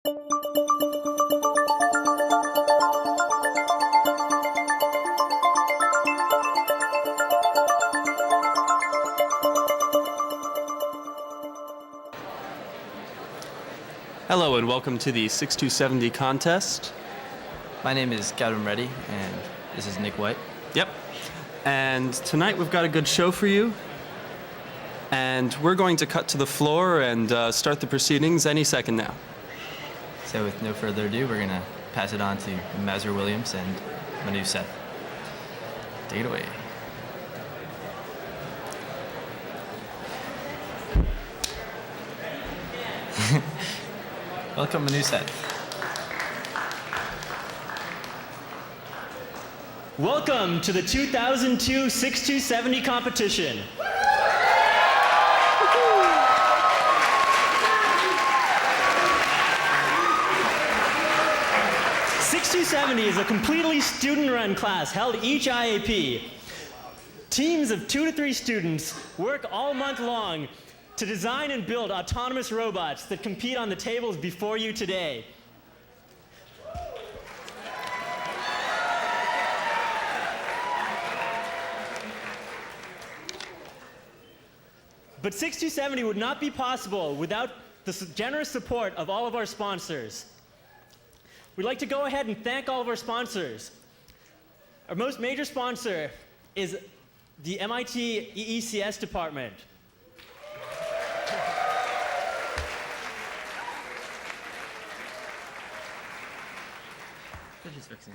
Hello and welcome to the 6270 contest. My name is Gavin Reddy, and this is Nick White. Yep. And tonight we've got a good show for you. And we're going to cut to the floor and start the proceedings any second now. So with no further ado, we're going to pass it on to Mazur Williams and Manu Seth. Take it away. Welcome, Manu Seth. Welcome to the 2002 6270 competition. .6270 is a completely student-run class held each IAP. Teams of 2 to 3 students work all month long to design and build autonomous robots that compete on the tables before you today. But 6270 would not be possible without the generous support of all of our sponsors. We'd like to go ahead and thank all of our sponsors. Our most major sponsor is the MIT EECS department.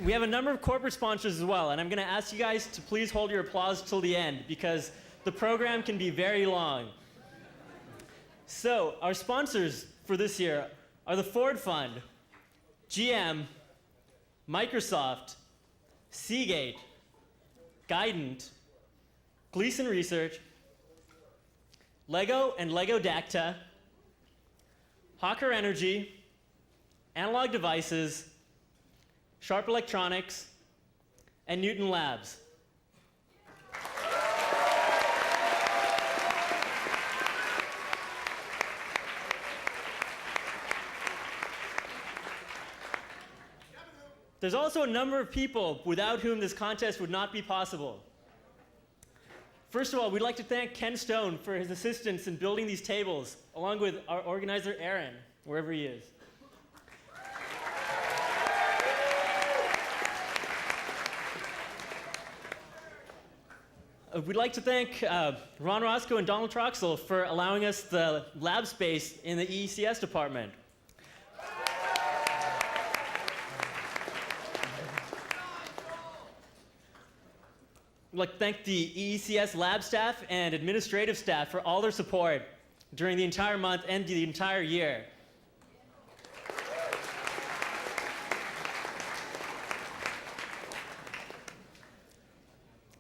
We have a number of corporate sponsors as well, and I'm going to ask you guys to please hold your applause till the end because the program can be very long. So, our sponsors for this year are the Ford Fund, GM, Microsoft, Seagate, Guidant, Gleason Research, Lego and Lego Dacta, Hawker Energy, Analog Devices, Sharp Electronics, and Newton Labs. There's also a number of people without whom this contest would not be possible. First of all, we'd like to thank Ken Stone for his assistance in building these tables, along with our organizer, Aaron, wherever he is. We'd like to thank Ron Roscoe and Donald Troxel for allowing us the lab space in the EECS department. We'd like to thank the EECS lab staff and administrative staff for all their support during the entire month and the entire year.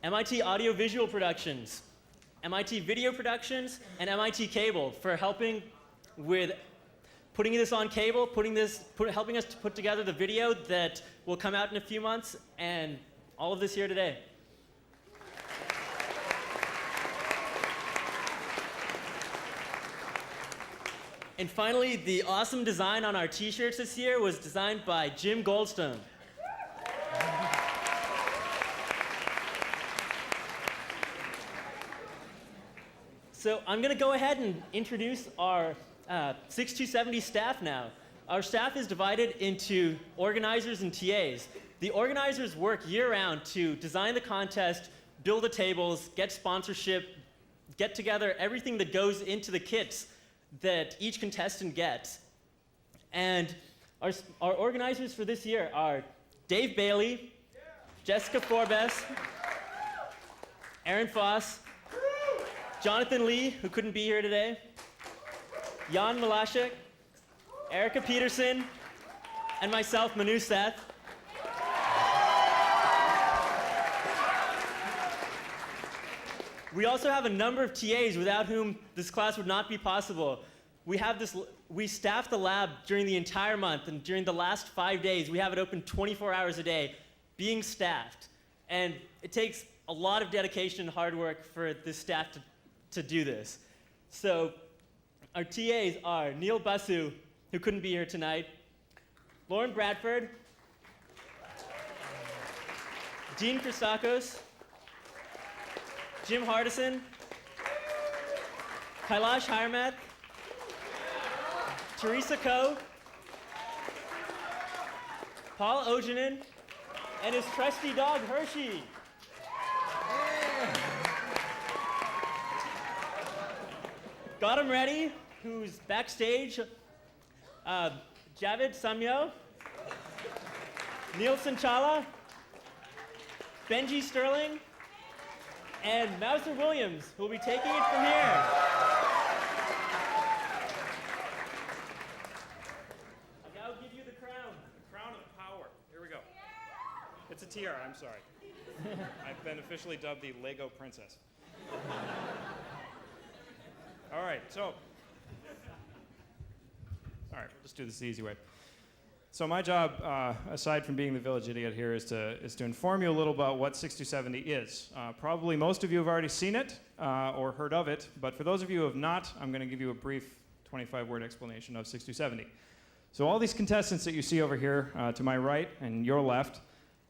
MIT Audio-Visual Productions, MIT Video Productions, and MIT Cable for helping with putting this on cable, helping us to put together the video that will come out in a few months, and all of this here today. And finally, the awesome design on our t-shirts this year was designed by Jim Goldstone. So I'm going to go ahead and introduce our 6270 staff now. Our staff is divided into organizers and TAs. The organizers work year-round to design the contest, build the tables, get sponsorship, get together everything that goes into the kits that each contestant gets. And our organizers for this year are Dave Bailey, Jessica Forbes, Aaron Foss, Jonathan Lee, who couldn't be here today, Jan Malashik, Erica Peterson, and myself, Manu Seth. We also have a number of TAs without whom this class would not be possible. We staff the lab during the entire month, and during the last 5 days, we have it open 24 hours a day, being staffed. And it takes a lot of dedication and hard work for this staff to do this. So our TAs are Neil Basu, who couldn't be here tonight, Lauren Bradford, Dean Christakos, Jim Hardison, Kailash Hiremath, Teresa Koh, Paul Ojanen, and his trusty dog, Hershey. Got him ready, who's backstage, Javid Samyo, Neil Sanchala, Benji Sterling, and Mauser Williams, who will be taking it from here. I now give you the crown. The crown of power. Here we go. It's a tiara, I'm sorry. I've been officially dubbed the Lego Princess. All right, we'll just do this the easy way. So my job, aside from being the village idiot here, is to inform you a little about what 6270 is. Probably most of you have already seen it or heard of it, but for those of you who have not, I'm going to give you a brief 25-word explanation of 6270. So all these contestants that you see over here to my right and your left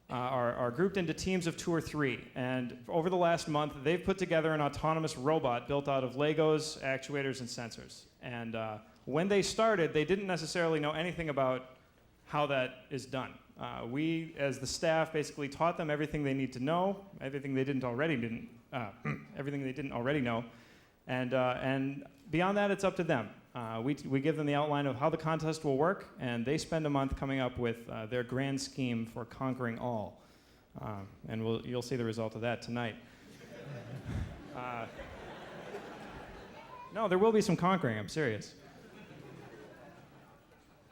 are grouped into teams of 2 or 3. And over the last month, they've put together an autonomous robot built out of Legos, actuators, and sensors. And when they started, they didn't necessarily know anything about how that is done. We, as the staff, basically taught them everything they need to know, everything they didn't already know, and beyond that, it's up to them. We give them the outline of how the contest will work, and they spend a month coming up with their grand scheme for conquering all. And you'll see the result of that tonight. No, there will be some conquering, I'm serious.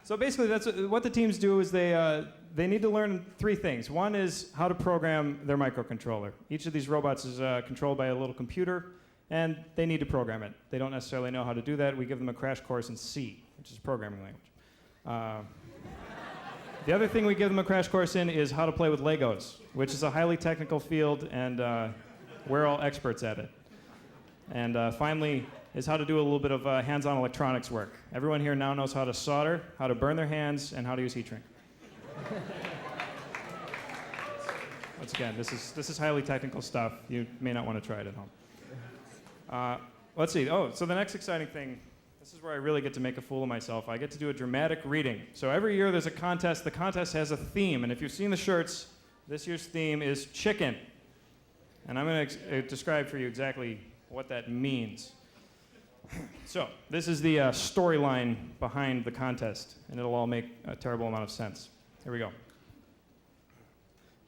So basically, that's what the teams do is they need to learn 3 things. One is how to program their microcontroller. Each of these robots is controlled by a little computer, and they need to program it. They don't necessarily know how to do that. We give them a crash course in C, which is a programming language. The other thing we give them a crash course in is how to play with Legos, which is a highly technical field, and we're all experts at it. And finally, is how to do a little bit of hands-on electronics work. Everyone here now knows how to solder, how to burn their hands, and how to use heat shrink. Once again, this is highly technical stuff. You may not want to try it at home. Let's see. Oh, so the next exciting thing, this is where I really get to make a fool of myself. I get to do a dramatic reading. So every year there's a contest. The contest has a theme, and if you've seen the shirts, this year's theme is chicken. And I'm going to describe for you exactly what that means. So, this is the storyline behind the contest, and it'll all make a terrible amount of sense. Here we go.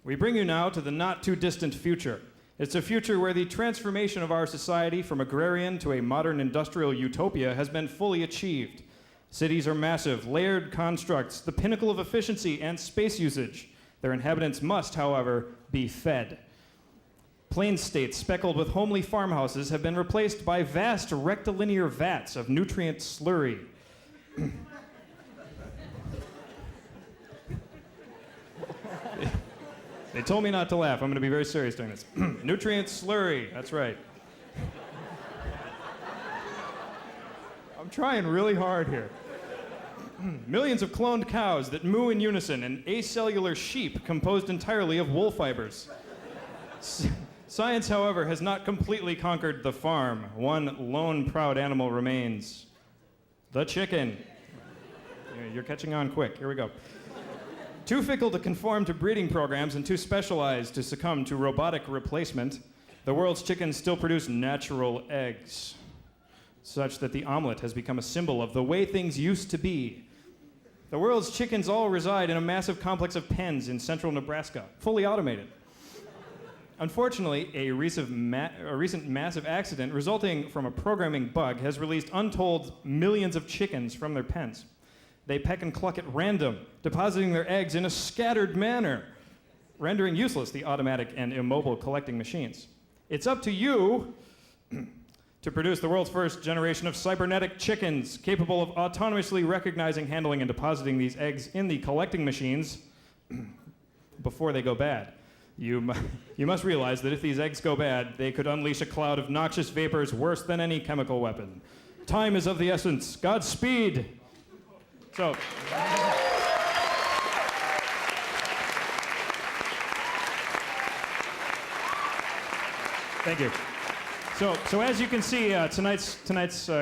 We bring you now to the not-too-distant future. It's a future where the transformation of our society from agrarian to a modern industrial utopia has been fully achieved. Cities are massive, layered constructs, the pinnacle of efficiency and space usage. Their inhabitants must, however, be fed. Plain states speckled with homely farmhouses have been replaced by vast rectilinear vats of nutrient slurry. They told me not to laugh. I'm going to be very serious during this. Nutrient slurry, that's right. I'm trying really hard here. Millions of cloned cows that moo in unison, and acellular sheep composed entirely of wool fibers. Science, however, has not completely conquered the farm. One lone proud animal remains. The chicken. You're catching on quick. Here we go. Too fickle to conform to breeding programs and too specialized to succumb to robotic replacement, the world's chickens still produce natural eggs, such that the omelet has become a symbol of the way things used to be. The world's chickens all reside in a massive complex of pens in central Nebraska, fully automated. Unfortunately, a recent massive accident resulting from a programming bug has released untold millions of chickens from their pens. They peck and cluck at random, depositing their eggs in a scattered manner, rendering useless the automatic and immobile collecting machines. It's up to you to produce the world's first generation of cybernetic chickens capable of autonomously recognizing, handling, and depositing these eggs in the collecting machines before they go bad. You must realize that if these eggs go bad, they could unleash a cloud of noxious vapors worse than any chemical weapon. Time is of the essence. Godspeed. So, Thank you. So as you can see, tonight's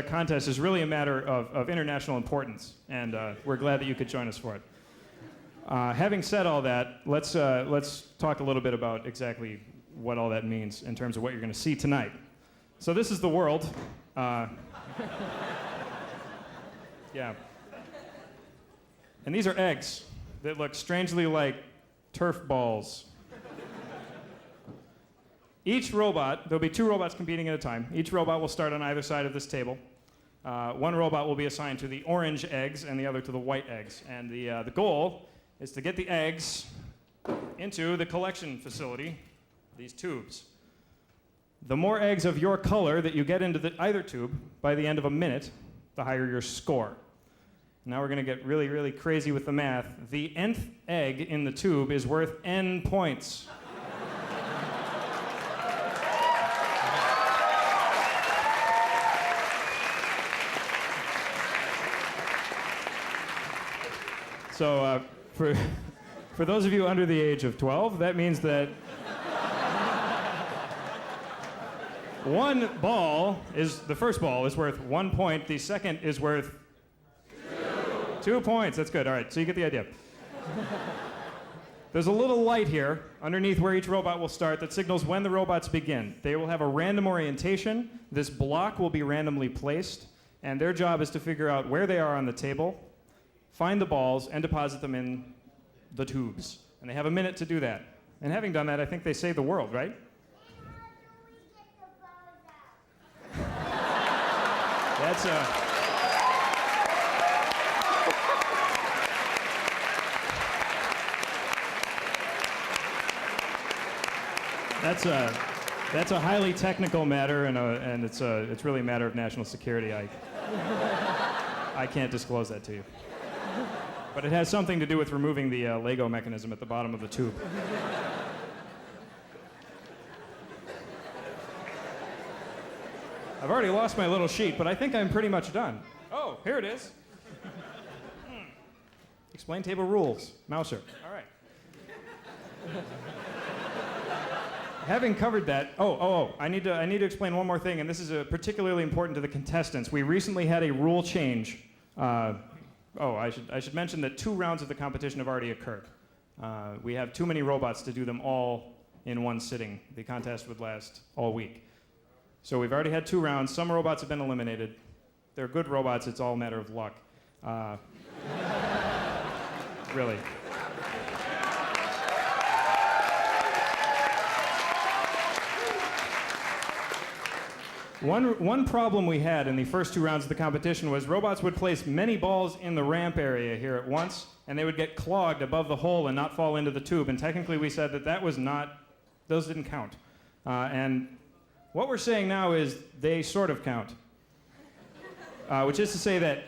contest is really a matter of international importance, and we're glad that you could join us for it. Having said all that, let's talk a little bit about exactly what all that means in terms of what you're going to see tonight. So this is the world. Yeah. And these are eggs that look strangely like turf balls. Each robot, there'll be 2 robots competing at a time. Each robot will start on either side of this table. One robot will be assigned to the orange eggs and the other to the white eggs. And the goal is to get the eggs into the collection facility, these tubes. The more eggs of your color that you get into either tube by the end of a minute, the higher your score. Now we're going to get really, really crazy with the math. The nth egg in the tube is worth n points. So for those of you under the age of 12, that means that the first ball is worth 1 point. The second is worth 2 points. That's good. All right, so you get the idea. There's a little light here underneath where each robot will start that signals when the robots begin. They will have a random orientation. This block will be randomly placed, and their job is to figure out where they are on the table, find the balls, and deposit them in the tubes. And they have a minute to do that. And having done that, I think they save the world, right? That's a highly technical matter, and it's really a matter of national security. I can't disclose that to you. But it has something to do with removing the Lego mechanism at the bottom of the tube. I've already lost my little sheet, but I think I'm pretty much done. Oh, here it is. Explain table rules. Mouser. All right. Having covered that, I need to explain one more thing, and this is particularly important to the contestants. We recently had a rule change. I should mention that 2 rounds of the competition have already occurred. We have too many robots to do them all in one sitting. The contest would last all week. So we've already had 2 rounds. Some robots have been eliminated. They're good robots. It's all a matter of luck. Really. One problem we had in the first 2 rounds of the competition was robots would place many balls in the ramp area here at once, and they would get clogged above the hole and not fall into the tube. And technically we said those didn't count. And what we're saying now is they sort of count. Which is to say that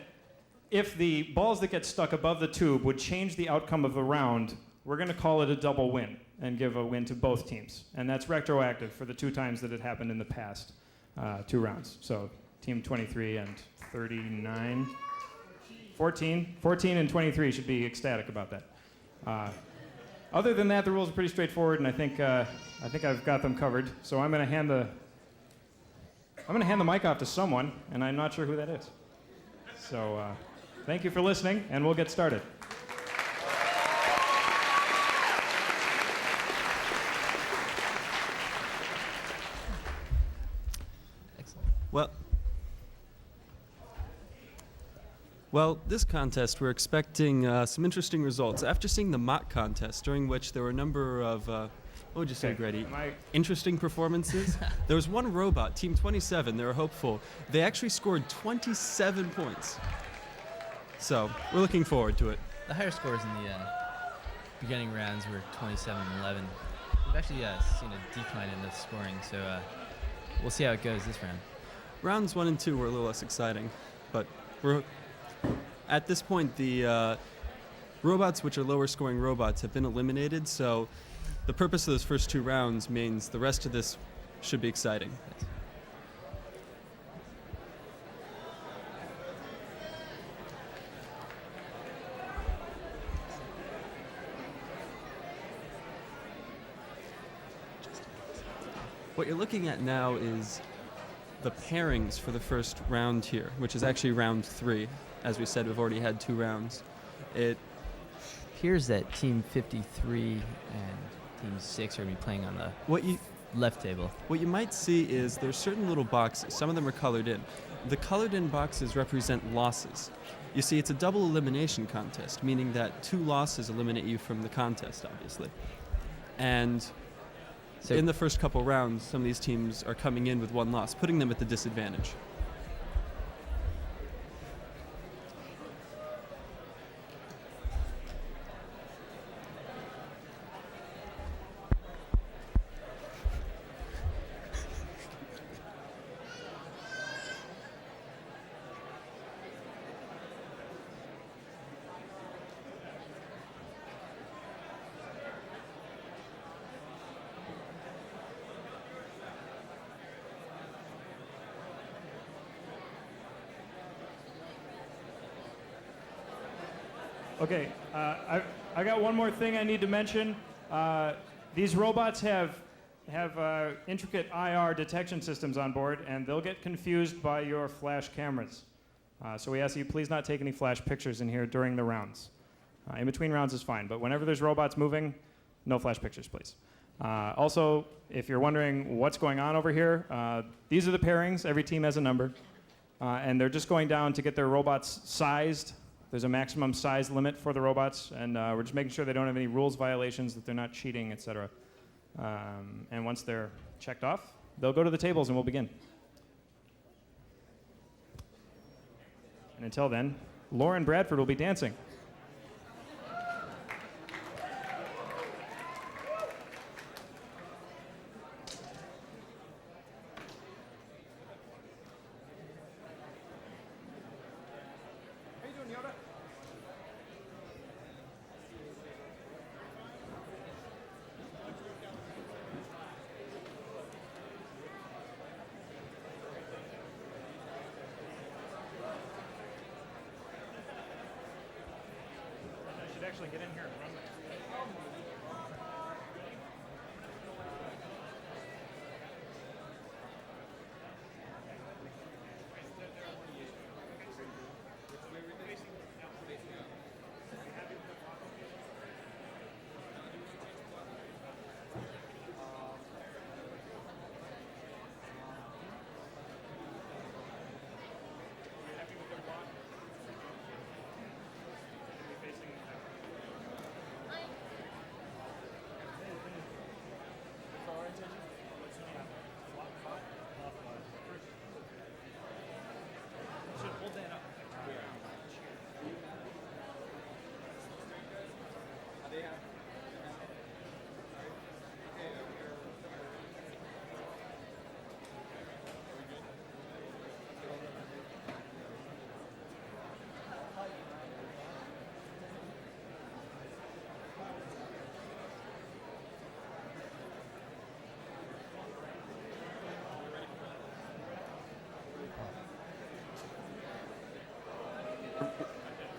if the balls that get stuck above the tube would change the outcome of the round, we're going to call it a double win and give a win to both teams. And that's retroactive for the 2 times that it happened in the past 2 rounds. So team 23 and 39, 14 and 23 should be ecstatic about that. Other than that, the rules are pretty straightforward, and I think I've got them covered. So I'm going to hand the mic off to someone, and I'm not sure who that is. So thank you for listening, and we'll get started. Excellent. Well, this contest, we're expecting some interesting results. After seeing the mock contest, during which there were a number of, what would you say, Grady? Interesting performances. There was one robot, Team 27, they were hopeful. They actually scored 27 points. So, we're looking forward to it. The higher scores in the beginning rounds were 27 and 11. We've actually seen a decline in the scoring, so we'll see how it goes this round. Rounds 1 and 2 were a little less exciting, but at this point, the robots, which are lower scoring robots, have been eliminated, so the purpose of those first 2 rounds means the rest of this should be exciting. Yes. What you're looking at now is the pairings for the first round here, which is actually round 3. As we said, we've already had 2 rounds. It appears that Team 53 and Team 6 are going to be playing on the left table. What you might see is there's certain little boxes. Some of them are colored in. The colored in boxes represent losses. You see, it's a double elimination contest, meaning that 2 losses eliminate you from the contest, obviously. And so in the first couple rounds, some of these teams are coming in with 1 loss, putting them at the disadvantage. Okay, I got one more thing I need to mention. These robots have intricate IR detection systems on board, and they'll get confused by your flash cameras. So we ask that you please not take any flash pictures in here during the rounds. In between rounds is fine, but whenever there's robots moving, no flash pictures, please. Also, if you're wondering what's going on over here, these are the pairings. Every team has a number. And they're just going down to get their robots sized. There's a maximum size limit for the robots, and we're just making sure they don't have any rules violations, that they're not cheating, etc. And once they're checked off, they'll go to the tables and we'll begin. And until then, Lauren Bradford will be dancing. Actually get in here and run there.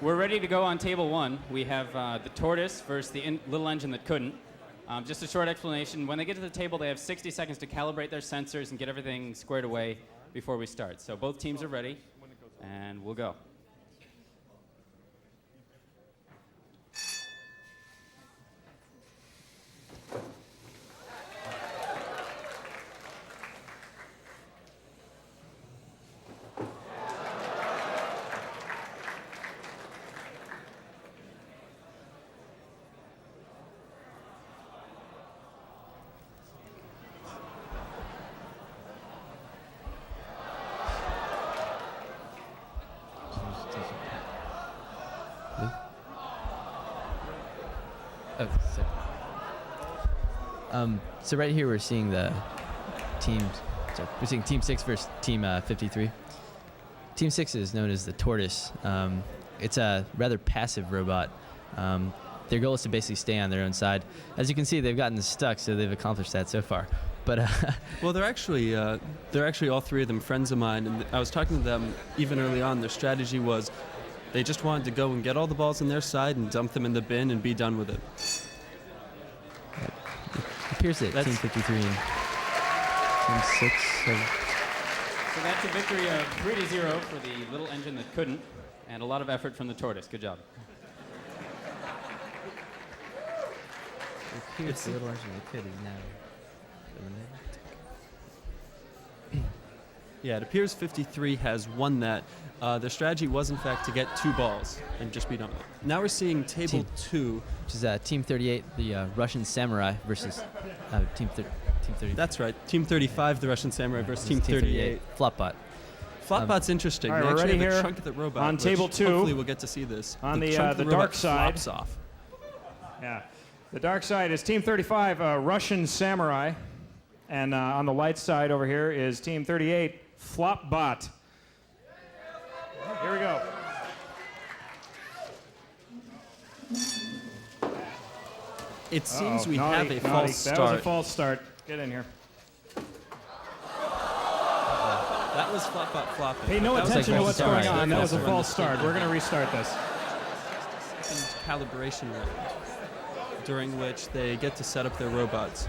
We're ready to go on table 1. We have the tortoise versus the little engine that couldn't. Just a short explanation. When they get to the table, they have 60 seconds to calibrate their sensors and get everything squared away before we start. So both teams are ready, and we'll go. So right here we're seeing the teams. So we're seeing Team 6 versus Team 53. Team 6 is known as the tortoise. It's a rather passive robot. Their goal is to basically stay on their own side. As you can see, they've gotten stuck, so they've accomplished that so far. But well, they're actually all 3 of them friends of mine, and I was talking to them even early on. Their strategy was they just wanted to go and get all the balls on their side and dump them in the bin and be done with it. It appears that Team 53 and Team 6 So that's a victory of 3-0 for the little engine that couldn't, and a lot of effort from the tortoise. Good job. It's the little engine that could is now eliminated. Yeah, it appears 53 has won that. Their strategy was, in fact, to get 2 balls and just be done with it. Now we're seeing table 2. Which is Team 38, the Russian Samurai, versus Team 30. That's right. Team 35, the Russian Samurai, versus Team 38. Flopbot. Flopbot's interesting. all right, They we're actually ready have a here chunk of the robot. on which table 2. Hopefully we'll get to see this. On the chunk of dark robot side. flops off. Yeah. The dark side is Team 35, Russian Samurai. And on the light side over here is Team 38, Flopbot. Here we go. It seems Uh-oh. we Naughty, have a naughty. false That start. was a false start. Get in here. That was Flopbot flopping. Pay no That was attention like to what's false going start. on. That was a Run false this start. thing We're going to restart this. second calibration round, during which they get to set up their robots.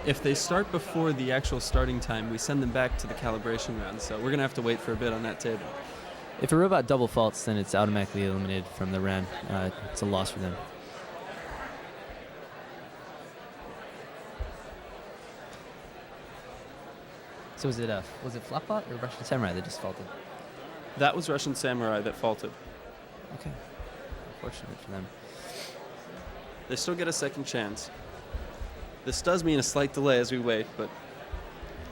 If they start before the actual starting time, we send them back to the calibration round, so we're going to have to wait for a bit on that table. If a robot double faults, then it's automatically eliminated from the round. It's a loss for them. So was it Flopbot or Russian Samurai that just faulted? That was Russian Samurai that faulted. Okay. Unfortunate for them. They still get a second chance. This does mean a slight delay as we wait, but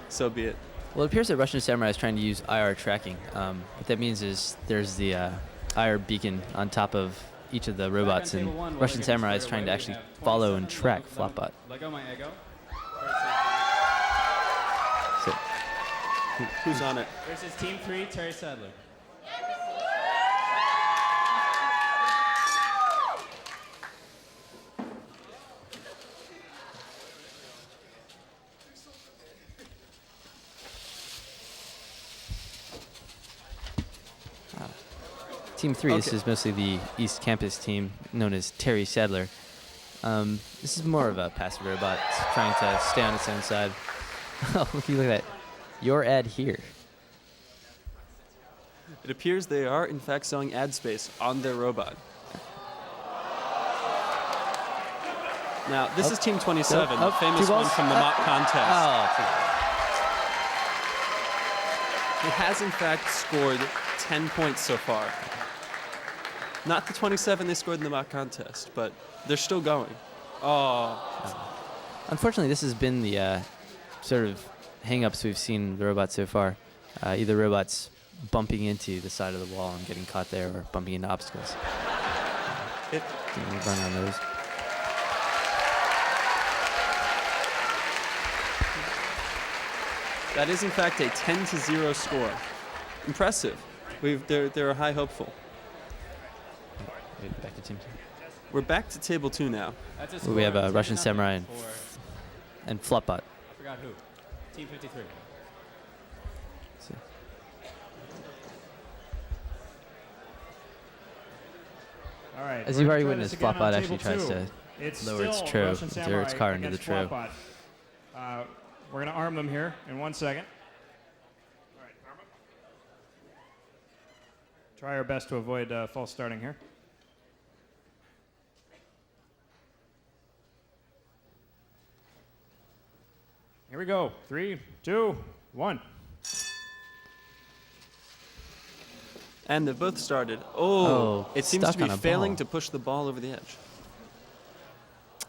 so be it. Well, it appears that Russian Samurai is trying to use IR tracking. What that means is there's the IR beacon on top of each of the robots, and Russian Samurai is trying to actually follow and track Flopbot. Lego my ego. So Who's on it? Versus Team 3, Terry Sadler. Team 3, this Okay. is mostly the East Campus team, known as Terry Sadler. This is more of a passive robot. It's trying to stay on its own side. Oh, look at that. Your ad here. It appears they are, in fact, selling ad space on their robot. Now, this is Team 27, the famous 2 balls. one from the mock contest. Oh, He has, in fact, scored 10 points so far. Not the 27 they scored in the mock contest, but they're still going. Oh, unfortunately, this has been the sort of hang-ups we've seen in the robots so far. Either robots bumping into the side of the wall and getting caught there, or bumping into obstacles. it, We'll run on those. that is, in fact, a 10-0 score. Impressive. They're high hopeful. Back to team 2. We're back to table 2 now. That's a Well, score we have of Russian 10-0 Samurai and for, And Flopbot. I forgot who. Team 53. So, All right. as we're you've gonna already try witnessed, this again Flopbot on actually table tries 2. to It's lower its still trow, Russian steer Samurai its car into the against trow. Flopbot. We're going to arm them here in 1 second. All right, arm them. Try our best to avoid false starting here. Here we go. 3, 2, 1. And they've both started. Oh, It seems stuck to be on a failing ball. to push the ball over the edge.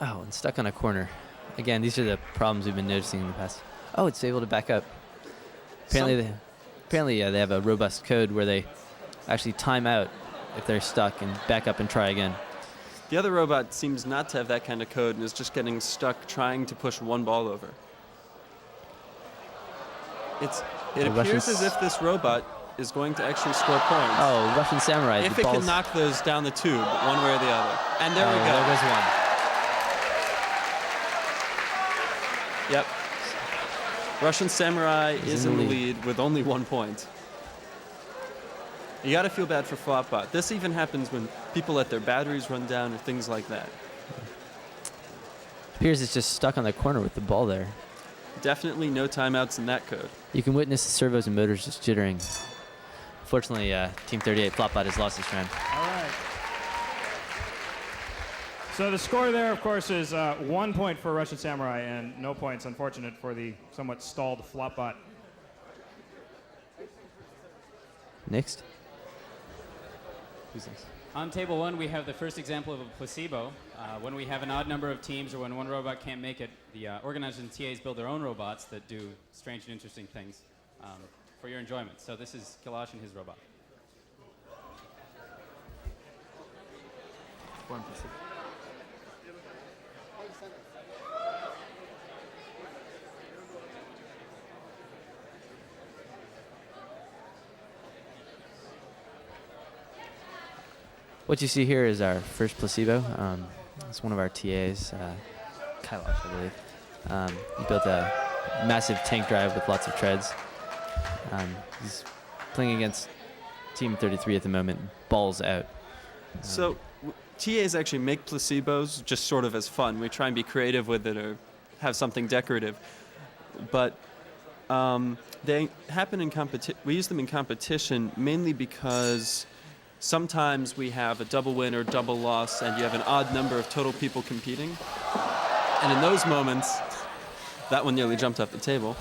Oh, and stuck on a corner. Again, these are the problems we've been noticing in the past. Oh, it's able to back up. Apparently, they have a robust code where they actually time out if they're stuck and back up and try again. The other robot seems not to have that kind of code and is just getting stuck trying to push one ball over. It The appears Russians- as if this robot is going to actually score points. Oh, Russian Samurai. If the it balls. can knock those down the tube, one way or the other. And there we go. There goes one. Yep. Russian Samurai He's is in the lead with only 1 point. You gotta feel bad for Flopbot. This even happens when people let their batteries run down or things like that. Piers is just stuck on the corner with the ball there. Definitely no timeouts in that code. You can witness the servos and motors just jittering. Fortunately, Team 38 Flopbot has lost this round. All right. So the score there, of course, is 1 point for Russian Samurai and no points, unfortunate, for the somewhat stalled Flopbot. Next. Who's this? On table 1, we have the first example of a placebo. When we have an odd number of teams or when one robot can't make it, the organizers and TAs build their own robots that do strange and interesting things for your enjoyment. So this is Kailash and his robot. What you see here is our first placebo. It's one of our TAs, Kailash, I believe. He built a massive tank drive with lots of treads. He's playing against Team 33 at the moment, balls out. So TAs actually make placebos just sort of as fun. We try and be creative with it or have something decorative. But they happen in competition. We use them in competition mainly because sometimes we have a double win or double loss and you have an odd number of total people competing. And in those moments, that one nearly jumped off the table.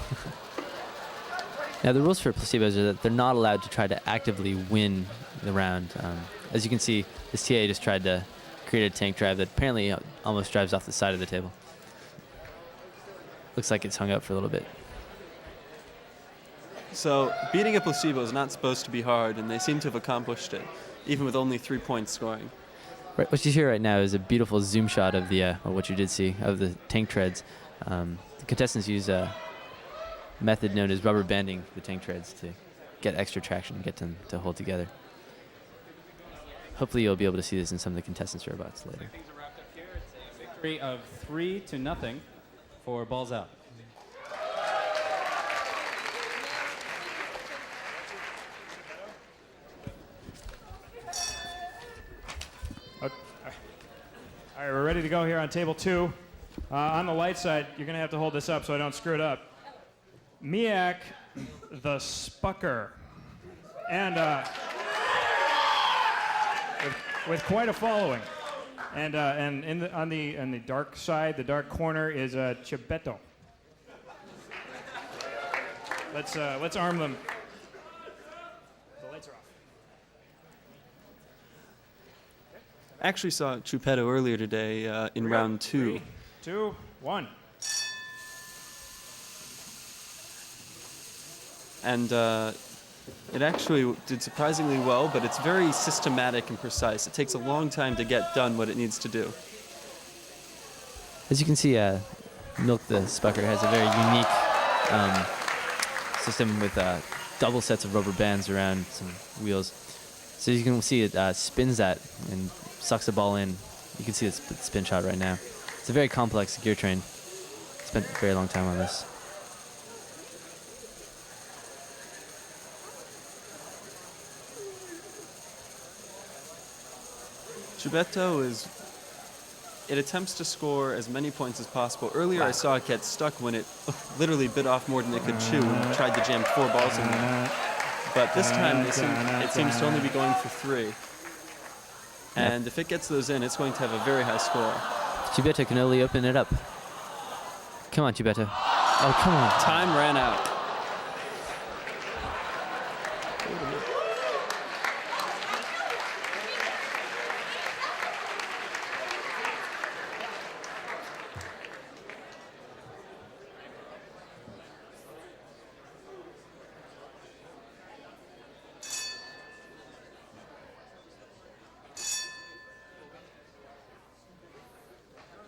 Now, the rules for placebos are that they're not allowed to try to actively win the round. As you can see, this TA just tried to create a tank drive that apparently almost drives off the side of the table. Looks like it's hung up for a little bit. So beating a placebo is not supposed to be hard, and they seem to have accomplished it, even with only 3 points scoring. Right, what you hear right now is a beautiful zoom shot of the, or what you did see, of the tank treads. The contestants use a method known as rubber banding the tank treads to get extra traction and get them to hold together. Hopefully you'll be able to see this in some of the contestants' robots later. Things are wrapped up here. It's a victory of 3-0 for Balls Out. All right, we're ready to go here on table 2. On the light side, you're going to have to hold this up so I don't screw it up. Miak the Spucker. And with quite a following. And on the dark side, the dark corner, is Chibetto. Let's arm them. The lights are off. Actually saw Chupetto earlier today in round 2. 3, 2, 1. And it actually did surprisingly well, but it's very systematic and precise. It takes a long time to get done what it needs to do. As you can see, Milk the Spucker has a very unique system with double sets of rubber bands around some wheels. So you can see it spins that and sucks the ball in. You can see the spin shot right now. It's a very complex gear train. Spent a very long time on this. Chubetto it attempts to score as many points as possible. Earlier I saw it get stuck when it literally bit off more than it could chew and tried to jam 4 balls in there. But this time it seems to only be going for 3. And if it gets those in, it's going to have a very high score. Chubetto can only open it up. Come on, Chubetto. Oh, come on. Time ran out.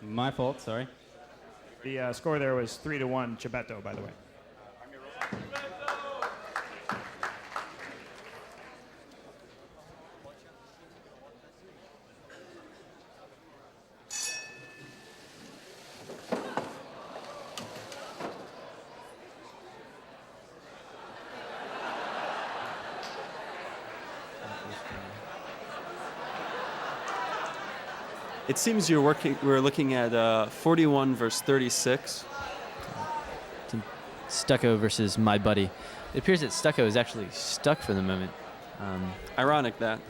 My fault, sorry. The score there was 3-1 Chibetto, by the way. It seems we're looking at 41 versus 36. Stucco versus My Buddy. It appears that Stucco is actually stuck for the moment. Ironic that.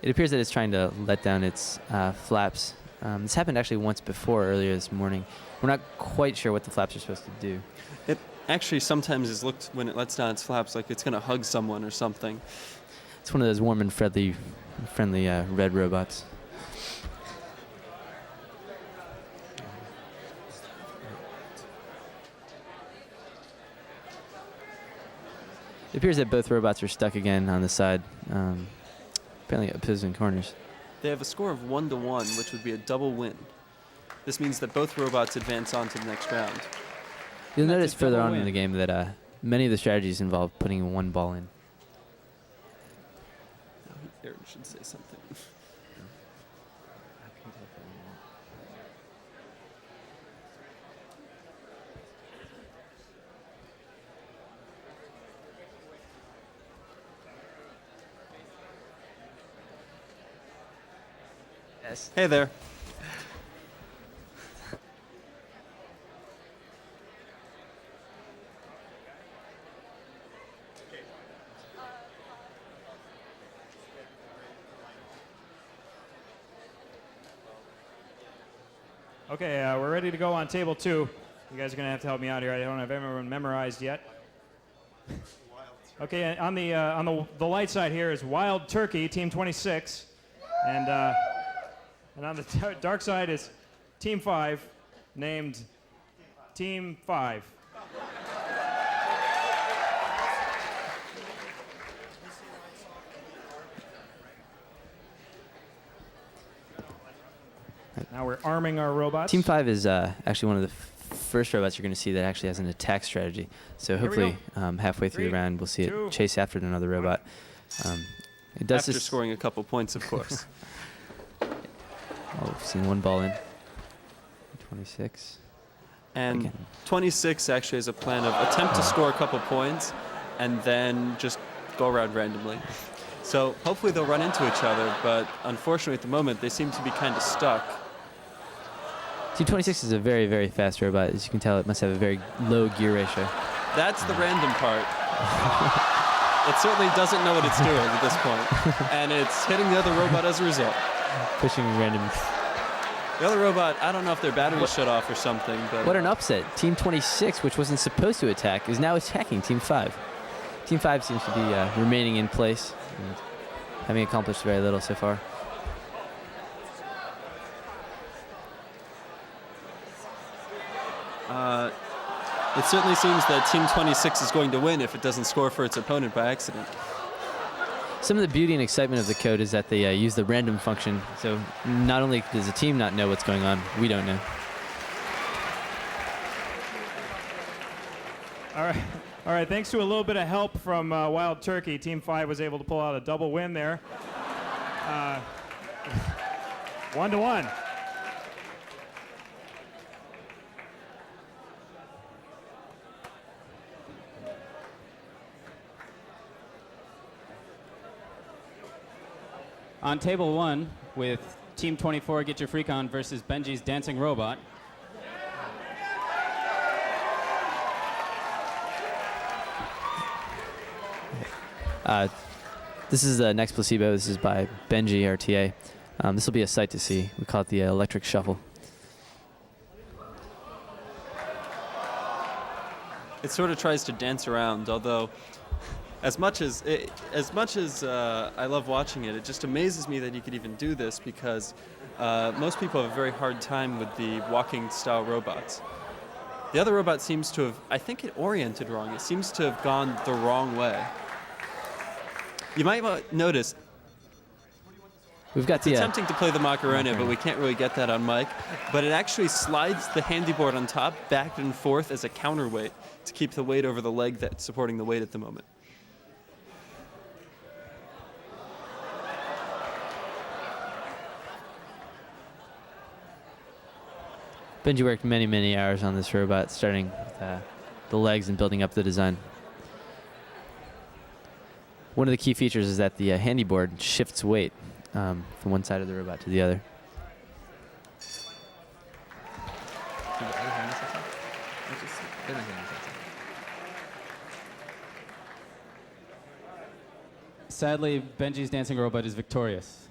It appears that it's trying to let down its flaps. This happened actually once before earlier this morning. We're not quite sure what the flaps are supposed to do. It actually sometimes is looked, when it lets down its flaps, like it's going to hug someone or something. It's one of those warm and friendly red robots. It appears that both robots are stuck again on the side, apparently opposing corners. They have a score of 1-1, which would be a double win. This means that both robots advance on to the next round. You'll That's notice a further double on in win. the game that many of the strategies involve putting one ball in. Aaron should say something. Yes. Hey there. Okay, we're ready to go on table 2. You guys are going to have to help me out here. I don't have everyone memorized yet. Okay, on the light side here is Wild Turkey, Team 26. And on the dark side is Team 5, named Team 5. Now we're arming our robots. Team 5 is actually one of the first robots you're going to see that actually has an attack strategy. So Here we hopefully halfway through 3, the round we'll see 2, it chase after another robot. It does After this. scoring a couple points, of course. Oh, we've seen one ball in. 26. And Again. 26 actually has a plan of attempt to score a couple points and then just go around randomly. So hopefully they'll run into each other, but unfortunately at the moment they seem to be kind of stuck. Team 26 is a very, very fast robot. As you can tell, it must have a very low gear ratio. That's the random part. It certainly doesn't know what it's doing at this point, and it's hitting the other robot as a result. Pushing random. The other robot, I don't know if their battery shut off or something, but What an upset. Team 26, which wasn't supposed to attack, is now attacking Team 5. Team 5 seems to be remaining in place and having accomplished very little so far. it certainly seems that Team 26 is going to win if it doesn't score for its opponent by accident. Some of the beauty and excitement of the code is that they use the random function. So not only does the team not know what's going on, we don't know. All right. Thanks to a little bit of help from Wild Turkey, Team 5 was able to pull out a double win there. 1-1. On table 1 with Team 24, Get Your Freak On versus Benji's Dancing Robot. This is the next placebo. This is by Benji, RTA. This will be a sight to see. We call it the electric shuffle. It sort of tries to dance around, although as much as I love watching it, it just amazes me that you could even do this because most people have a very hard time with the walking style robots. The other robot seems to have, I think it oriented wrong. It seems to have gone the wrong way. You might notice We've got it's the attempting to play the Macarena, but Macarena. we can't really get that on mic. But it actually slides the handy board on top back and forth as a counterweight to keep the weight over the leg that's supporting the weight at the moment. Benji worked many, many hours on this robot, starting with the legs and building up the design. One of the key features is that the handy board shifts weight. from one side of the robot to the other. Sadly, Benji's dancing robot is victorious.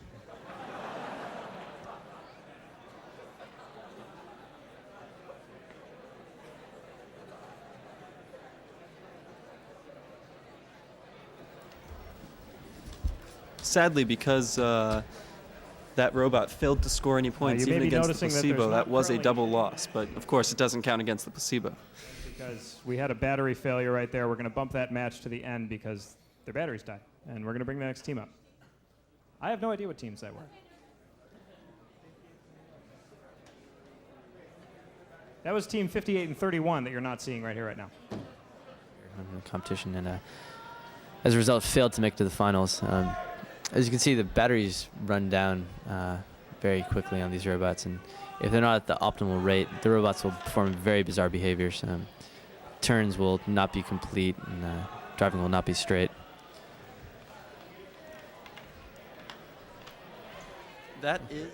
Sadly, because that robot failed to score any points you may even be against the noticing that placebo, there's that not was a currently- double loss. But of course, it doesn't count against the placebo. Because we had a battery failure right there. We're going to bump that match to the end because their batteries died. And we're going to bring the next team up. I have no idea what teams that were. That was team 58 and 31 that you're not seeing right here, right now. Competition, and as a result, failed to make it to the finals. As you can see, the batteries run down very quickly on these robots, and if they're not at the optimal rate, the robots will perform very bizarre behaviors. Turns will not be complete, and driving will not be straight. That is.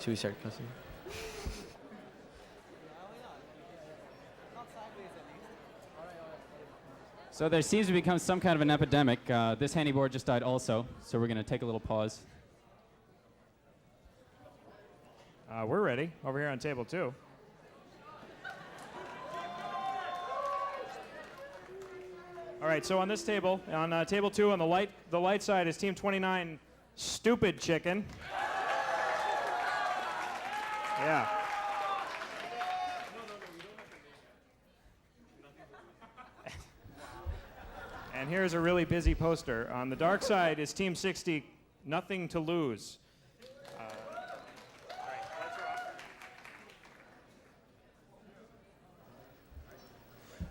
Should we start cussing? So there seems to become some kind of an epidemic. This handy board just died also, so we're going to take a little pause. We're ready over here on table 2. All right, so on this table, on table 2, on the light side is team 29, Stupid Chicken. Yeah. And here's a really busy poster. On the dark side is team 60, Nothing to Lose.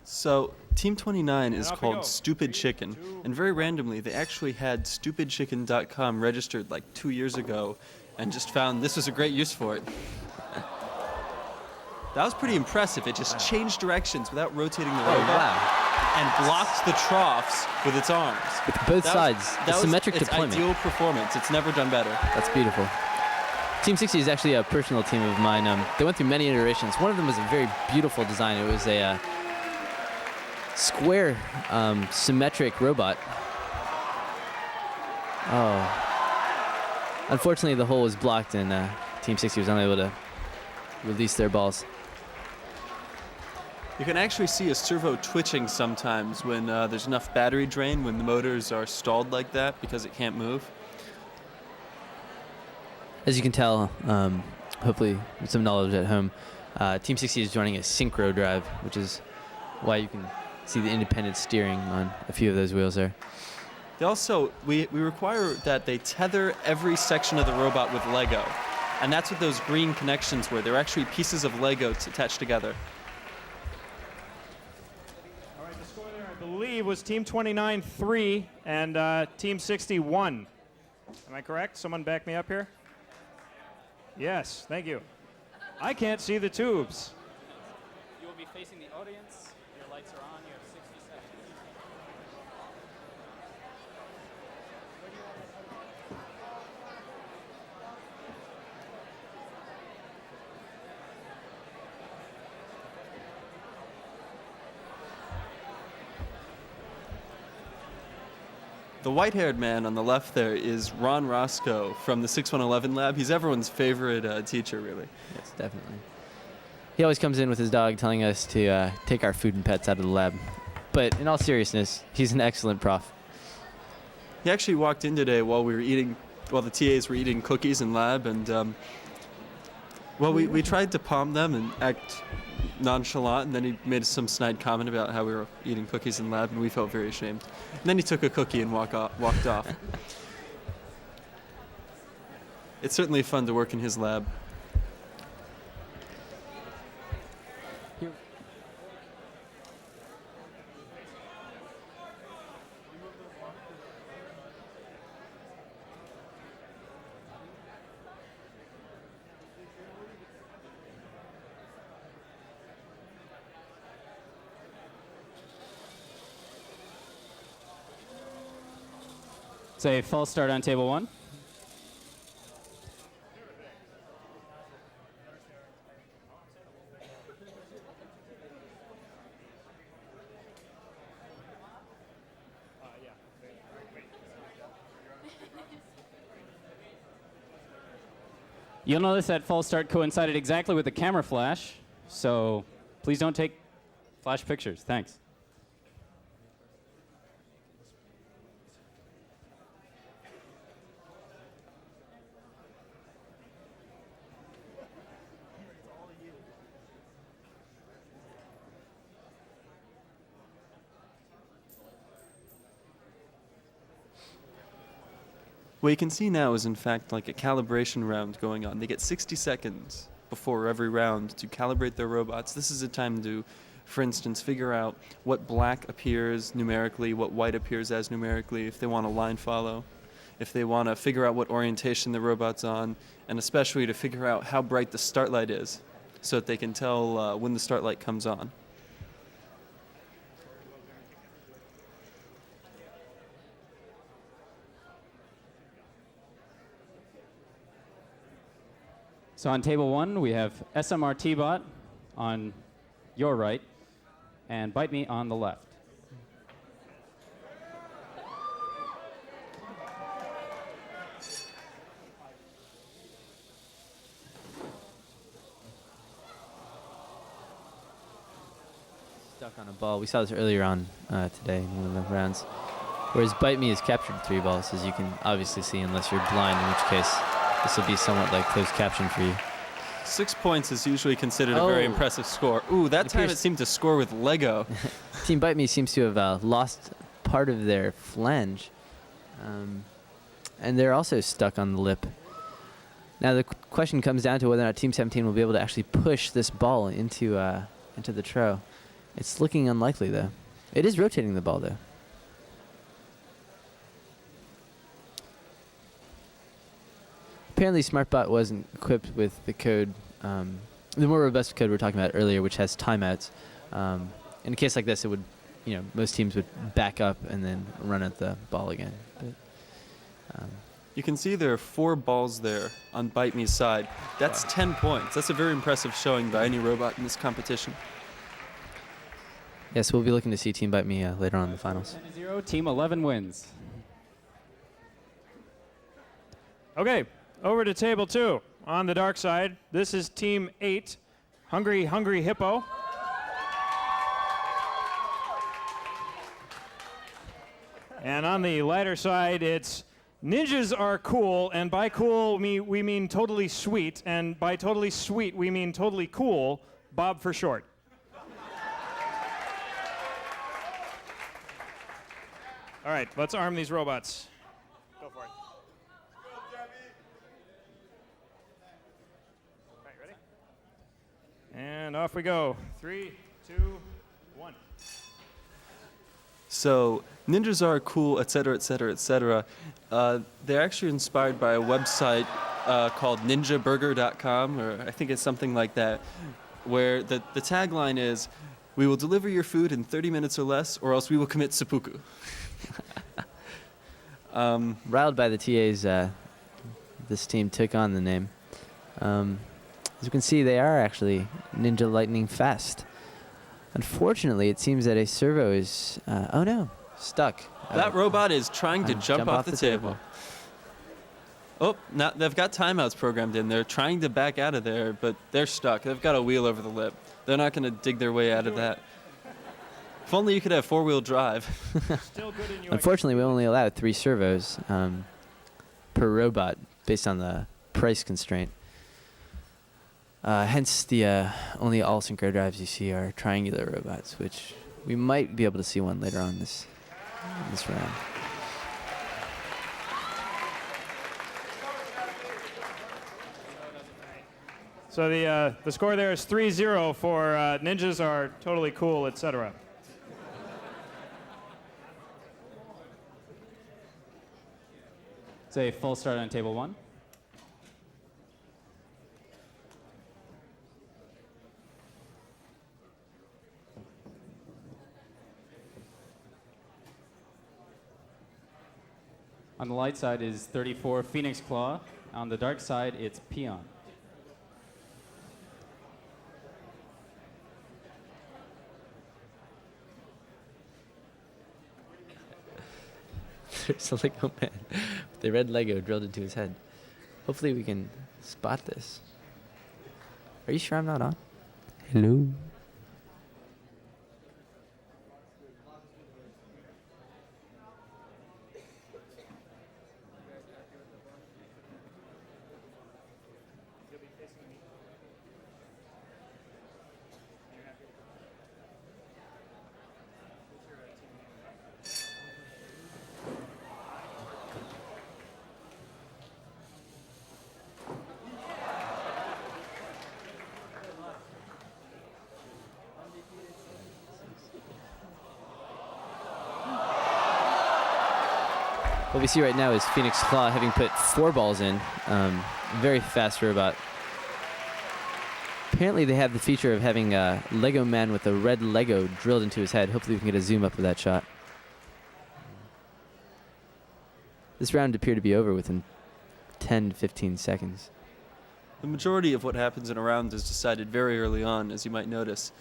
So, Team 29 is off we go. called Stupid Chicken, and very randomly, they actually had stupidchicken.com registered like 2 years ago, and just found this was a great use for it. That was pretty impressive. It just changed directions without rotating the robot, wow. and blocked the troughs with its arms. With both That sides, was, the that was symmetric its deployment. ideal performance. It's never done better. That's beautiful. Team 60 is actually a personal team of mine. They went through many iterations. One of them was a very beautiful design. It was a square, symmetric robot. Oh. Unfortunately, the hole was blocked, and Team 60 was unable to release their balls. You can actually see a servo twitching sometimes when there's enough battery drain, when the motors are stalled like that because it can't move. As you can tell, hopefully with some knowledge at home, Team 60 is running a synchro drive, which is why you can see the independent steering on a few of those wheels there. They also, we require that they tether every section of the robot with Lego. And that's what those green connections were. They're actually pieces of Lego attached together. All right, the score there, I believe, was team 29 3 and team 60 1. Am I correct? Someone back me up here? Yes, thank you. I can't see the tubes. You will be facing the audience. Your lights are on. You have 60 seconds. The white-haired man on the left there is Ron Roscoe from the 6111 lab. He's everyone's favorite teacher, really. Yes, definitely. He always comes in with his dog telling us to take our food and pets out of the lab. But in all seriousness, he's an excellent prof. He actually walked in today while the TAs were eating cookies in lab, and we tried to palm them and act nonchalant, and then he made some snide comment about how we were eating cookies in lab, and we felt very ashamed. And then he took a cookie and walked off. It's certainly fun to work in his lab. Say false start on table 1. You'll notice that false start coincided exactly with the camera flash, so please don't take flash pictures. Thanks. What you can see now is in fact like a calibration round going on. They get 60 seconds before every round to calibrate their robots. This is a time to, for instance, figure out what black appears numerically, what white appears as numerically, if they want to line follow, if they want to figure out what orientation the robot's on, and especially to figure out how bright the start light is so that they can tell when the start light comes on. So on table 1, we have SMRT bot on your right and Bite Me on the left. Stuck on a ball. We saw this earlier on today in one of the rounds. Whereas Bite Me has captured 3 balls, as you can obviously see, unless you're blind, in which case this will be somewhat like closed caption for you. 6 points is usually considered a very impressive score. Ooh, that time it seemed to score with Lego. Team Bite Me seems to have lost part of their flange. And they're also stuck on the lip. Now the question comes down to whether or not Team 17 will be able to actually push this ball into the tro. It's looking unlikely, though. It is rotating the ball, though. Apparently, SmartBot wasn't equipped with the code, the more robust code we were talking about earlier, which has timeouts. In a case like this, it would, most teams would back up and then run at the ball again. But, you can see there are 4 balls there on Bite Me's side. That's 10 points. That's a very impressive showing by any robot in this competition. Yes, we'll be looking to see Team Bite Me later on in the finals. 10-0, Team 11 wins. Okay, over to table 2. On the dark side, this is Team 8, Hungry Hippo. And on the lighter side, it's Ninjas Are Cool, and by cool we mean totally sweet, and by totally sweet we mean totally cool, Bob for short. All right, let's arm these robots. Go for it. All right, ready? And off we go. 3, 2, 1. So ninjas are cool, etc., etc., etc. They're actually inspired by a website called ninjaburger.com, or I think it's something like that, where the tagline is, "We will deliver your food in 30 minutes or less, or else we will commit seppuku." Riled by the TAs, this team took on the name. As you can see, they are actually ninja lightning fast. Unfortunately, it seems that a servo is, stuck. That robot is trying to jump off the table. Oh, now they've got timeouts programmed in. They're trying to back out of there, but they're stuck. They've got a wheel over the lip. They're not going to dig their way out of that. If only you could have four-wheel drive. Still good in you. Unfortunately, we only allow 3 servos per robot based on the price constraint. Hence, the only all synchro drives you see are triangular robots, which we might be able to see one later on this round. So the score there is 3-0 for ninjas are totally cool, etc. It's a full start on table 1. On the light side is 34 Phoenix Claw. On the dark side, it's Peon. There's a Lego man with the red Lego drilled into his head. Hopefully we can spot this. Are you sure I'm not on? Hello? What we see right now is Phoenix Claw having put 4 balls in. Very fast robot. Apparently they have the feature of having a Lego man with a red Lego drilled into his head. Hopefully we can get a zoom up of that shot. This round appeared to be over within 10 to 15 seconds. The majority of what happens in a round is decided very early on, as you might notice.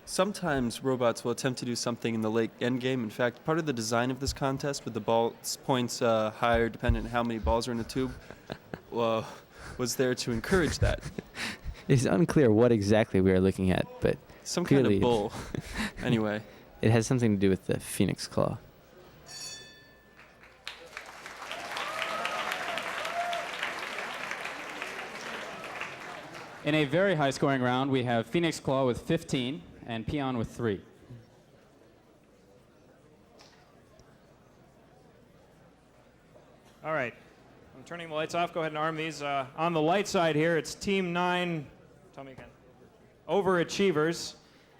Sometimes robots will attempt to do something in the late end game. In fact, part of the design of this contest, with the ball points higher depending on how many balls are in the tube, was there to encourage that. It's unclear what exactly we are looking at, but some kind clearly of bull. Anyway. It has something to do with the Phoenix Claw. In a very high-scoring round, we have Phoenix Claw with 15 and Peon with 3. All right. I'm turning the lights off. Go ahead and arm these. On the light side here, it's Team 9. Tell me again. Overachievers.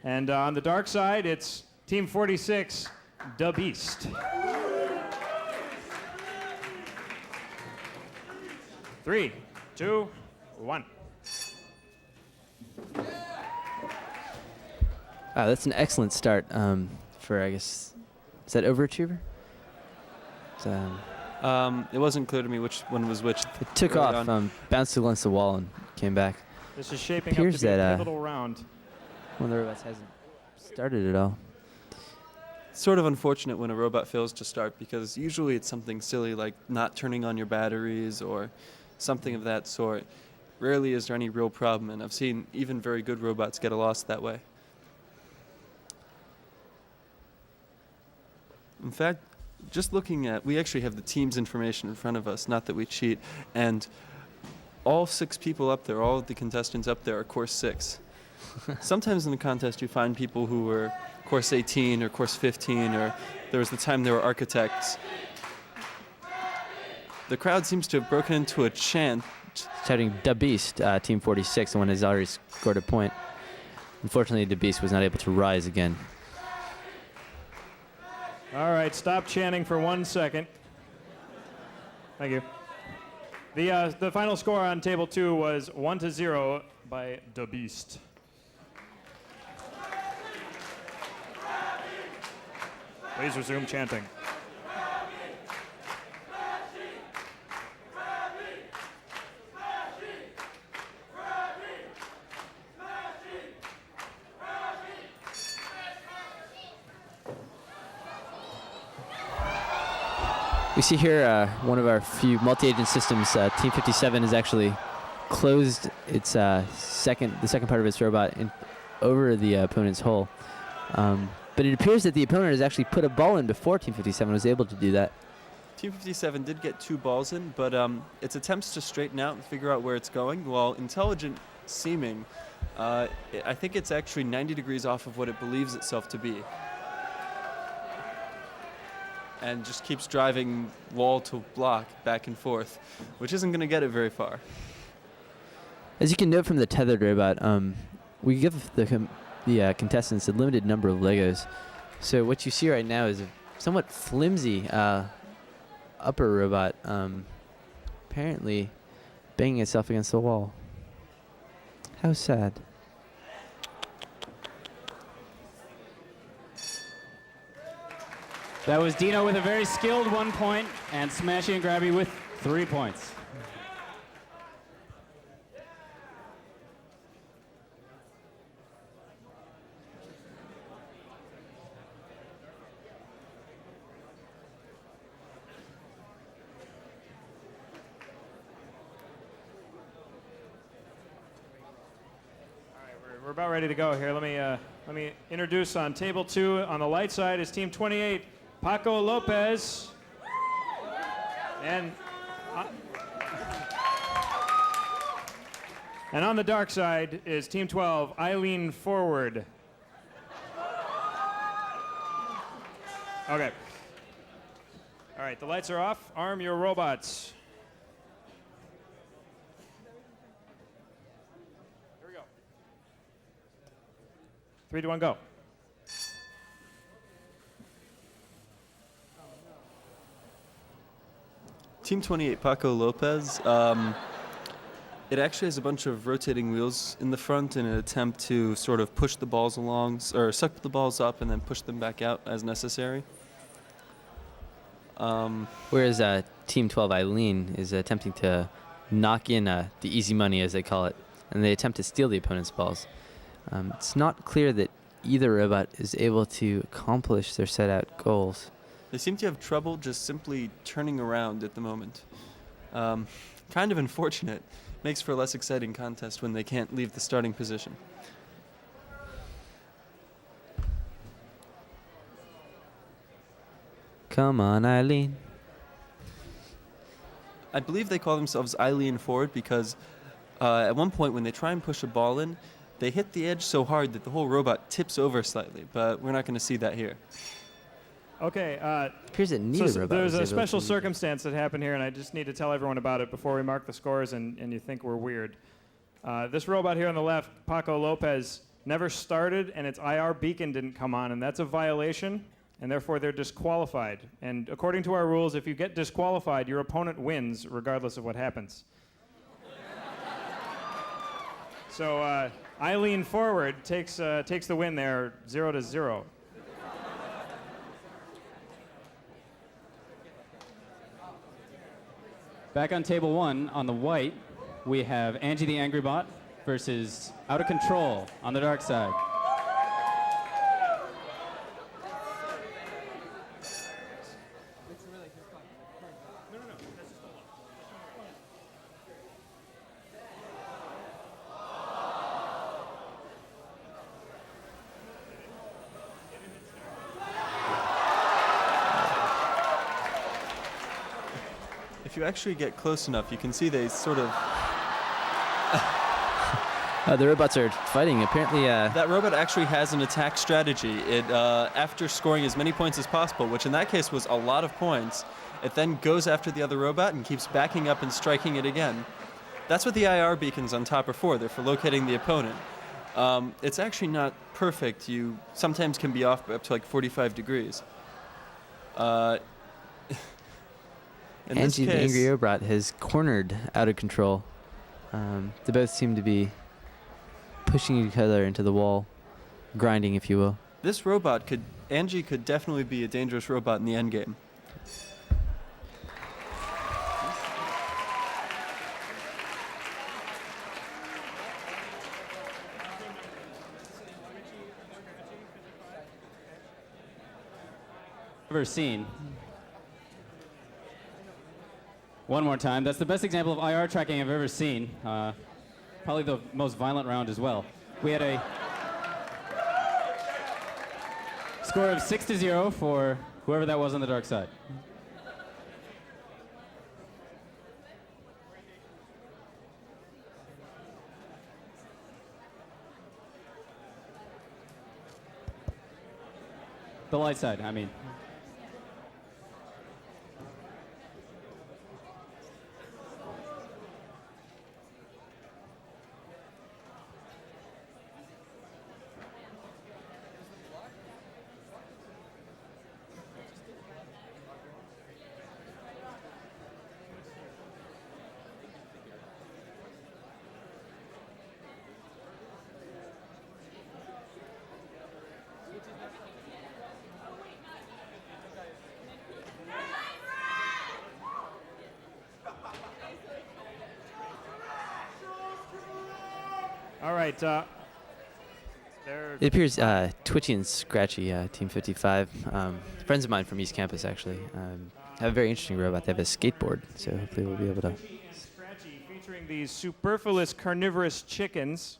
And on the dark side, it's Team 46, Da Beast. 3, 2, 1. Wow, that's an excellent start for, I guess, is that Overachiever? It wasn't clear to me which one was which. It took off, bounced against the wall, and came back. This is shaping up to be a pivotal round. One of the robots hasn't started at all. It's sort of unfortunate when a robot fails to start, because usually it's something silly like not turning on your batteries or something of that sort. Rarely is there any real problem, and I've seen even very good robots get lost that way. In fact, just looking at, we actually have the team's information in front of us, not that we cheat, and all 6 people up there, all of the contestants up there are course 6. Sometimes in the contest you find people who were course 18 or course 15, or there was the time they were architects. The crowd seems to have broken into a chant. Shouting Da Beast, Team 46, the one has already scored a point. Unfortunately, Da Beast was not able to rise again. All right, stop chanting for 1 second. Thank you. The final score on table 2 was 1-0 by Da Beast. Please resume chanting. We see here one of our few multi-agent systems. Team 57 has actually closed its the second part of its robot over the opponent's hull. But it appears that the opponent has actually put a ball in before Team 57 was able to do that. Team 57 did get 2 balls in, but its attempts to straighten out and figure out where it's going, while intelligent seeming, I think it's actually 90 degrees off of what it believes itself to be. And just keeps driving wall to block back and forth, which isn't going to get it very far. As you can note from the tethered robot, we give the contestants a limited number of Legos. So what you see right now is a somewhat flimsy upper robot apparently banging itself against the wall. How sad. That was Dino with a very skilled 1 point, and Smashy and Grabby with 3 points. We're about ready to go here. Let me introduce on table 2 on the light side is Team 28, Paco Lopez, and on the dark side is Team 12, Eileen Forward. Okay. All right, the lights are off. Arm your robots. 3, 2, 1, go. Team 28, Paco Lopez. It actually has a bunch of rotating wheels in the front in an attempt to sort of push the balls along, or suck the balls up and then push them back out as necessary. Whereas Team 12 Eileen is attempting to knock in the easy money, as they call it, and they attempt to steal the opponent's balls. It's not clear that either robot is able to accomplish their set out goals. They seem to have trouble just simply turning around at the moment. Kind of unfortunate. Makes for a less exciting contest when they can't leave the starting position. Come on, Eileen. I believe they call themselves Eileen Forward because at one point when they try and push a ball in, they hit the edge so hard that the whole robot tips over slightly, but we're not going to see that here. Okay. Appears that neither robot there's was a able special to- circumstance that happened here, and I just need to tell everyone about it before we mark the scores and you think we're weird. This robot here on the left, Paco Lopez, never started, and its IR beacon didn't come on, and that's a violation, and therefore they're disqualified. And according to our rules, if you get disqualified, your opponent wins regardless of what happens. So Eileen Forward takes the win there, 0-0. Back on table 1, on the white, we have Angie the Angry Bot versus Out of Control on the dark side. If you actually get close enough, you can see they sort of... The robots are fighting. Apparently, That robot actually has an attack strategy. It, after scoring as many points as possible, which in that case was a lot of points, it then goes after the other robot and keeps backing up and striking it again. That's what the IR beacons on top are for. They're for locating the opponent. It's actually not perfect. You sometimes can be off by up to like 45 degrees. In this Angie the case, Angry Robot has cornered Out of Control. They both seem to be pushing each other into the wall, grinding, if you will. this robot Angie could definitely be a dangerous robot in the endgame. Ever seen. one more time. That's the best example of IR tracking I've ever seen. Probably the most violent round as well. We had a score of 6-0 for whoever that was on the dark side. The light side, I mean. All right. It appears Twitchy and Scratchy, Team 55, friends of mine from East Campus actually, have a very interesting robot. They have a skateboard, so hopefully we'll be able to. Scratchy featuring these superfluous carnivorous chickens.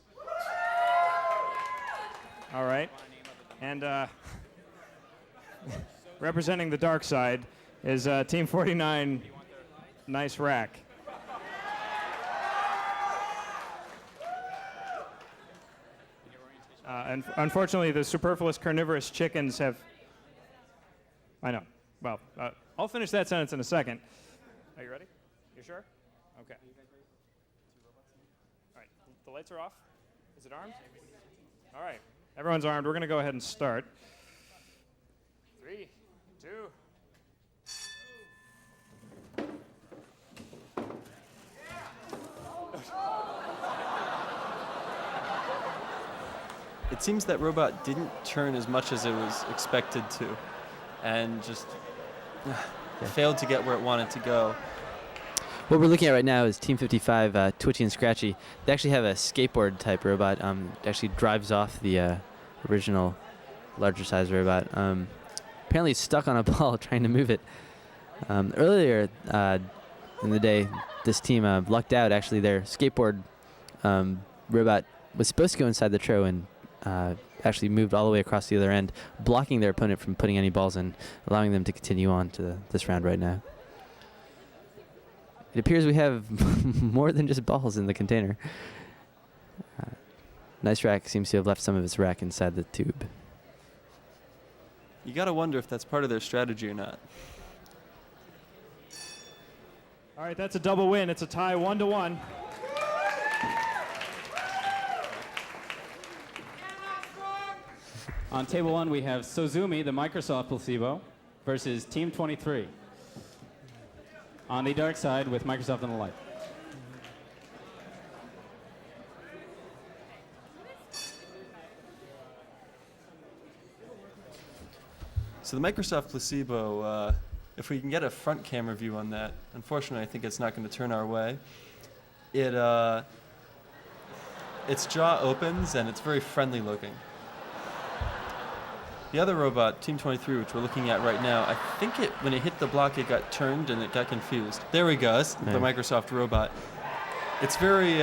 All right. And representing the dark side is Team 49, Nice Rack. And unfortunately, the superfluous carnivorous chickens have. I know. Well, I'll finish that sentence in a second. Are you ready? You sure? Okay. All right. The lights are off. Is it armed? All right. Everyone's armed. We're going to go ahead and start. 3, 2. It seems that robot didn't turn as much as it was expected to, and just failed to get where it wanted to go. What we're looking at right now is Team 55, Twitchy and Scratchy. They actually have a skateboard type robot. It actually drives off the original larger size robot. Apparently it's stuck on a ball trying to move it. Earlier in the day, this team lucked out. Actually, their skateboard robot was supposed to go inside the tro and actually moved all the way across the other end, blocking their opponent from putting any balls in, allowing them to continue on to this round right now. It appears we have more than just balls in the container. Nice Rack seems to have left some of his rack inside the tube. You gotta wonder if that's part of their strategy or not. All right, that's a double win. It's a tie 1-1. On table 1, we have Sozumi, the Microsoft placebo, versus Team 23. On the dark side with Microsoft on the light. So the Microsoft placebo, if we can get a front camera view on that, unfortunately I think it's not going to turn our way. Its jaw opens and it's very friendly looking. The other robot, Team 23, which we're looking at right now, I think when it hit the block, it got turned and it got confused. There we go. That's the Microsoft robot. It's very,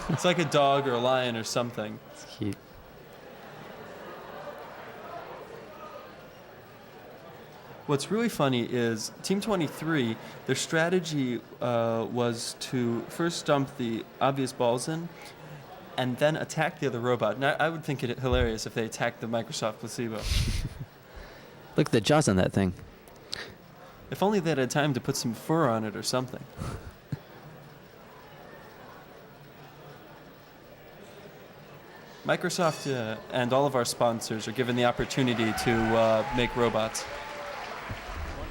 it's like a dog or a lion or something. It's cute. What's really funny is Team 23, their strategy was to first dump the obvious balls in, and then attack the other robot. Now, I would think it hilarious if they attacked the Microsoft placebo. Look at the jaws on that thing. If only they had time to put some fur on it or something. Microsoft and all of our sponsors are given the opportunity to make robots. 1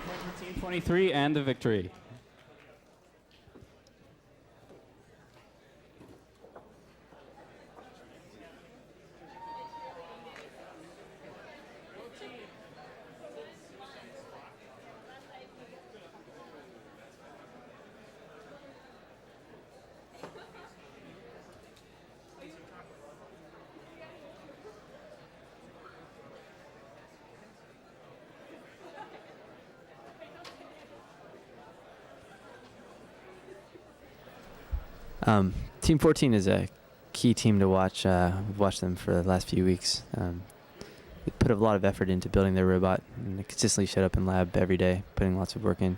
point for Team 23 and the victory. Team 14 is a key team to watch. We've watched them for the last few weeks. They put a lot of effort into building their robot, and they consistently showed up in lab every day, putting lots of work in.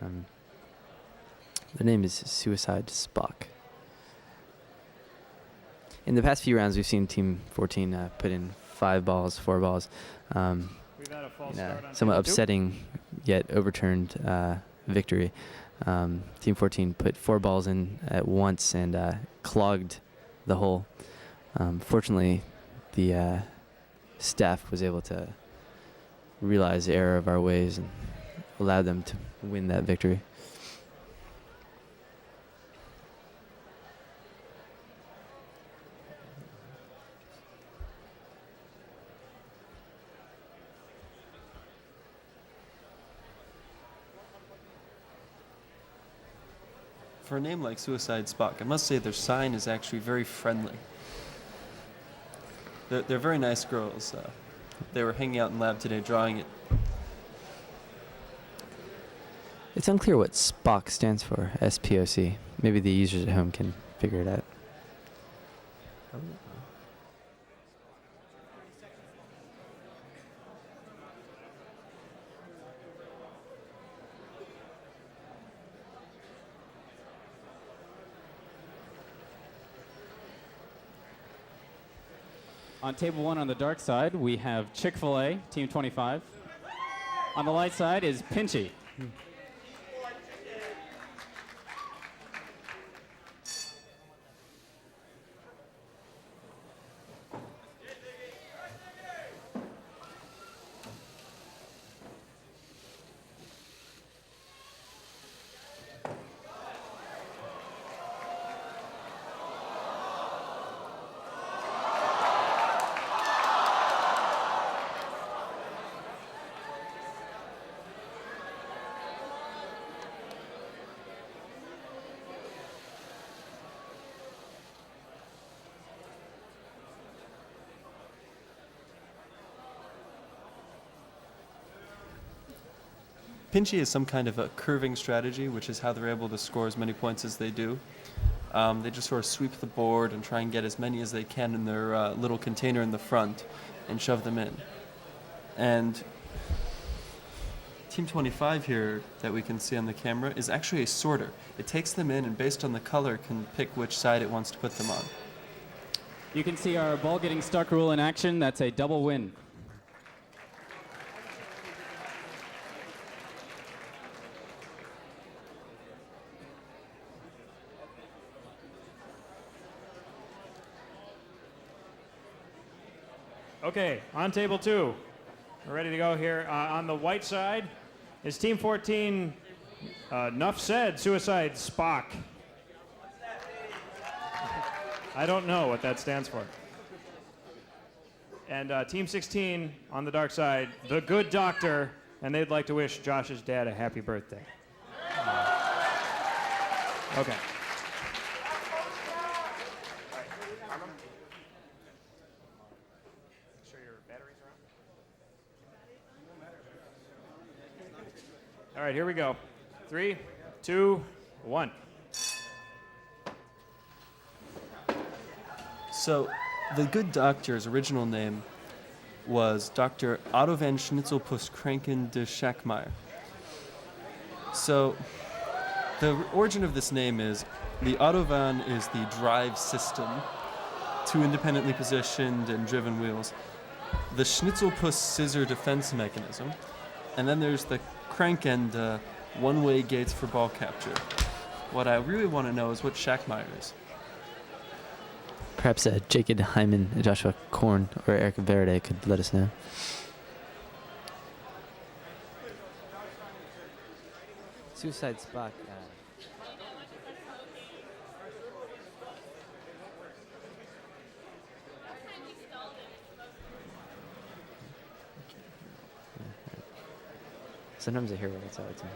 Their name is Suicide Spock. In the past few rounds, we've seen Team 14 put in 5 balls, 4 balls. We've had a false start on somewhat table two. upsetting yet overturned victory. Team 14 put 4 balls in at once and clogged the hole. Fortunately, the staff was able to realize the error of our ways and allowed them to win that victory. For a name like Suicide Spock, I must say their sign is actually very friendly. They're very nice girls. They were hanging out in lab today drawing it. It's unclear what SPOC stands for, SPOC. Maybe the users at home can figure it out. On table 1 on the dark side, we have Chick-fil-A, Team 25. On the light side is Pinchy. Pinchy is some kind of a curving strategy, which is how they're able to score as many points as they do. They just sort of sweep the board and try and get as many as they can in their little container in the front and shove them in. And Team 25 here that we can see on the camera is actually a sorter. It takes them in and based on the color can pick which side it wants to put them on. You can see our ball getting stuck rule in action. That's a double win. Okay, on table 2. We're ready to go here. On the white side is Team 14, Nuff Said, Suicide Spock. What's that mean? I don't know what that stands for. And Team 16 on the dark side, The Good Doctor, and they'd like to wish Josh's dad a happy birthday. Okay. All right, here we go. 3, 2, 1. So, the Good Doctor's original name was Dr. Otto van Schnitzelpuss Kranken de Schackmeyer. So, the origin of this name is the Otto van is the drive system, 2 independently positioned and driven wheels. The Schnitzelpuss scissor defense mechanism, and then there's the crank and one-way gates for ball capture. What I really want to know is what Schackmeyer is. Perhaps Jacob Hyman, Joshua Korn, or Eric Verde could let us know. Suicide Spock. Sometimes I hear what it's all the time.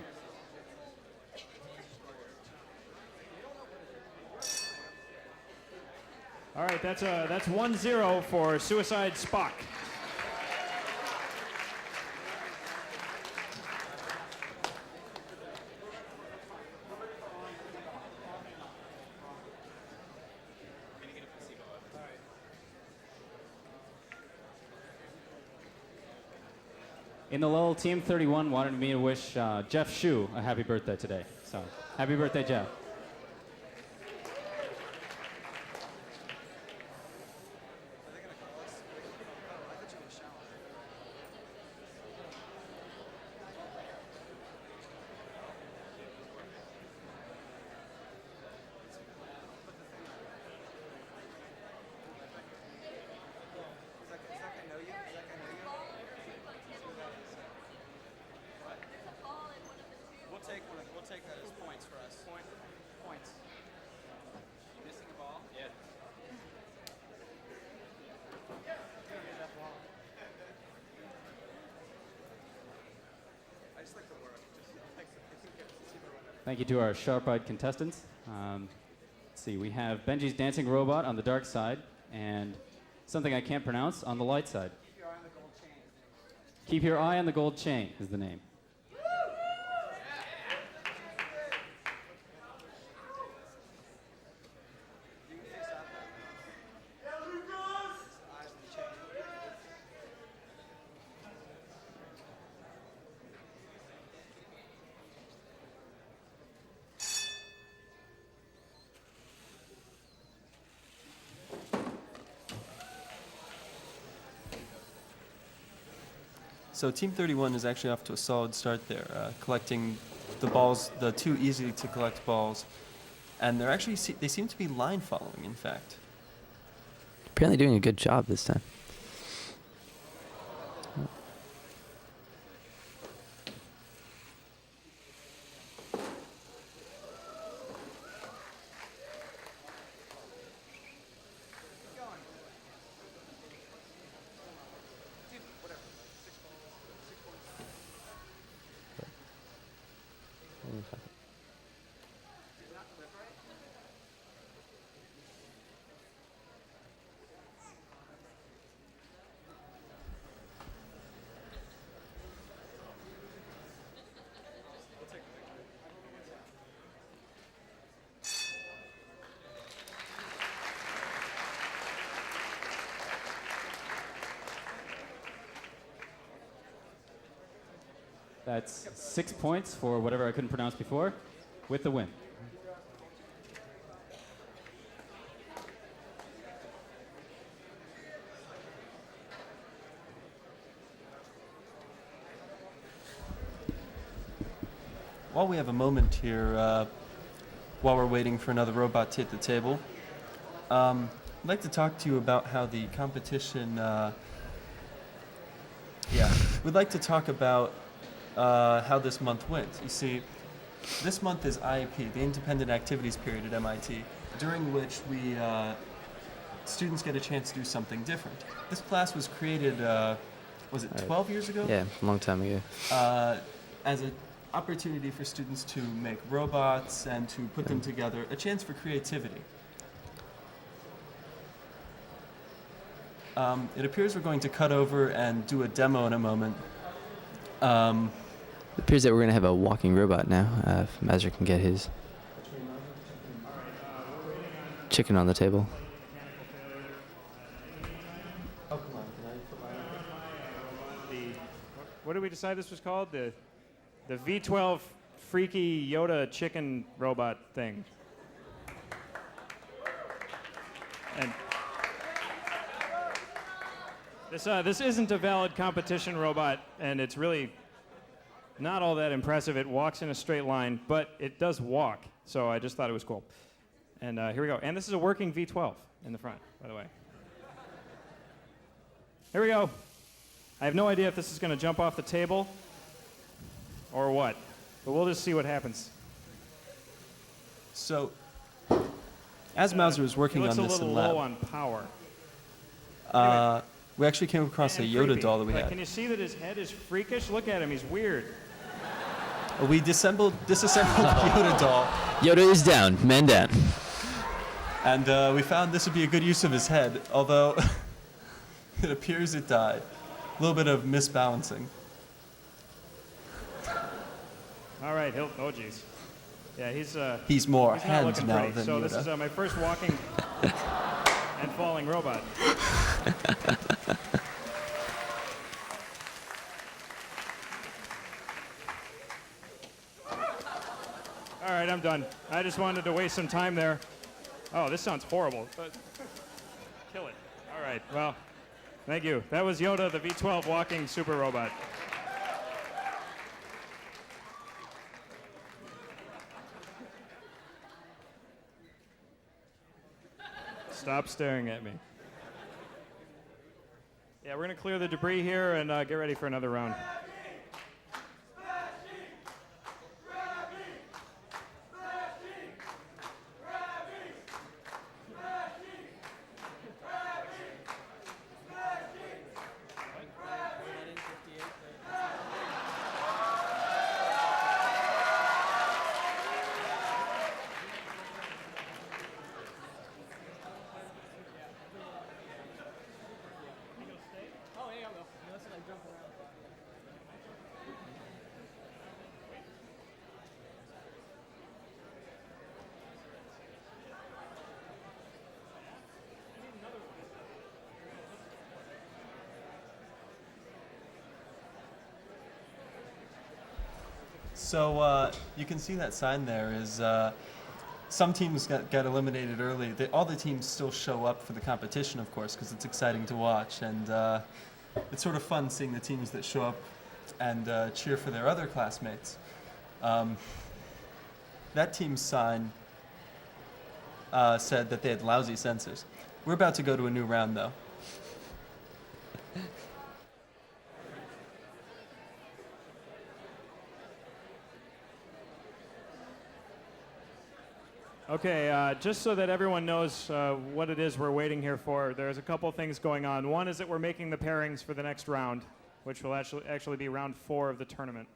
All right, that's 1-0 for Suicide Spock. In the lull, Team 31 wanted me to wish Jeff Shu a happy birthday today. So, happy birthday, Jeff. We'll take that as points for us. Points. Missing a ball? Yeah. I just like the work. Thank you to our sharp-eyed contestants. Let's see, we have Benji's dancing robot on the dark side, and something I can't pronounce on the light side. Keep your eye on the gold chain is the name. So Team 31 is actually off to a solid start there, collecting the balls, the two easy to collect balls, and they're actually they seem to be line following. In fact, Apparently doing a good job this time. That's 6 points for whatever I couldn't pronounce before, with the win. while we have a moment here, while we're waiting for another robot to hit the table, I'd like to talk to you about how the competition. We'd like to talk about how this month went. You see, this month is IAP, the Independent Activities Period at MIT, during which we students get a chance to do something different. This class was created, was it 12 years ago? Yeah, a long time ago. As an opportunity for students to make robots and to put them together, a chance for creativity. It appears we're going to cut over and do a demo in a moment. It appears that we're going to have a walking robot now, if Mazur can get his chicken on the table. What did we decide this was called? The V12 freaky Yoda chicken robot thing. And this isn't a valid competition robot, and it's really not all that impressive. It walks in a straight line, but it does walk, so I just thought it was cool. And here we go. And this is a working V12 in the front, by the way. Here we go. I have no idea if this is going to jump off the table or what, but we'll just see what happens. So, as Mauser was working on this in looks a little lab, low on power. we actually came across a And Yoda creepy. doll that we Like, had. can you see that his head is freakish? Look at him, he's weird. We disassembled the Yoda doll, Yoda is down, man down. and we found this would be a good use of his head, although it appears it died. A little bit of misbalancing. All right, oh geez. Yeah, He's more he's not hand looking now pretty. than So Yoda. this is my first walking and falling robot. right, I'm done. I just wanted to waste some time there. Oh, this sounds horrible. Kill it. All right, well, thank you. That was Yoda, the V12 walking super robot. Stop staring at me. Yeah, we're going to clear the debris here and get ready for another round. So you can see that sign there is some teams got eliminated early. All the teams still show up for the competition, of course, because it's exciting to watch. And it's sort of fun seeing the teams that show up and cheer for their other classmates. That team's sign said that they had lousy sensors. We're about to go to a new round, though. Okay, just so that everyone knows what it is we're waiting here for, there's a couple things going on. One is that we're making the pairings for the next round, which will actually be round 4 of the tournament.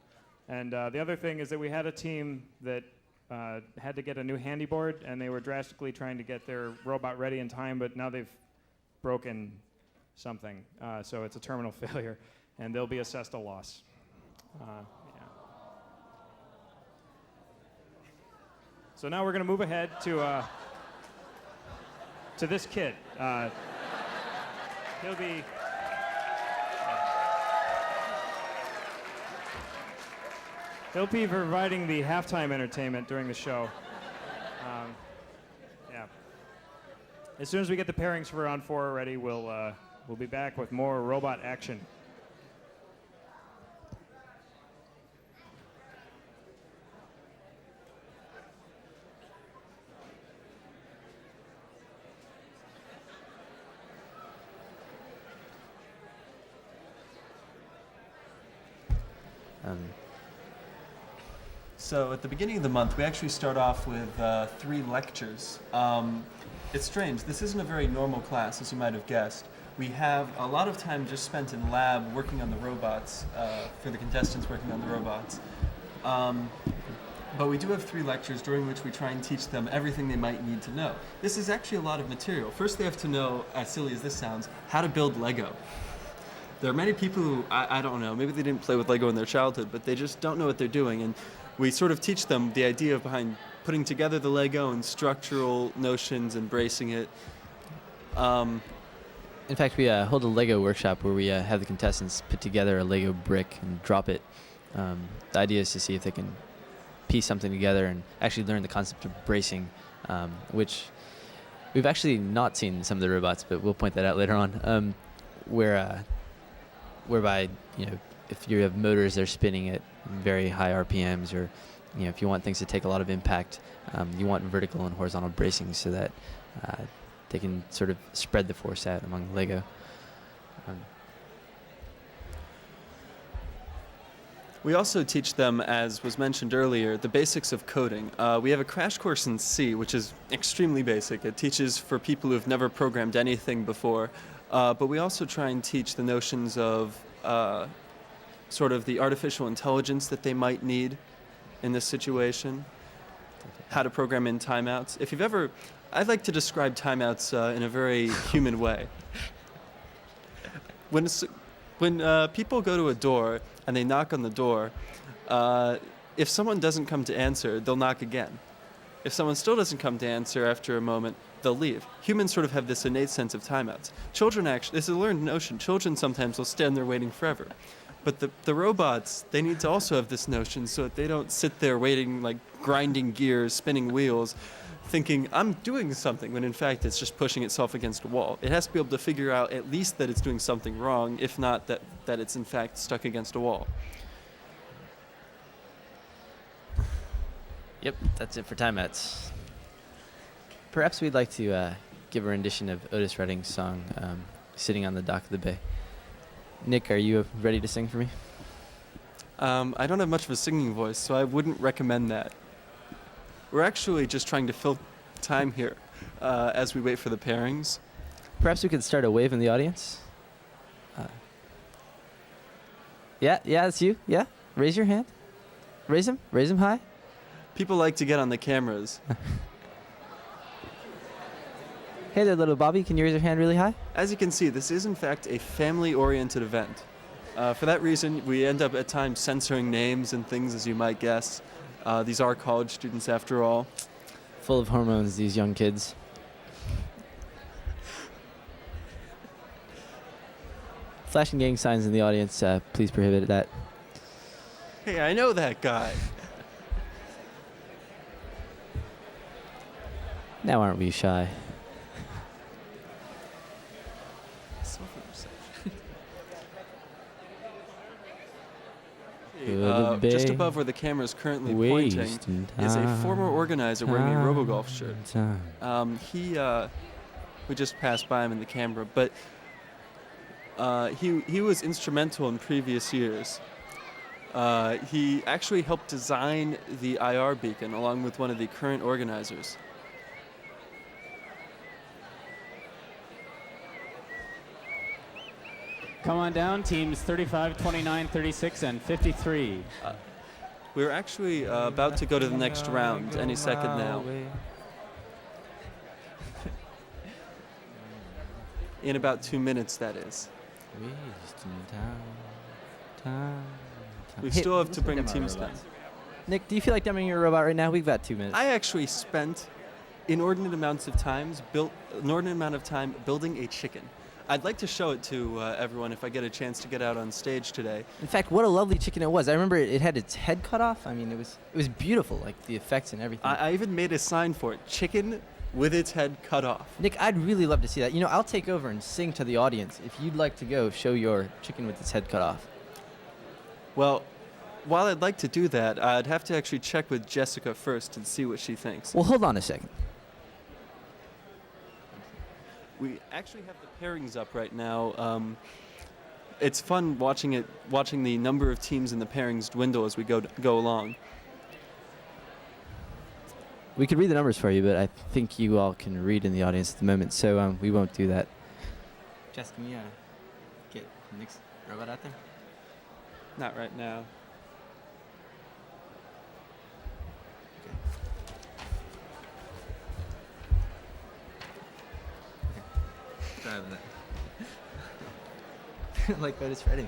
And the other thing is that we had a team that had to get a new handy board, and they were drastically trying to get their robot ready in time, but now they've broken something. So it's a terminal failure, and they'll be assessed a loss. So now we're going to move ahead to this kid. He'll be providing the halftime entertainment during the show. Yeah. As soon as we get the pairings for round 4 ready, we'll be back with more robot action. So at the beginning of the month, we actually start off with 3 lectures. It's strange. This isn't a very normal class, as you might have guessed. We have a lot of time just spent in lab working on the robots, for the contestants working on the robots. But we do have 3 lectures during which we try and teach them everything they might need to know. This is actually a lot of material. First, they have to know, as silly as this sounds, how to build Lego. There are many people who, I don't know, maybe they didn't play with Lego in their childhood, but they just don't know what they're doing. And we sort of teach them the idea behind putting together the Lego and structural notions and bracing it. In fact, we hold a Lego workshop where we have the contestants put together a Lego brick and drop it. The idea is to see if they can piece something together and actually learn the concept of bracing, which we've actually not seen in some of the robots, but we'll point that out later on, whereby, if you have motors, they're spinning at very high RPMs, or if you want things to take a lot of impact, you want vertical and horizontal bracing so that they can sort of spread the force out among the Lego. We also teach them, as was mentioned earlier, the basics of coding. We have a crash course in C, which is extremely basic. It teaches for people who have never programmed anything before. But we also try and teach the notions of sort of the artificial intelligence that they might need in this situation, how to program in timeouts. If you've ever, I'd like to describe timeouts in a very human way. When people go to a door and they knock on the door, if someone doesn't come to answer, they'll knock again. If someone still doesn't come to answer after a moment, they'll leave. Humans sort of have this innate sense of timeouts. Children actually, this is a learned notion. Children sometimes will stand there waiting forever. But the robots, they need to also have this notion so that they don't sit there waiting, like grinding gears, spinning wheels, thinking, I'm doing something, when in fact it's just pushing itself against a wall. It has to be able to figure out at least that it's doing something wrong, if not that it's in fact stuck against a wall. Yep, that's it for timeouts. Perhaps we'd like to give a rendition of Otis Redding's song, Sitting on the Dock of the Bay. Nick, are you ready to sing for me? I don't have much of a singing voice, so I wouldn't recommend that. We're actually just trying to fill time here as we wait for the pairings. Perhaps we could start a wave in the audience. Yeah, it's you. Yeah, raise your hand. Raise him high. People like to get on the cameras. Hey there, little Bobby. Can you raise your hand really high? As you can see, this is in fact a family-oriented event. For that reason, we end up at times censoring names and things, as you might guess. These are college students after all. Full of hormones, these young kids. Flashing gang signs in the audience, please prohibit that. Hey, I know that guy. Now aren't we shy? Just above where the camera is currently pointing is a former organizer wearing a RoboGolf shirt. We just passed by him in the camera, but he was instrumental in previous years. He actually helped design the IR beacon along with one of the current organizers. Come on down, teams 35, 29, 36, and 53. We're actually about to go to the next round any second now. In about 2 minutes, that is. We still have to bring teams down. Nick, do you feel like demoing your robot right now? We've got 2 minutes. I actually spent inordinate amount of time building a chicken. I'd like to show it to everyone if I get a chance to get out on stage today. In fact, what a lovely chicken it was. I remember it had its head cut off. I mean, it was beautiful, like the effects and everything. I even made a sign for it, chicken with its head cut off. Nick, I'd really love to see that. You know, I'll take over and sing to the audience. If you'd like to go, show your chicken with its head cut off. Well, while I'd like to do that, I'd have to actually check with Jessica first and see what she thinks. Well, hold on a second. We actually have the pairings up right now. It's fun watching the number of teams in the pairings dwindle as we go along. We could read the numbers for you, but I think you all can read in the audience at the moment, so we won't do that. Jess, can you get Nick's robot out there? Not right now. Sorry about that. Like Otis Redding.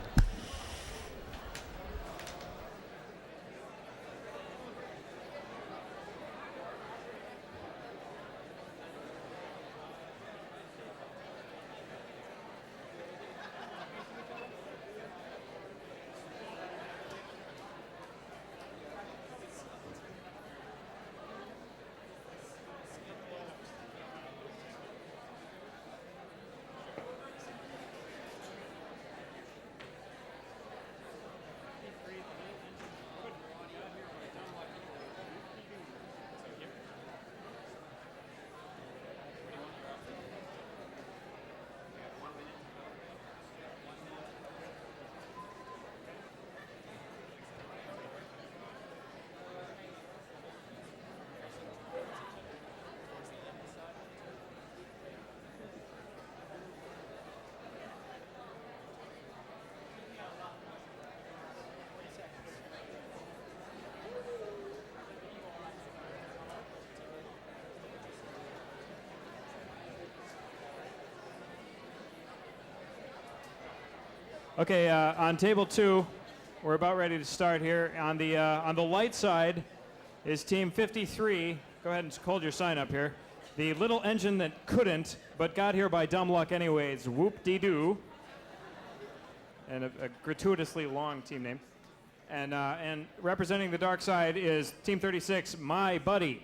Okay, on table 2, we're about ready to start here. On the light side is team 53. Go ahead and hold your sign up here. The little engine that couldn't, but got here by dumb luck anyways. Whoop-de-doo. and a gratuitously long team name. And representing the dark side is Team 36, My Buddy.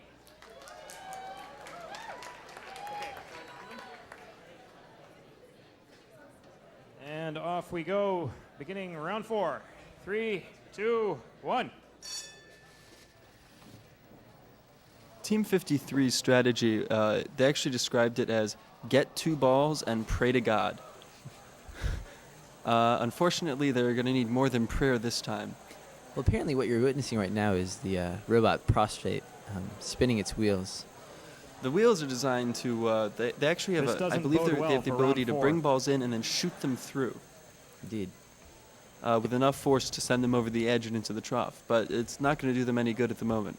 And off we go, beginning round 4. 3, 2, 1. Team 53's strategy, they actually described it as get 2 balls and pray to God. Unfortunately, they're going to need more than prayer this time. Well, apparently what you're witnessing right now is the robot prostrate spinning its wheels. The wheels are designed to, they actually have, This I doesn't believe bode they well have the for ability round to 4. bring balls in and then shoot them through Indeed. with enough force to send them over the edge and into the trough. But it's not going to do them any good at the moment.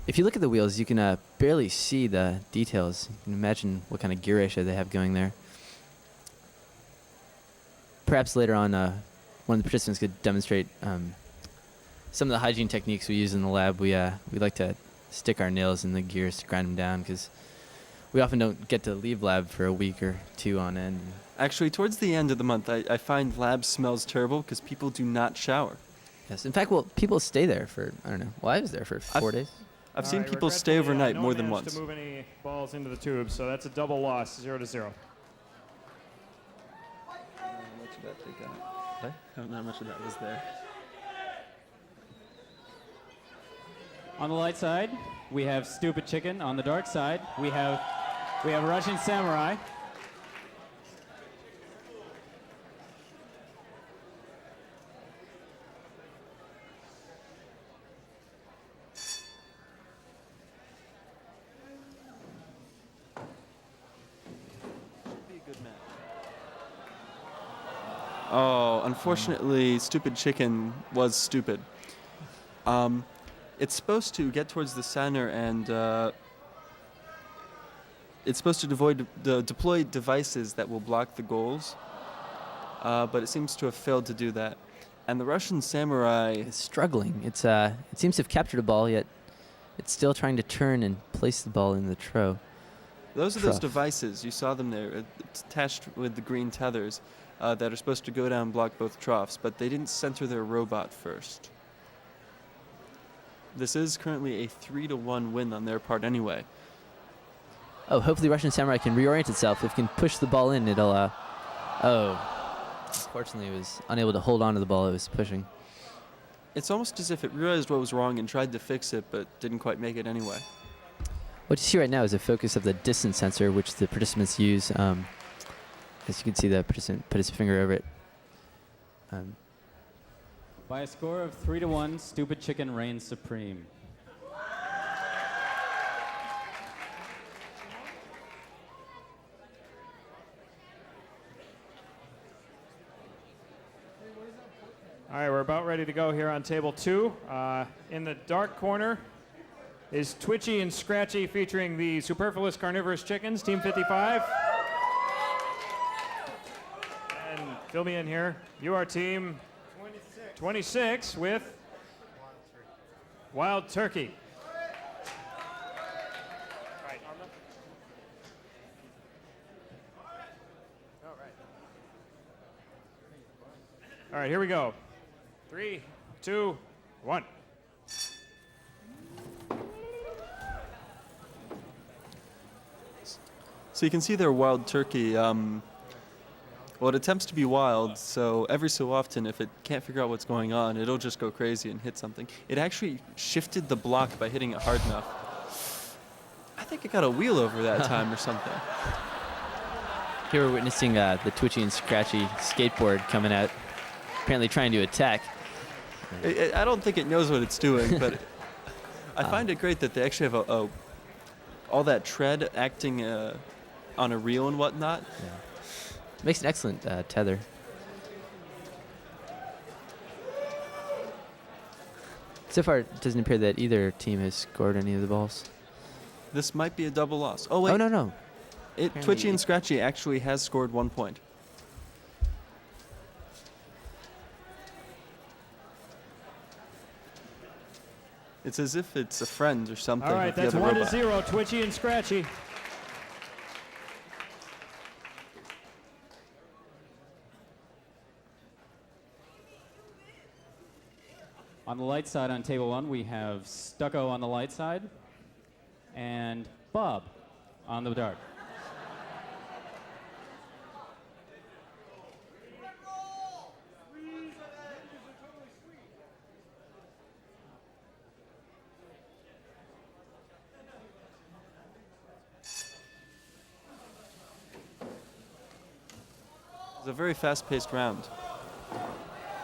If you look at the wheels, you can barely see the details. You can imagine what kind of gear ratio they have going there. Perhaps later on, one of the participants could demonstrate some of the hygiene techniques we use in the lab. We like to stick our nails in the gears to grind them down because we often don't get to leave lab for a week or 2 on end. Actually, towards the end of the month, I find lab smells terrible because people do not shower. Yes. In fact, well, people stay there for, I don't know. Well, I was there for 4 days. I've seen people stay overnight no more one than managed once. to move any balls into the tubes, so that's a double loss, 0-0. I don't know how much of that was there. On the light side, we have Stupid Chicken. On the dark side, we have Russian Samurai. Oh, unfortunately, Stupid Chicken was stupid. It's supposed to get towards the center and it's supposed to deploy devices that will block the goals, but it seems to have failed to do that. And the Russian Samurai... It's struggling. It seems to have captured a ball, yet it's still trying to turn and place the ball in the throw. Those are those devices. You saw them there. It's attached with the green tethers that are supposed to go down and block both troughs, but they didn't center their robot first. This is currently a 3-1 win on their part anyway. Oh, hopefully Russian Samurai can reorient itself. If it can push the ball in, it'll... Unfortunately, it was unable to hold on to the ball it was pushing. It's almost as if it realized what was wrong and tried to fix it, but didn't quite make it anyway. What you see right now is a focus of the distance sensor, which the participants use. As you can see, the participant put his finger over it. By a score of 3-1, Stupid Chicken reigns supreme. All right, we're about ready to go here on table 2. In the dark corner is Twitchy and Scratchy featuring the Superfluous Carnivorous Chickens, Team 55. And fill me in here. You are Team 26 with Wild Turkey. All right, here we go. 3, 2, 1. So you can see their Wild Turkey. Well, it attempts to be wild, so every so often, if it can't figure out what's going on, it'll just go crazy and hit something. It actually shifted the block by hitting it hard enough. I think it got a wheel over that time or something. Here we're witnessing the Twitchy and Scratchy skateboard coming out, apparently trying to attack. I don't think it knows what it's doing, but I find it great that they actually have all that tread acting on a reel and whatnot. Yeah. Makes an excellent tether. So far, it doesn't appear that either team has scored any of the balls. This might be a double loss. Oh, wait. Oh, no. Twitchy and Scratchy actually has scored 1 point. It's as if it's a friend or something. All right, with the that's other 1-0, robot. Twitchy and Scratchy. On the light side on table 1, we have Stucco on the light side and Bob on the dark. It's a very fast-paced round.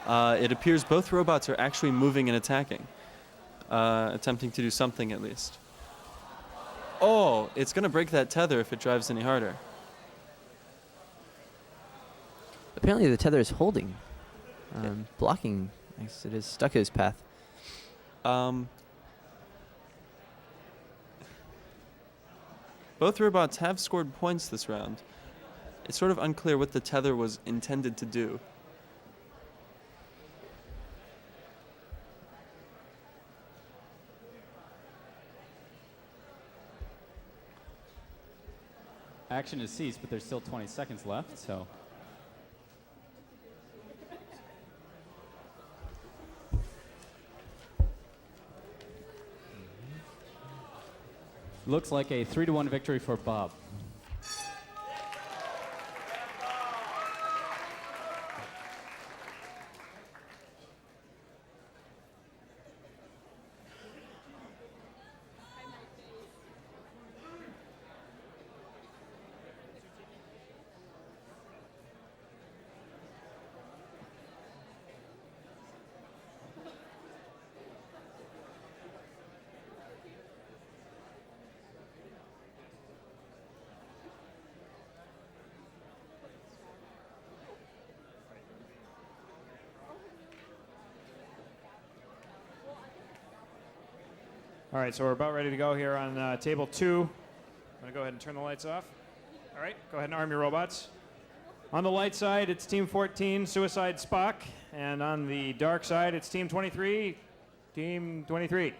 It appears both robots are actually moving and attacking, attempting to do something at least. Oh, it's going to break that tether if it drives any harder. Apparently the tether is holding, blocking, I guess it is Stucco's path. Both robots have scored points this round. It's sort of unclear what the tether was intended to do. Action has ceased, but there's still 20 seconds left, so. Looks like a 3-1 victory for Bob. All right, so we're about ready to go here on table 2. I'm going to go ahead and turn the lights off. All right, go ahead and arm your robots. On the light side, it's Team 14, Suicide Spock. And on the dark side, it's Team 23, Team 23.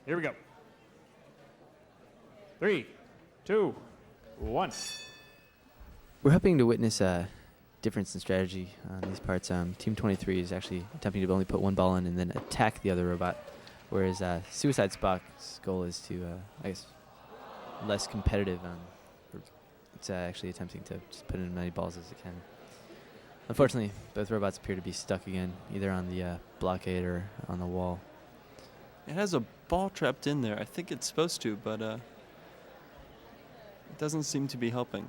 Here we go. 3, 2, 1. We're hoping to witness a difference in strategy on these parts. Team 23 is actually attempting to only put one ball in and then attack the other robot, whereas Suicide Spock's goal is to, I guess, less competitive. It's actually attempting to just put in as many balls as it can. Unfortunately, both robots appear to be stuck again, either on the blockade or on the wall. It has a ball trapped in there. I think it's supposed to, but it doesn't seem to be helping.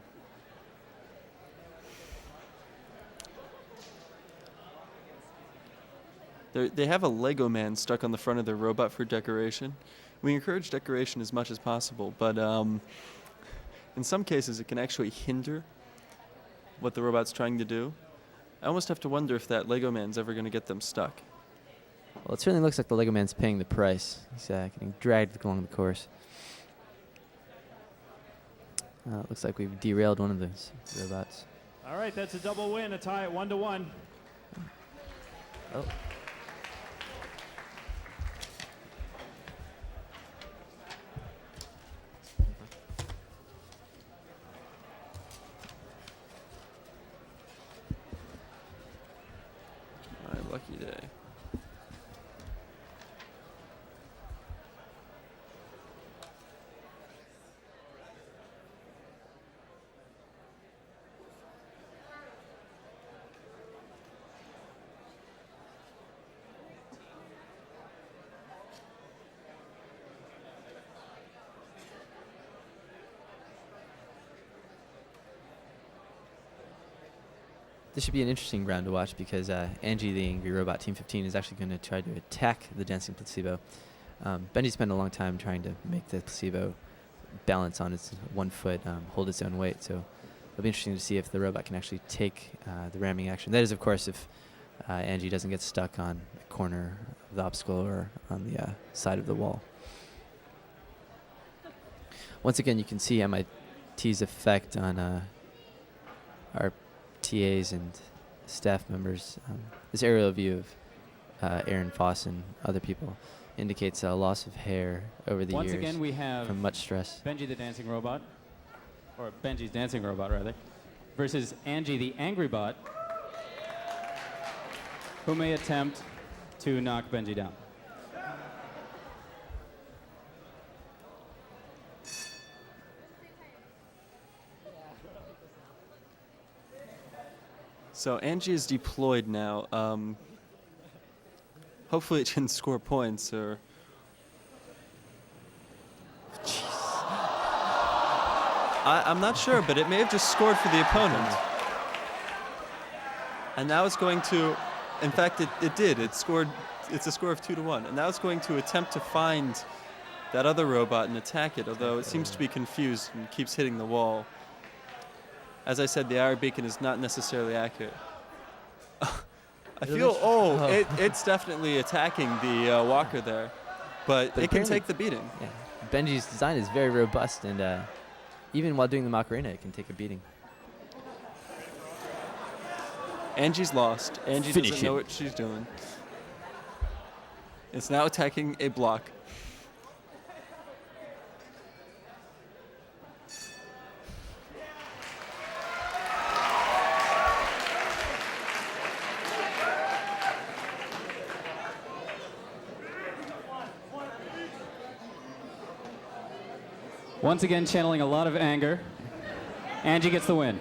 They have a Lego man stuck on the front of their robot for decoration. We encourage decoration as much as possible, but in some cases it can actually hinder what the robot's trying to do. I almost have to wonder if that Lego man's ever going to get them stuck. Well, it certainly looks like the Lego man's paying the price. He's getting dragged along the course. It looks like we've derailed one of those robots. All right, that's a double win, a tie at 1-1. Oh. My lucky day. This should be an interesting round to watch because Angie, the angry robot, Team 15, is actually going to try to attack the dancing placebo. Benji spent a long time trying to make the placebo balance on its one foot, hold its own weight. So it'll be interesting to see if the robot can actually take the ramming action. That is, of course, if Angie doesn't get stuck on the corner of the obstacle or on the side of the wall. Once again, you can see MIT's effect on our TAs and staff members. This aerial view of Aaron Foss and other people indicates a loss of hair over the Once years again, we have from much stress. Benji the dancing robot, or Benji's dancing robot rather, versus Angie the angry bot. who may attempt to knock Benji down. So Angie is deployed now. Hopefully it can score points or... I'm not sure, but it may have just scored for the opponent. And now it's going to... In fact, it did. It scored... It's a score of 2-1. And now it's going to attempt to find that other robot and attack it, although it seems to be confused and keeps hitting the wall. As I said, the IR beacon is not necessarily accurate. I feel, it's definitely attacking the walker there, but it can take the beating. Yeah. Benji's design is very robust, and even while doing the Macarena, it can take a beating. Angie's lost. Angie doesn't know what she's doing. It's now attacking a block. Once again, channeling a lot of anger. Angie gets the win.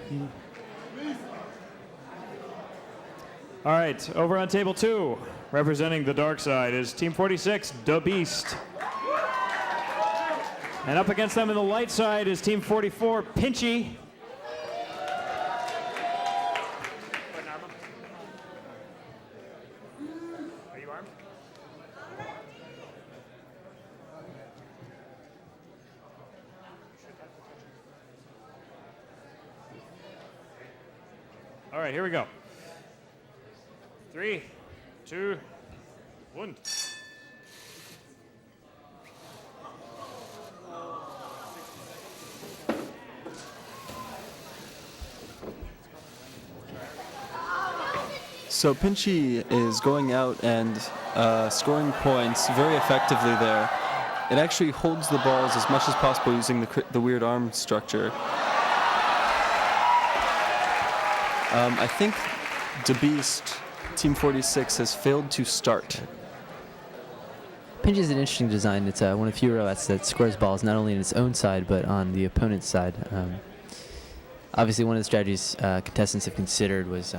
All right, over on table 2, representing the dark side is Team 46, Da Beast. And up against them in the light side is Team 44, Pinchy. Are you armed? All right, here we go. 3, 2, 1. So Pinchy is going out and scoring points very effectively there. It actually holds the balls as much as possible using the weird arm structure. I think Da Beast, Team 46, has failed to start. Pinchy is an interesting design. It's one of the few robots that scores balls not only on its own side, but on the opponent's side. Obviously, one of the strategies contestants have considered was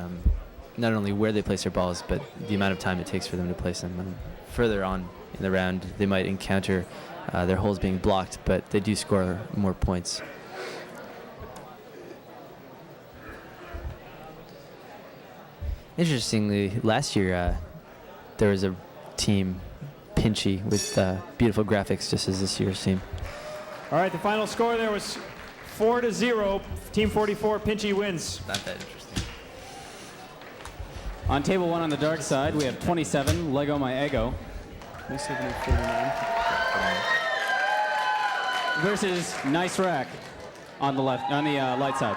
not only where they place their balls, but the amount of time it takes for them to place them. And further on in the round, they might encounter their holes being blocked, but they do score more points. Interestingly, last year there was a team, Pinchy, with beautiful graphics, just as this year's team. All right, the final score there was 4-0. Team 44, Pinchy wins. Not that interesting. On table 1 on the dark side, we have 27, Lego My Ego, 27 and 49. versus Nice Rack on the left, on the light side.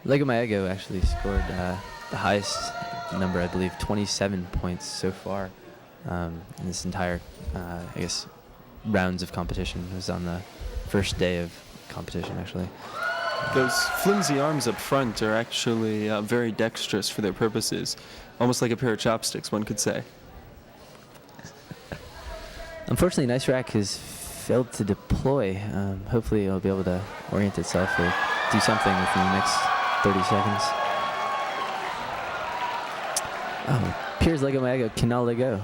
Lego My Ego actually scored the highest number, I believe, 27 points so far in this entire, I guess, rounds of competition. It was on the first day of competition, actually. Those flimsy arms up front are actually very dexterous for their purposes. Almost like a pair of chopsticks, one could say. Unfortunately, Nice Rack has failed to deploy. Hopefully it'll be able to orient itself or do something within the next 30 seconds. Oh, Piers Lego My Ego cannot let go.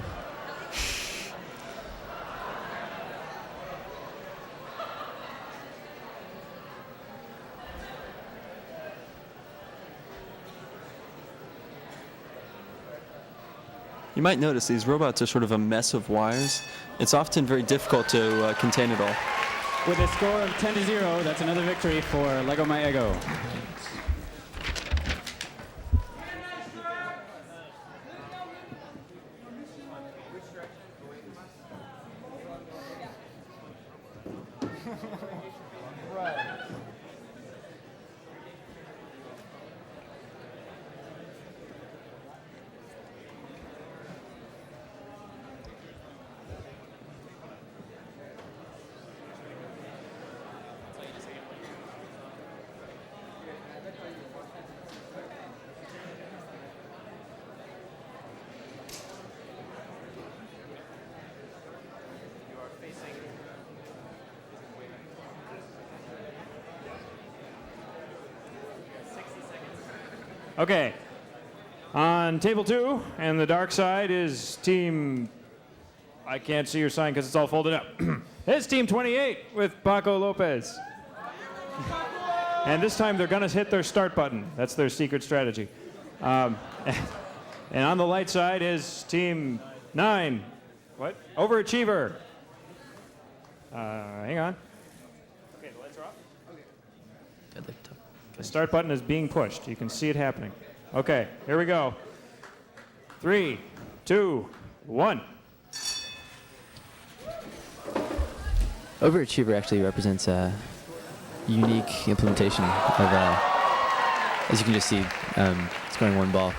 You might notice these robots are sort of a mess of wires. It's often very difficult to contain it all. With a score of 10-0, that's another victory for Lego My Ego. Okay. On table 2, and the dark side is team. I can't see your sign because it's all folded up. It's team 28 with Paco Lopez. And this time they're going to hit their start button. That's their secret strategy. And on the light side is team 9. What? Overachiever. Hang on. Okay, the lights are off. The start button is being pushed. You can see it happening. Okay, here we go. 3, 2, 1. Overachiever actually represents a unique implementation of, as you can just see, scoring one ball,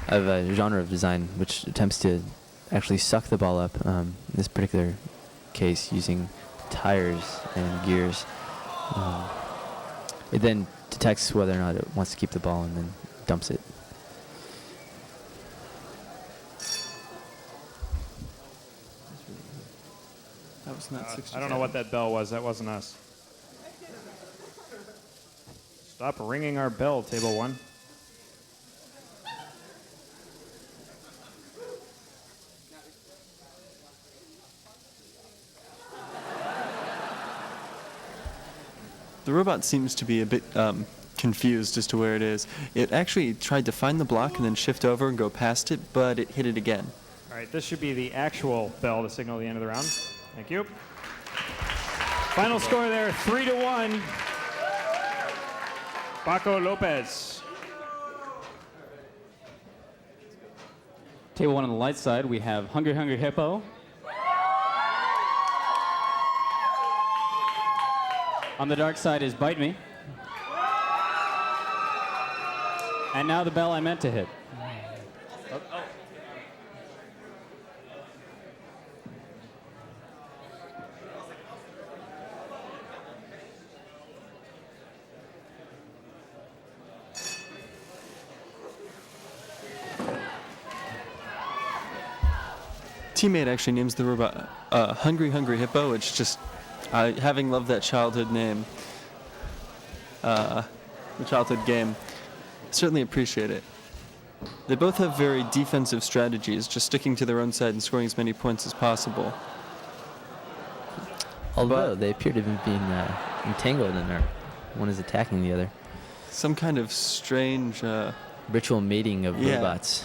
of a genre of design which attempts to actually suck the ball up, in this particular case using tires and gears. It then detects whether or not it wants to keep the ball and then dumps it. That was not 67. I don't know what that bell was. That wasn't us. Stop ringing our bell, table 1. The robot seems to be a bit confused as to where it is. It actually tried to find the block and then shift over and go past it, but it hit it again. All right, this should be the actual bell to signal the end of the round. Thank you. Final score there, 3-1. Paco Lopez. Table 1 on the light side, we have Hungry Hungry Hippo. On the dark side is Bite Me. And now the bell I meant to hit. Teammate actually names the robot Hungry Hungry Hippo. It's just, having loved that childhood name, the childhood game, certainly appreciate it. They both have very defensive strategies, just sticking to their own side and scoring as many points as possible. Although they appear to be being entangled and one is attacking the other. Some kind of strange... ritual mating of Yeah. robots.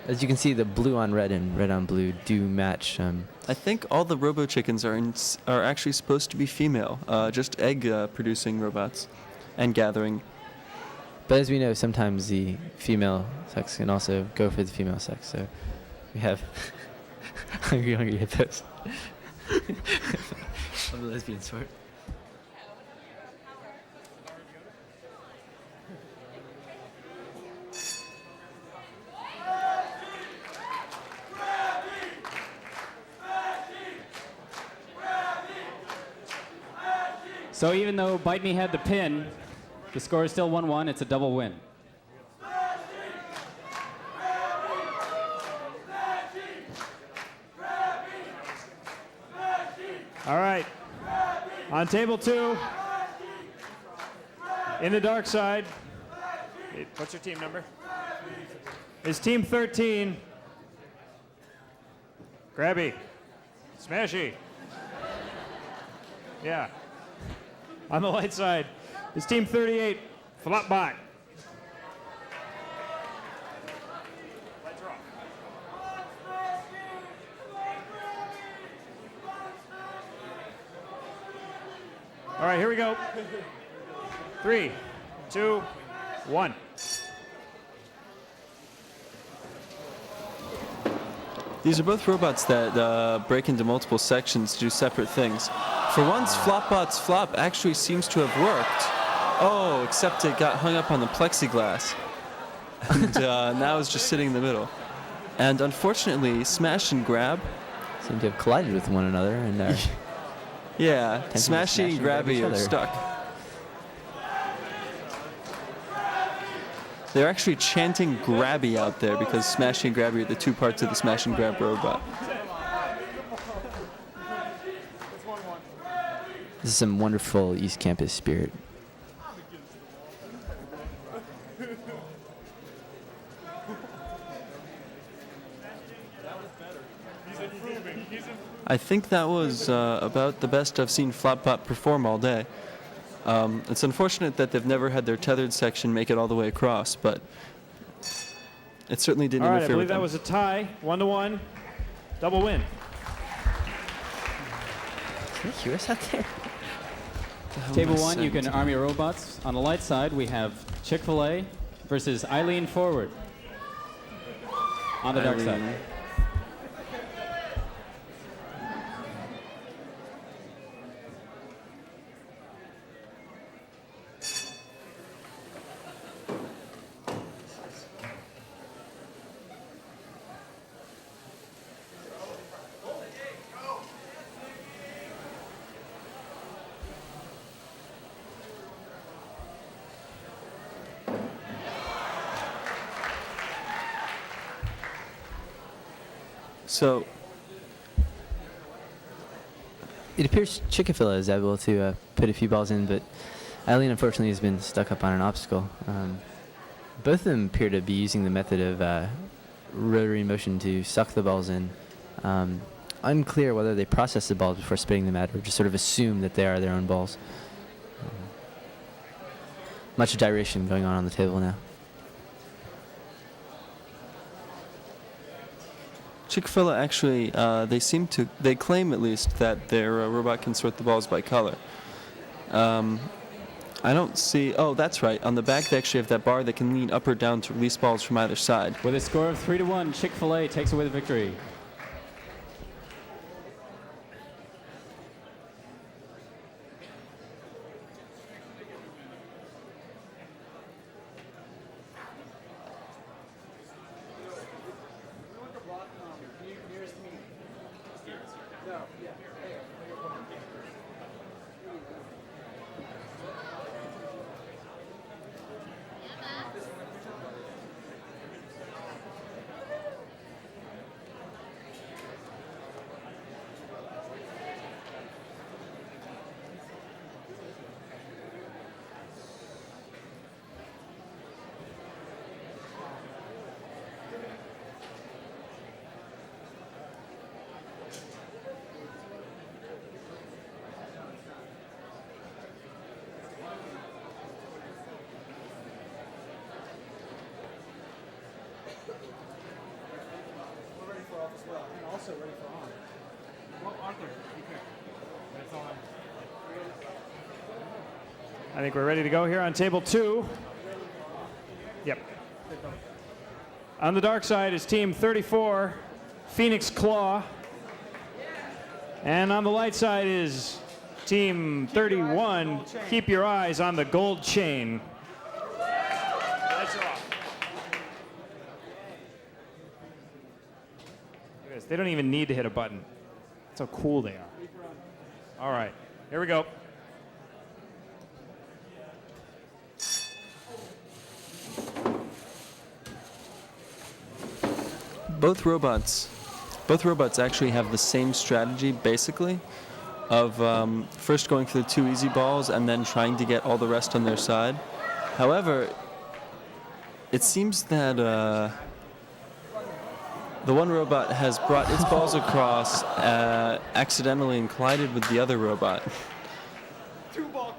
As you can see, the blue on red and red on blue do match. I think all the robo chickens are actually supposed to be female, just egg producing robots and gathering. But as we know, sometimes the female sex can also go for the female sex. So we have hungry, hungry hippos of the lesbian sort. So even though Bite Me had the pin, the score is still 1-1. It's a double win. All right. On table 2, in the dark side, what's your team number? Is team 13. Grabby. Smashy. Yeah. On the light side is team 38, Flopbot. Lights are off. All right, here we go. 3, 2, 1. These are both robots that break into multiple sections to do separate things. For once, Flopbot's flop actually seems to have worked. Oh, except it got hung up on the plexiglass. And now it's just sitting in the middle. And unfortunately, Smash and Grab... seem to have collided with one another and are Yeah, to Smashy smash and and grab each Grabby are other. stuck. They're actually chanting Grabby out there because Smashy and Grabby are the two parts of the Smash and Grab robot. This is some wonderful East Campus spirit. I think that was about the best I've seen Flopbot perform all day. It's unfortunate that they've never had their tethered section make it all the way across, but it certainly didn't All right, I interfere believe with them. that was a tie, 1-1, double win. Can they hear us out there? Table 1, you can arm your robots. On the light side, we have Chick-fil-A versus Eileen Forward. On the dark side. So, It appears Chick-fil-A is able to put a few balls in, but Eileen unfortunately has been stuck up on an obstacle. Both of them appear to be using the method of rotary motion to suck the balls in. Unclear whether they process the balls before spitting them out or just sort of assume that they are their own balls. Much gyration going on the table now. Chick-fil-A actually, they claim at least that their robot can sort the balls by color. I don't see, oh, that's right. On the back, they actually have that bar that can lean up or down to release balls from either side. With a score of 3-1, Chick-fil-A takes away the victory. I think we're ready to go here on table 2. Yep. On the dark side is team 34, Phoenix Claw. And on the light side is team 31, Keep Your Eyes on the Gold Chain. Lights are off. Look at this. They don't even need to hit a button. That's how cool they are. All right, here we go. Both robots actually have the same strategy, basically, of first going for the 2 easy balls and then trying to get all the rest on their side. However, it seems that the one robot has brought its balls across accidentally and collided with the other robot. Well,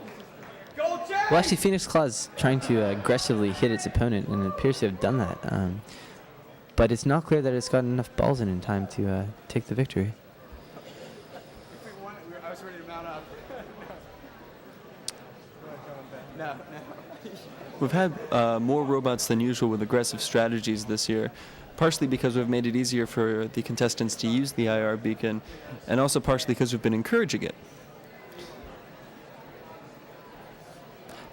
actually, Phoenix Claw is trying to aggressively hit its opponent, and it appears to have done that. But it's not clear that it's got enough balls in time to take the victory. I was ready to mount up. No. We've had more robots than usual with aggressive strategies this year, partially because we've made it easier for the contestants to use the IR beacon, and also partially because we've been encouraging it.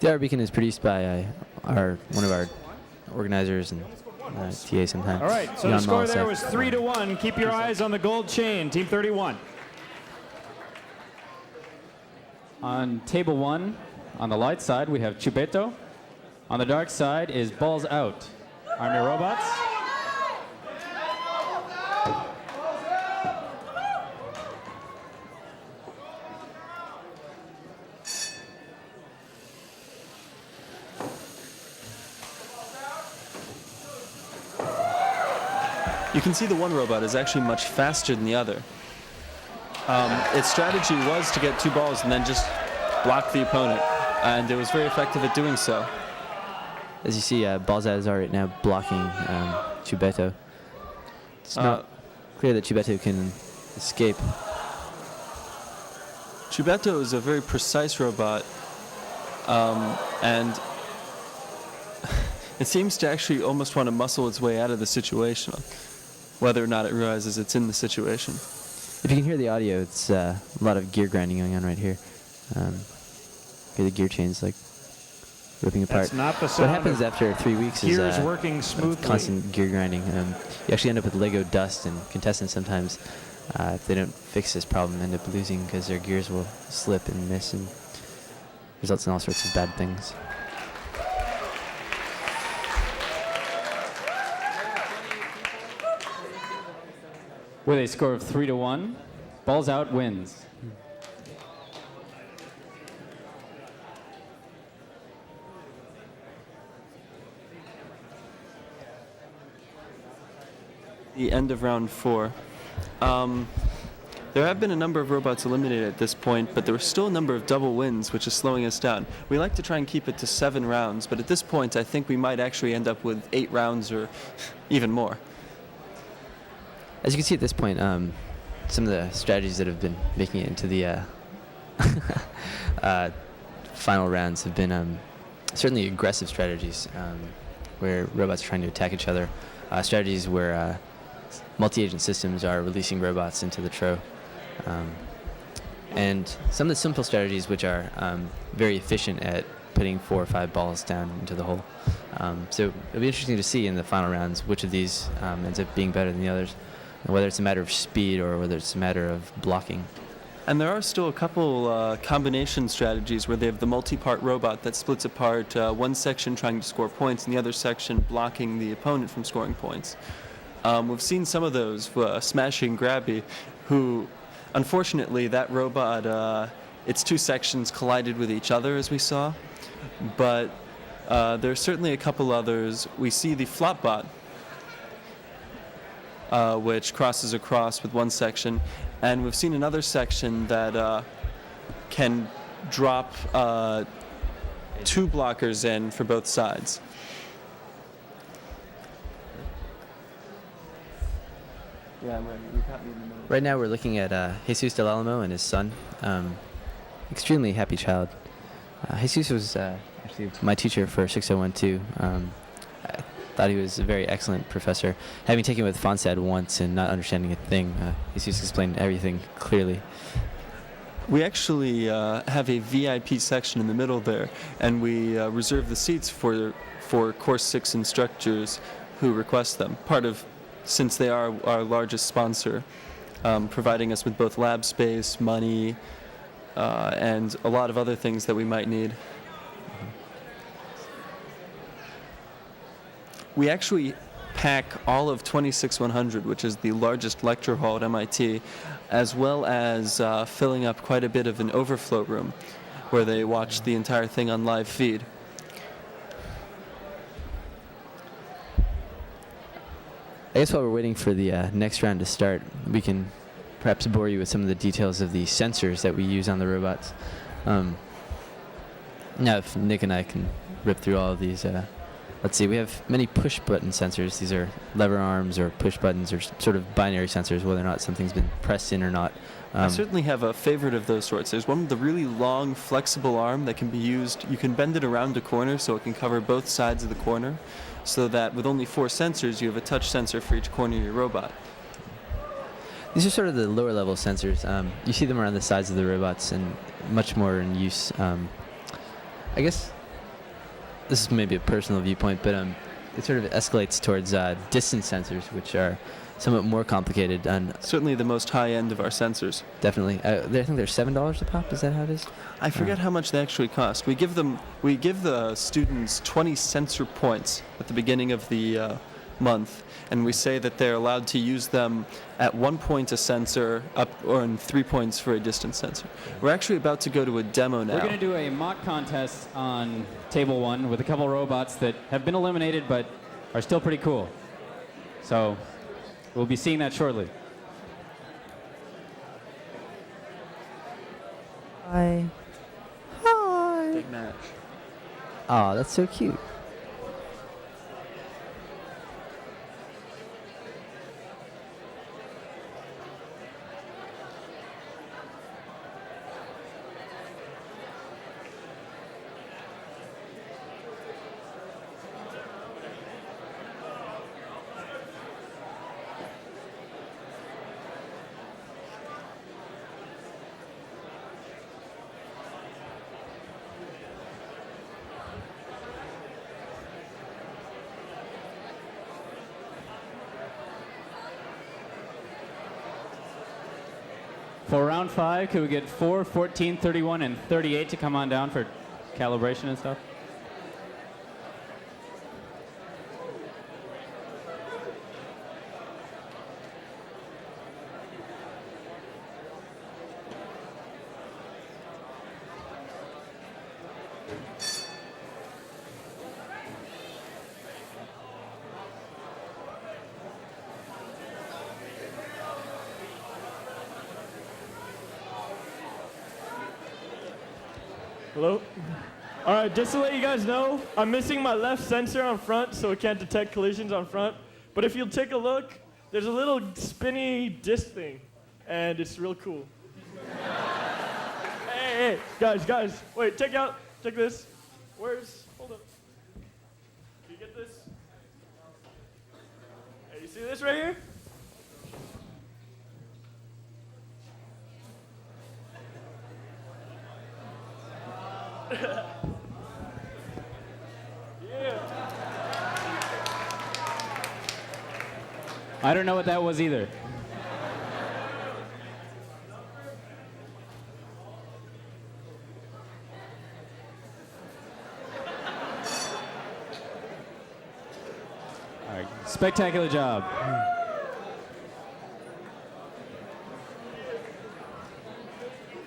The IR beacon is produced by one of our organizers and TA sometimes. All right, so the Jan score there Malasek. was 3-1. Keep your eyes on the gold chain, team 31. On table 1, on the light side, we have Chubeto. On the dark side is Balls Out. Arm your robots. You can see the one robot is actually much faster than the other. Its strategy was to get 2 balls and then just block the opponent, and it was very effective at doing so. As you see, Balzaz are right now blocking Chubeto. It's not clear that Chubeto can escape. Chubeto is a very precise robot, and it seems to actually almost want to muscle its way out of the situation, whether or not it realizes it's in the situation. If you can hear the audio, it's a lot of gear grinding going on right here. Hear the gear chains like ripping apart. That's not the sound what happens after 3 weeks is gears working smoothly. constant gear grinding. You actually end up with Lego dust, and contestants sometimes, if they don't fix this problem, end up losing because their gears will slip and miss and results in all sorts of bad things. With a score of 3-1, Balls Out wins. The end of round 4. There have been a number of robots eliminated at this point, but there were still a number of double wins, which is slowing us down. We like to try and keep it to 7 rounds, but at this point I think we might actually end up with 8 rounds or even more. As you can see at this point, some of the strategies that have been making it into the final rounds have been certainly aggressive strategies, where robots are trying to attack each other. Strategies where multi-agent systems are releasing robots into the tro. And some of the simple strategies which are very efficient at putting 4 or 5 balls down into the hole. So it'll be interesting to see in the final rounds which of these ends up being better than the others, whether it's a matter of speed or whether it's a matter of blocking. And there are still a couple combination strategies where they have the multi-part robot that splits apart one section trying to score points and the other section blocking the opponent from scoring points. We've seen some of those, Smashing Grabby, who, unfortunately, that robot, its 2 sections collided with each other, as we saw. But there's certainly a couple others. We see the Flopbot, which crosses across with one section. And we've seen another section that can drop 2 blockers in for both sides. Yeah, I'm ready. You caught me in the middle. Right now we're looking at Jesus Del Alamo and his son. Extremely happy child. Jesus was actually my teacher for 6012. I thought he was a very excellent professor. Having taken with Fonsad once and not understanding a thing, Jesus explained everything clearly. We actually have a VIP section in the middle there, and we reserve the seats for Course 6 instructors who request them. Since they are our largest sponsor, providing us with both lab space, money, and a lot of other things that we might need. We actually pack all of 26100, which is the largest lecture hall at MIT, as well as filling up quite a bit of an overflow room where they watch the entire thing on live feed. I guess while we're waiting for the next round to start, we can perhaps bore you with some of the details of the sensors that we use on the robots. Now, if Nick and I can rip through all of these, let's see, we have many push button sensors. These are lever arms or push buttons or sort of binary sensors, whether or not something's been pressed in or not. I certainly have a favorite of those sorts. There's one with a really long, flexible arm that can be used. You can bend it around a corner so it can cover both sides of the corner, so that with only 4 sensors, you have a touch sensor for each corner of your robot. These are sort of the lower level sensors. You see them around the sides of the robots and much more in use. I guess this is maybe a personal viewpoint, but it sort of escalates towards distance sensors, which are somewhat more complicated. And certainly the most high end of our sensors. Definitely. I think they're $7 a pop. Is that how it is? I forget how much they actually cost. We give the students 20 sensor points at the beginning of the month, and we say that they're allowed to use them at 1 point a sensor up or in 3 points for a distance sensor. We're actually about to go to a demo now. We're going to do a mock contest on table 1 with a couple robots that have been eliminated but are still pretty cool. So we'll be seeing that shortly. Hi. Hi. Big match. Oh, that's so cute. For round 5, could we get 4, 14, 31, and 38 to come on down for calibration and stuff? Hello? All right, just to let you guys know, I'm missing my left sensor on front, so it can't detect collisions on front. But if you'll take a look, there's a little spinny disc thing, and it's real cool. Hey, guys, wait, check this. Hold up. Can you get this? Hey, you see this right here? Yeah. I don't know what that was either. All right, spectacular job.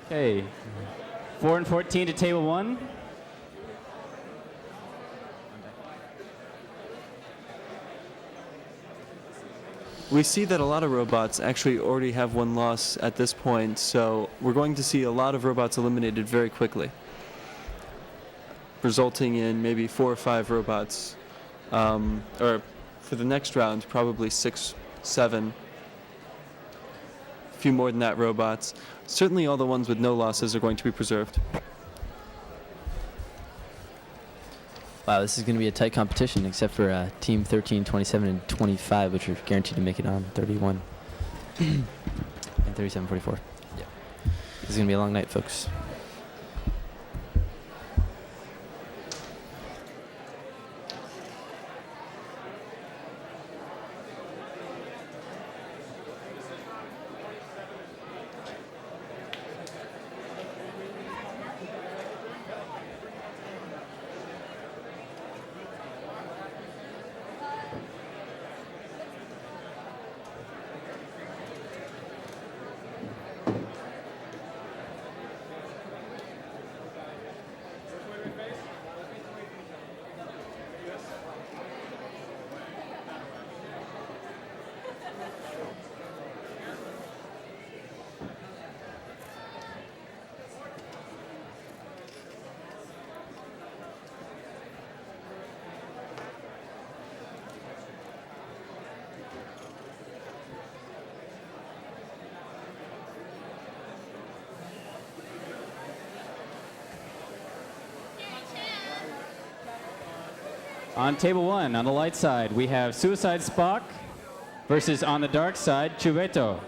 Okay, 4 and 14 to table 1. We see that a lot of robots actually already have one loss at this point, so we're going to see a lot of robots eliminated very quickly, resulting in maybe 4 or 5 robots, or for the next round, probably 6, 7, a few more than that robots. Certainly all the ones with no losses are going to be preserved. Wow, this is going to be a tight competition, except for Team 13, 27, and 25, which are guaranteed to make it on 31 and 37, 44. Yeah. This is going to be a long night, folks. On table 1, on the light side, we have Suicide Spock versus on the dark side, Chubeto.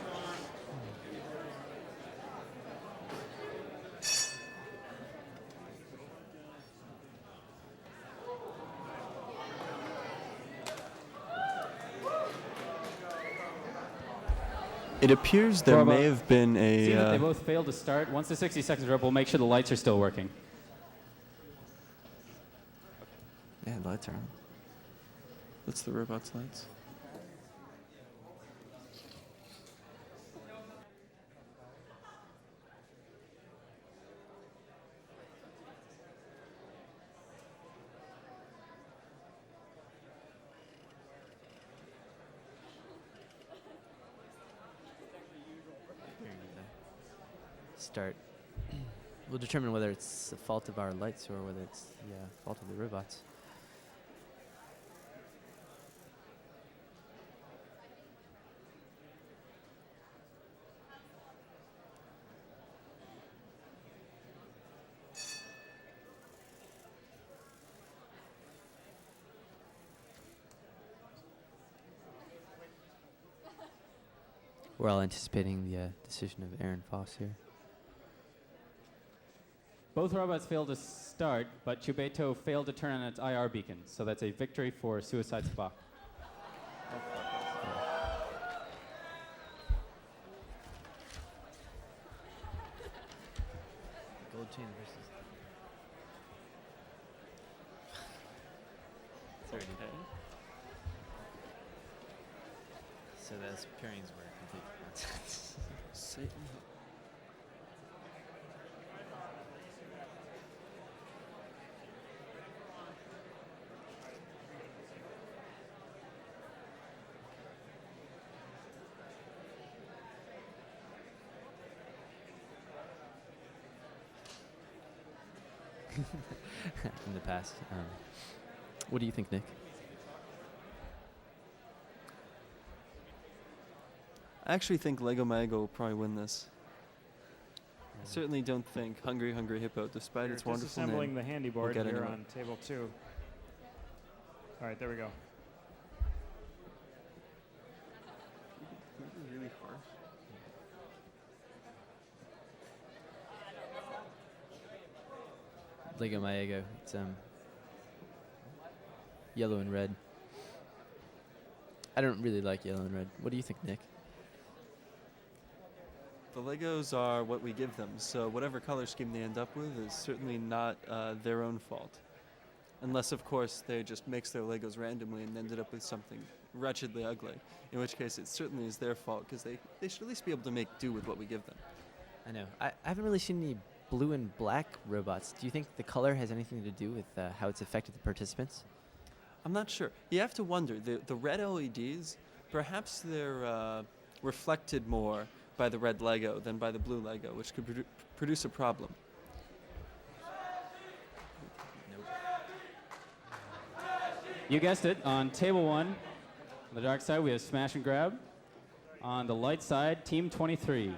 It appears there may have been See that they a... both failed to start. Once the 60 seconds are up, we'll make sure the lights are still working. Yeah, the lights are on. That's the robot's lights. Start we'll determine whether it's the fault of our lights or whether it's the fault of the robots. We're all anticipating the decision of Aaron Foss here. Both robots failed to start, but Chubeto failed to turn on its IR beacon, so that's a victory for Suicide Spock. Gold chain versus. So those pairings were complete nonsense. Satan. In the past. What do you think, Nick? I actually think Lego Mago will probably win this. I certainly don't think Hungry Hungry Hippo, despite its wonderful disassembling name, the handy will board get here anywhere. on table 2. All right, there we go. Really harsh. Lego Maego. It's yellow and red. I don't really like yellow and red. What do you think, Nick? The Legos are what we give them, so whatever color scheme they end up with is certainly not their own fault. Unless, of course, they just mix their Legos randomly and ended up with something wretchedly ugly, in which case it certainly is their fault, because they should at least be able to make do with what we give them. I know. I haven't really seen any blue and black robots. Do you think the color has anything to do with how it's affected the participants? I'm not sure. You have to wonder. The red LEDs, perhaps they're reflected more by the red Lego than by the blue Lego, which could produce a problem. You guessed it. On table 1, on the dark side, we have Smash and Grab. On the light side, Team 23.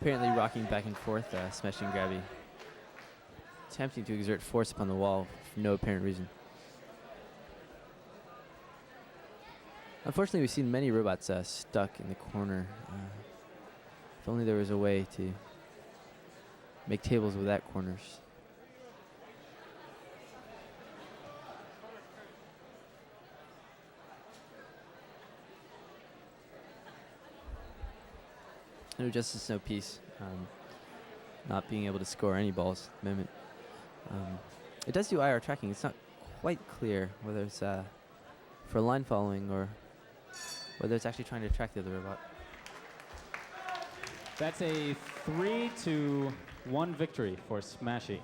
Apparently rocking back and forth, smashing Grabby. Attempting to exert force upon the wall for no apparent reason. Unfortunately, we've seen many robots stuck in the corner. If only there was a way to make tables without corners. No justice, no peace. Not being able to score any balls at the moment. It does do IR tracking. It's not quite clear whether it's for line following or whether it's actually trying to track the other robot. That's a 3-1 victory for Smashy.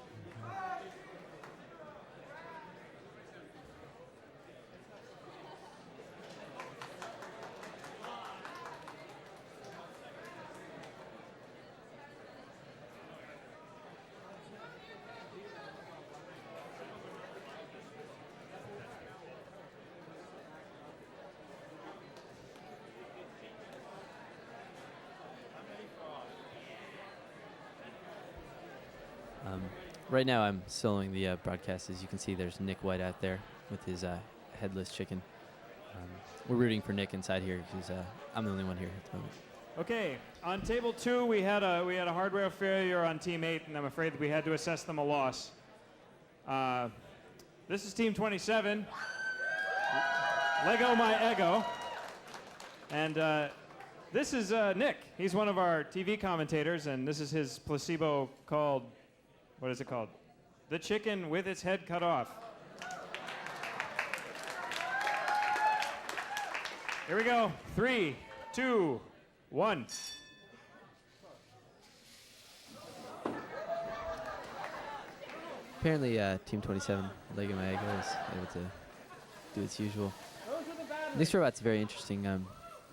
Right now I'm soloing the broadcast. As you can see, there's Nick White out there with his headless chicken. We're rooting for Nick inside here because I'm the only one here at the moment. Okay, on table 2, we had a hardware failure on team 8, and I'm afraid that we had to assess them a loss. This is team 27, Lego My Ego, and this is Nick. He's one of our TV commentators, and this is his placebo called, what is it called? The Chicken with Its Head Cut Off. Here we go. 3, 2, 1. Apparently, Team 27, Lego Mayago, is able to do its usual. This robot's very interesting.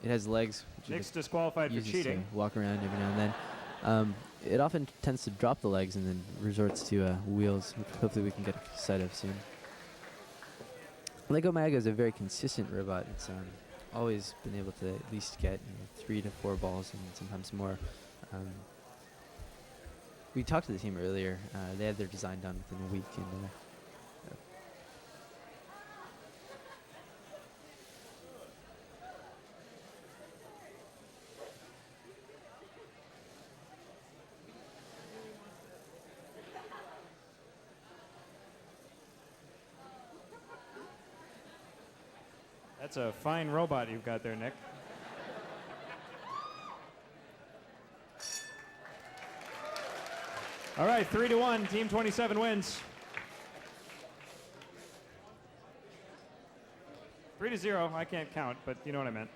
It has legs, which Nick's it disqualified for uses cheating. to walk around every now and then. It often tends to drop the legs and then resorts to wheels, which hopefully we can get a sight of soon. Lego Mayago is a very consistent robot. It's always been able to at least get 3 to 4 balls and sometimes more. We talked to the team earlier. They had their design done within a week. And, That's a fine robot you've got there, Nick. All right, 3-1. Team 27 wins. 3-0. I can't count, but you know what I meant.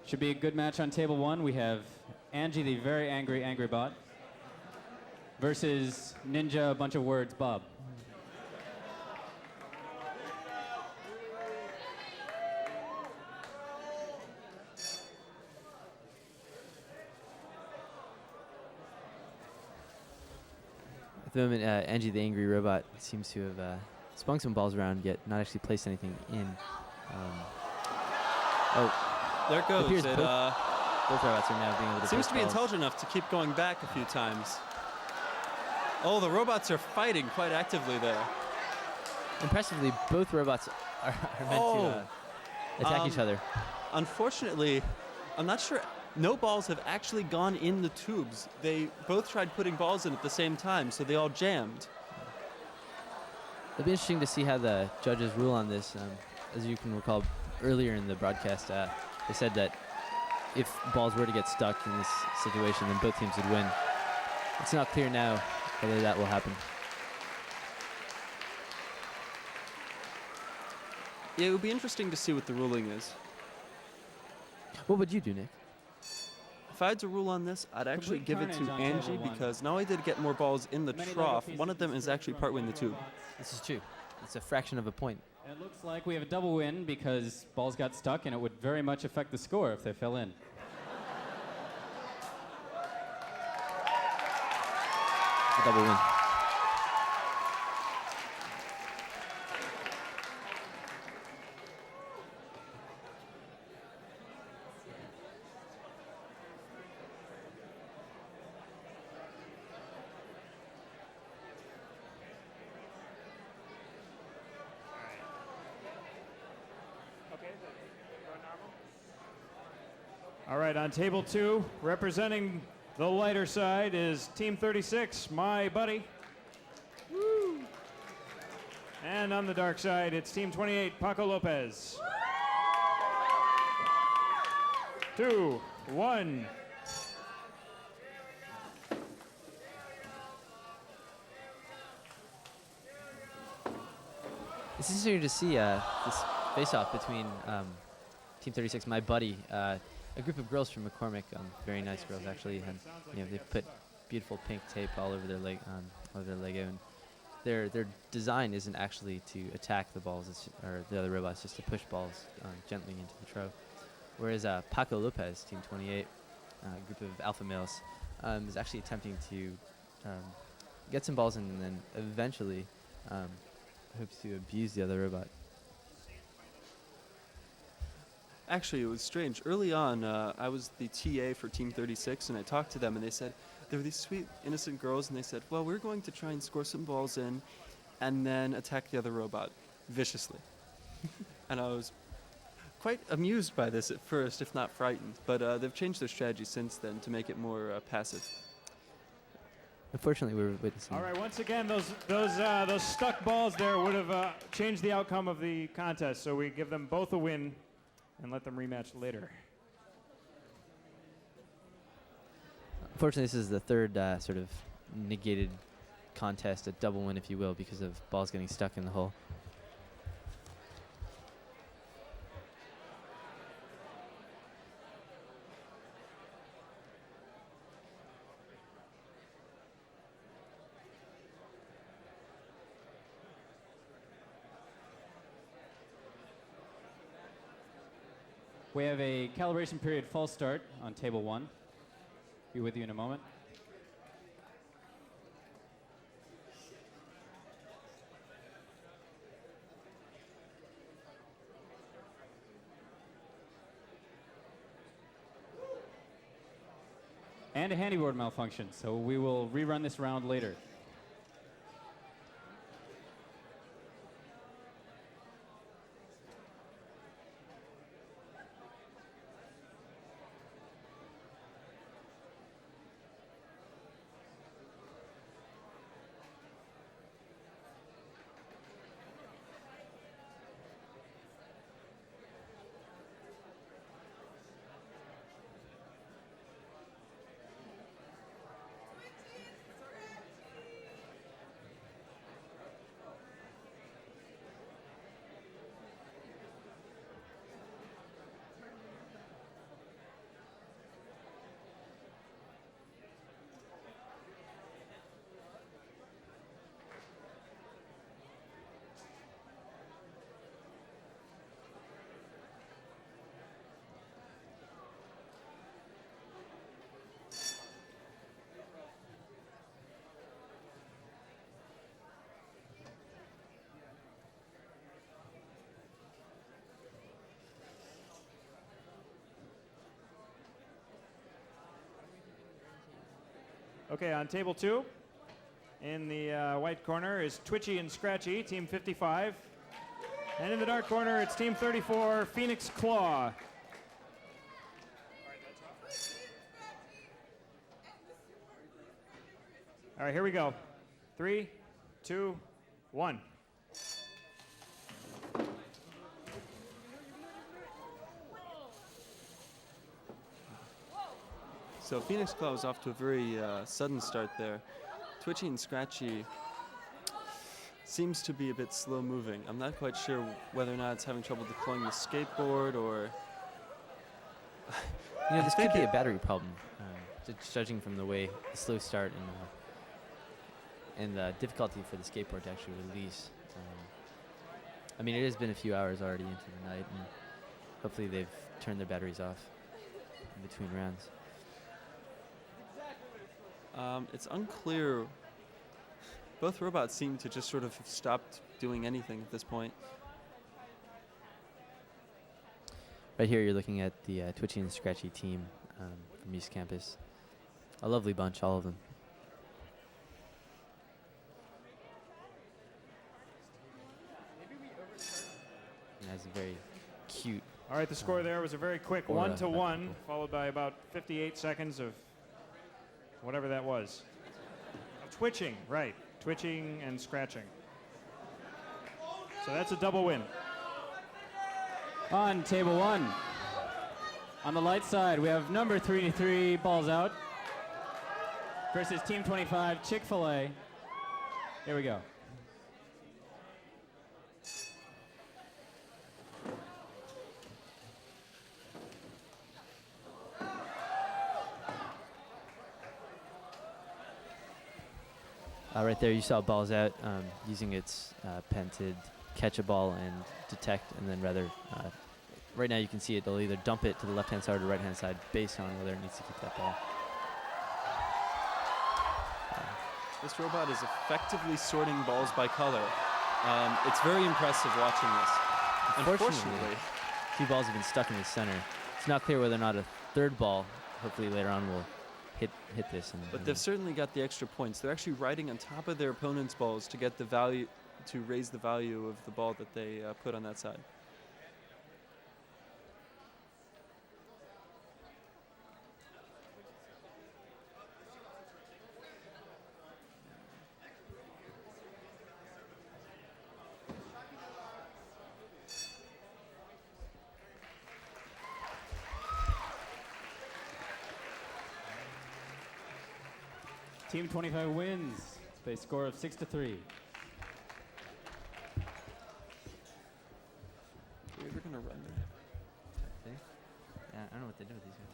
Should be a good match on table 1. We have Angie, the very angry bot, versus Ninja, a bunch of words, Bob. At the moment, Angie the Angry Robot seems to have spun some balls around, yet not actually placed anything in. There it goes. appears It both robots are now being able to seems place to be balls. intelligent enough to keep going back a few times. Oh, the robots are fighting quite actively there. Impressively, both robots are meant to attack each other. Unfortunately, I'm not sure. No balls have actually gone in the tubes. They both tried putting balls in at the same time, so they all jammed. It'll be interesting to see how the judges rule on this. As you can recall, earlier in the broadcast, they said that if balls were to get stuck in this situation, then both teams would win. It's not clear now whether that will happen. Yeah, it would be interesting to see what the ruling is. What would you do, Nick? If I had to rule on this, I'd actually Complete give it to carnage on Angie table 1. because not only did it get more balls in the Many Lego trough, pieces one of them is destroyed actually from partway in the Lego tube. robots. This is true. It's a fraction of a point. And it looks like we have a double win because balls got stuck, and it would very much affect the score if they fell in. A double win. All right, on table 2, representing the lighter side is Team 36, my buddy. Woo! And on the dark side, it's Team 28, Paco Lopez. 2, 1. It's interesting to see this face-off between Team 36, my buddy, a group of girls from McCormick, very nice girls actually, and they put beautiful pink tape all over their all over their Lego, and their design isn't actually to attack the balls or the other robots, just to push balls gently into the trough. Whereas Paco Lopez, Team 28, a group of alpha males, is actually attempting to get some balls in and then eventually hopes to abuse the other robot. Actually, it was strange. Early on, I was the TA for Team 36, and I talked to them, and they said, they were these sweet, innocent girls, and they said, well, we're going to try and score some balls in and then attack the other robot viciously. And I was quite amused by this at first, if not frightened. But they've changed their strategy since then to make it more passive. Unfortunately, we're witnessing. All right, once again, those stuck balls there would have changed the outcome of the contest, so we give them both a win and let them rematch later. Unfortunately, this is the third sort of negated contest, a double win, if you will, because of balls getting stuck in the hole. We have a calibration period false start on table 1. Be with you in a moment. And a handyboard malfunction, so we will rerun this round later. Okay, on table 2, in the white corner is Twitchy and Scratchy, team 55. And in the dark corner, it's team 34, Phoenix Claw. All right, here we go. 3, 2, 1. So Phoenix Claw was off to a very sudden start there. Twitchy and Scratchy seems to be a bit slow moving. I'm not quite sure whether or not it's having trouble deploying the skateboard or... This could be a battery problem, just judging from the way the slow start and the difficulty for the skateboard to actually release. I mean, it has been a few hours already into the night, and hopefully they've turned their batteries off in between rounds. It's unclear. Both robots seem to just sort of have stopped doing anything at this point. Right here, you're looking at the Twitchy and Scratchy team from East Campus. A lovely bunch, all of them. And has a very cute. All right, the score there was a very quick 1-1, followed by about 58 seconds of whatever that was. Twitching, right. Twitching and scratching. So that's a double win. On table 1, on the light side, we have number 33, balls out, versus team 25, Chick-fil-A. Here we go. Right there, you saw balls out using its pen to catch a ball and detect, and then right now you can see it'll either dump it to the left-hand side or right-hand side based on whether it needs to keep that ball. This robot is effectively sorting balls by color. It's very impressive watching this. Unfortunately, 2 balls have been stuck in the center. It's not clear whether or not a third ball, hopefully later on, will hit this. But they've certainly got the extra points. They're actually riding on top of their opponent's balls to get the value, to raise the value of the ball that they put on that side. Team 25 wins by a score of 6-3. Are we ever going to run there? Yeah, I don't know what they do with these guys.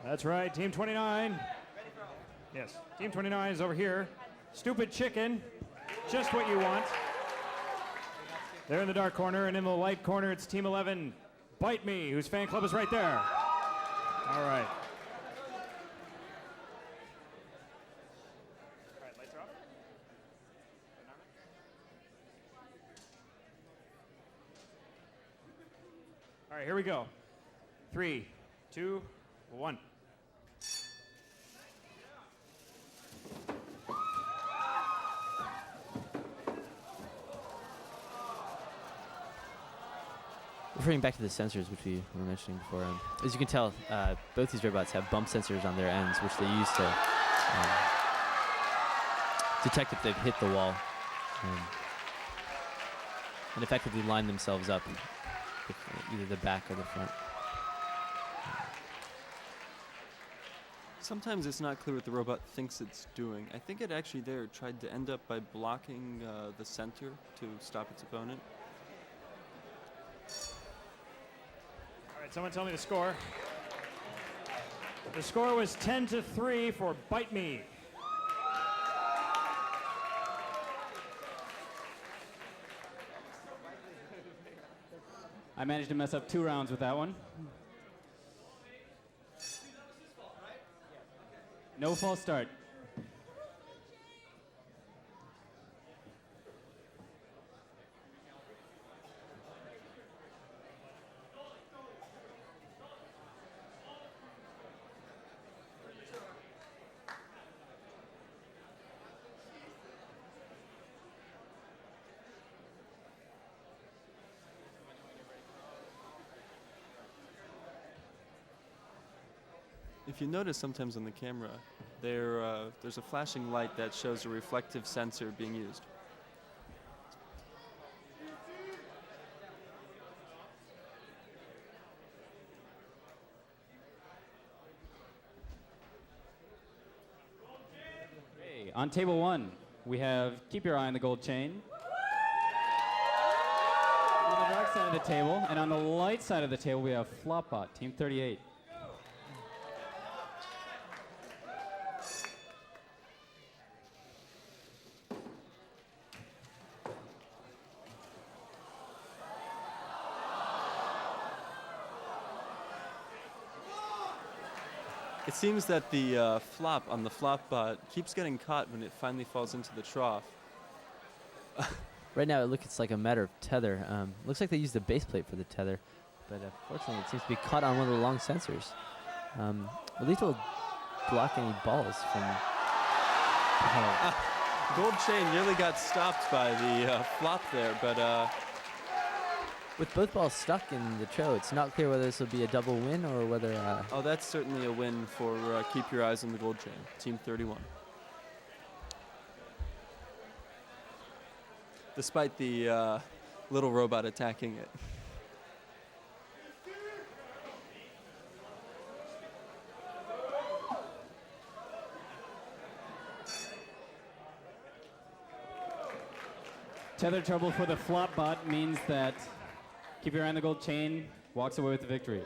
That's right, Team 29. Yes, Team 29 is over here. Stupid chicken, just what you want. They're in the dark corner, and in the light corner, it's Team 11, Bite Me, whose fan club is right there. All right. All right, lights are off. All right, here we go. 3, 2, 1. Referring back to the sensors, which we were mentioning before, as you can tell, both these robots have bump sensors on their ends, which they use to detect if they've hit the wall and effectively line themselves up with either the back or the front. Sometimes it's not clear what the robot thinks it's doing. I think it actually there tried to end up by blocking the center to stop its opponent. All right, someone tell me the score. The score was 10-3 for Bite Me. I managed to mess up 2 rounds with that one. No false start. If you notice sometimes on the camera, there's a flashing light that shows a reflective sensor being used. Hey, on table 1, we have Keep Your Eye on the Gold Chain. On the dark side of the table, and on the light side of the table, we have Flopbot, Team 38. It seems that the flop on the flop bot keeps getting caught when it finally falls into the trough. Right now, it's like a matter of tether. Looks like they used a base plate for the tether, but fortunately, it seems to be caught on one of the long sensors. At least it will block any balls from. Gold chain nearly got stopped by the flop there, but With both balls stuck in the tro, it's not clear whether this will be a double win or whether. oh, that's certainly a win for Keep Your Eyes on the Gold Chain, Team 31. Despite the little robot attacking it. Tether trouble for the Flopbot means that Keep Your Eye on the Gold Chain walks away with the victory.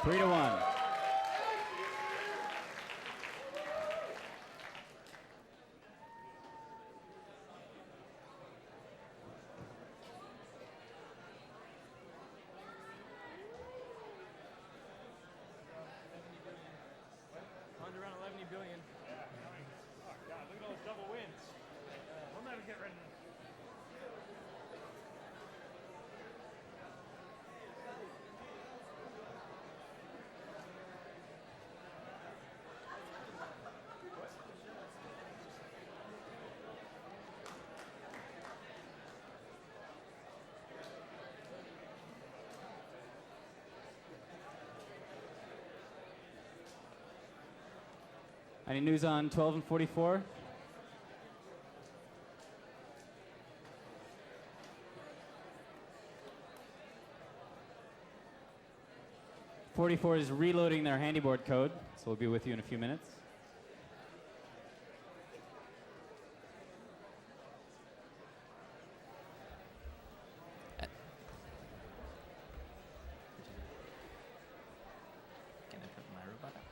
3-1. Under around 11 billion. Oh, God, look at all those double wins. We'll never get rid of them. Any news on 12 and 44? '44 is reloading their handyboard code, so we'll be with you in a few minutes. Can I put my robot up?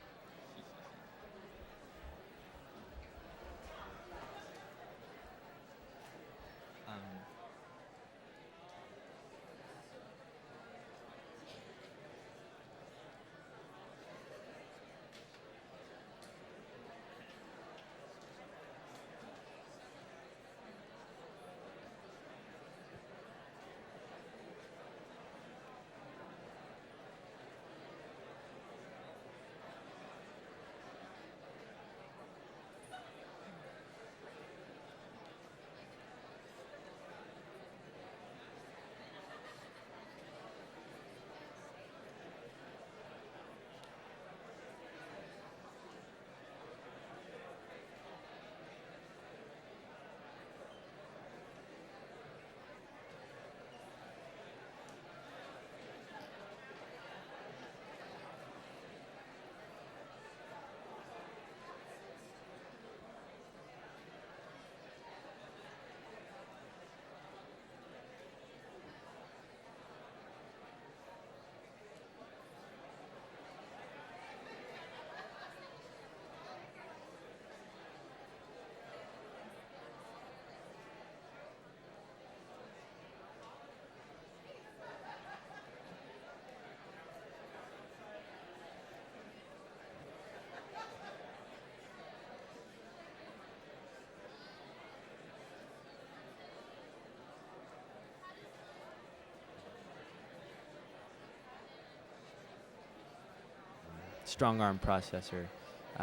strong arm processor.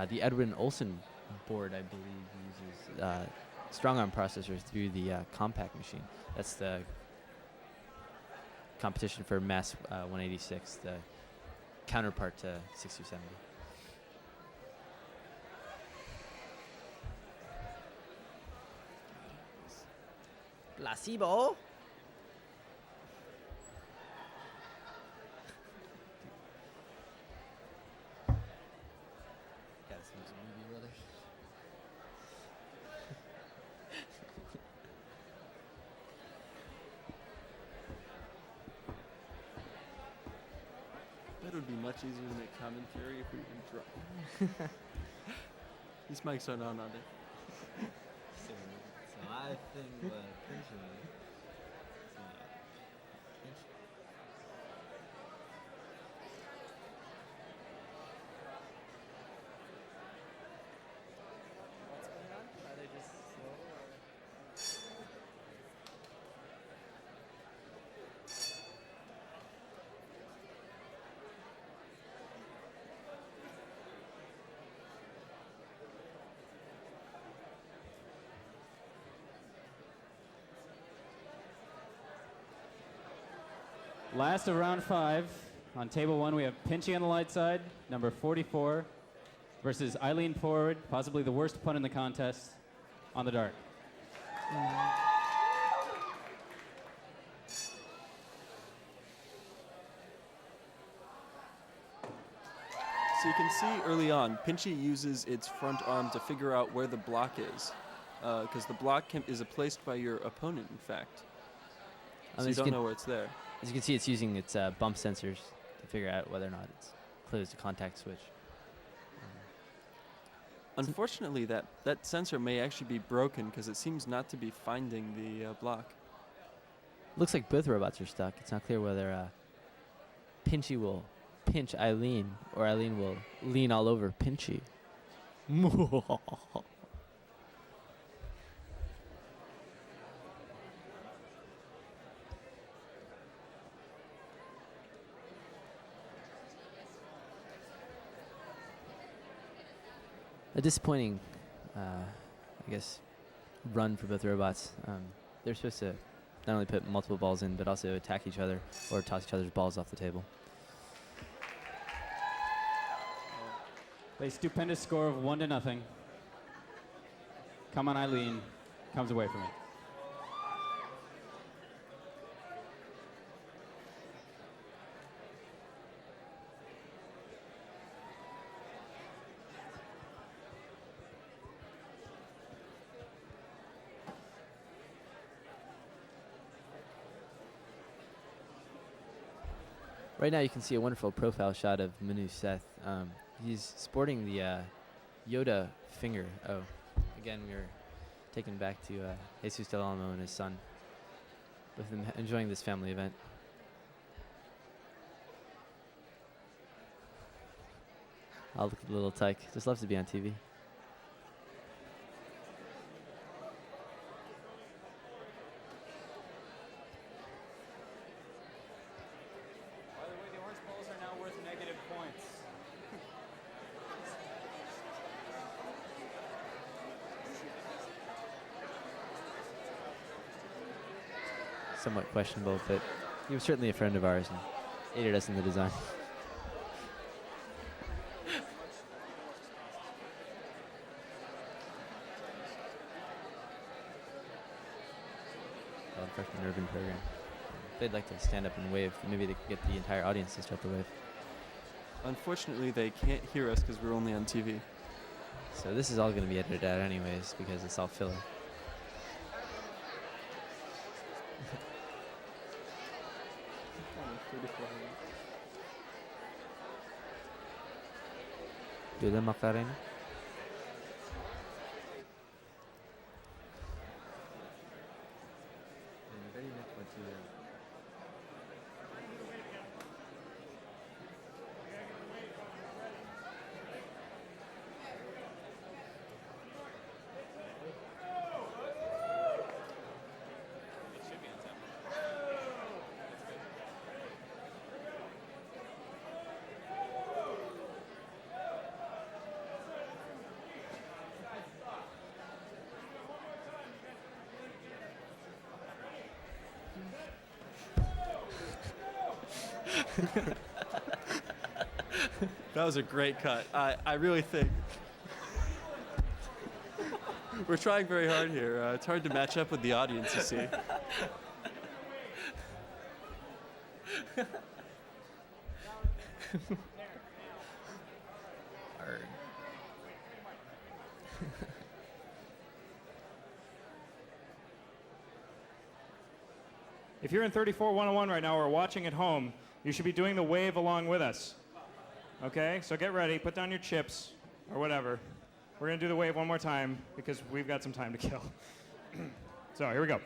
The Edwin Olsen board, I believe, uses strong arm processor through the compact machine. That's the competition for Mass 186, the counterpart to 6270. Placebo. That would be much easier to make commentary if we were drunk. These mics aren't on, are they? So I think Last of round 5. On table 1, we have Pinchy on the light side, number 44, versus Eileen Forward, possibly the worst pun in the contest, on the dark. So you can see early on, Pinchy uses its front arm to figure out where the block is, because the block is placed by your opponent, in fact. So you don't know where it's there. As you can see, it's using its bump sensors to figure out whether or not it's closed a contact switch. Unfortunately, that sensor may actually be broken because it seems not to be finding the block. Looks like both robots are stuck. It's not clear whether Pinchy will pinch Eileen or Eileen will lean all over Pinchy. A disappointing, I guess, run for both robots. They're supposed to not only put multiple balls in, but also attack each other or toss each other's balls off the table. A stupendous score of 1-0. Come on, Eileen. Comes away from it. Right now you can see a wonderful profile shot of Manu Seth. He's sporting the Yoda finger. Oh, again, we were taken back to Jesus Del Alamo and his son, with them enjoying this family event. I'll look at the little tyke. Just loves to be on TV. By the way, the orange balls are now worth negative points. Somewhat questionable, but he was certainly a friend of ours and aided us in the design. Freshman urban program. They'd like to stand up and wave. Maybe they could get the entire audience to start to wave. Unfortunately, they can't hear us because we're only on TV. So this is all going to be edited out anyways because it's all filler. Do the Macarena? That was a great cut. I really think we're trying very hard here. It's hard to match up with the audience, you see. If you're in 34-101 right now or watching at home, you should be doing the wave along with us. Okay? So get ready, put down your chips or whatever. We're going to do the wave one more time because we've got some time to kill. So here we go.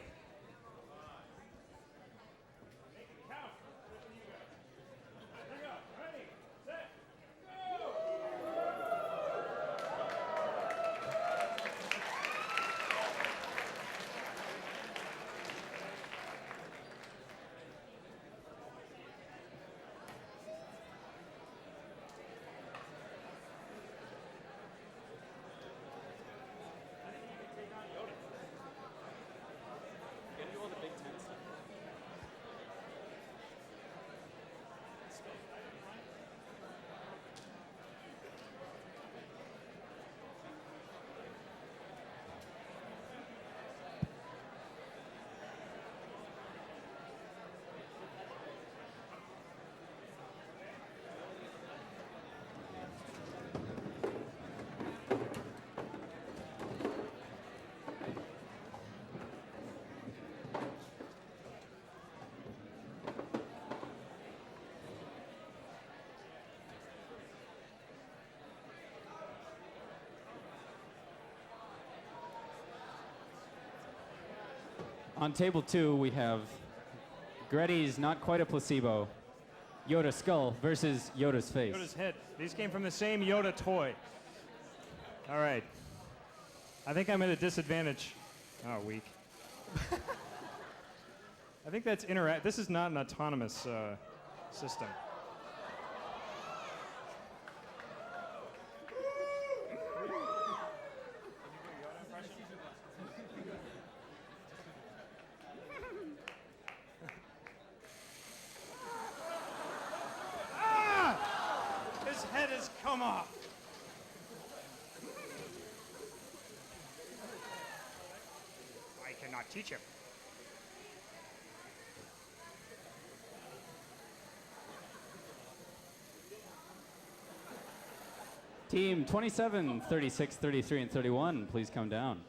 On table 2, we have Gretty's Not Quite a Placebo, Yoda Skull versus Yoda's Face. Yoda's head. These came from the same Yoda toy. All right. I think I'm at a disadvantage. Oh, weak. I think that's interact. This is not an autonomous system. His head has come off. I cannot teach him. Team 27, 36, 33, and 31, please come down.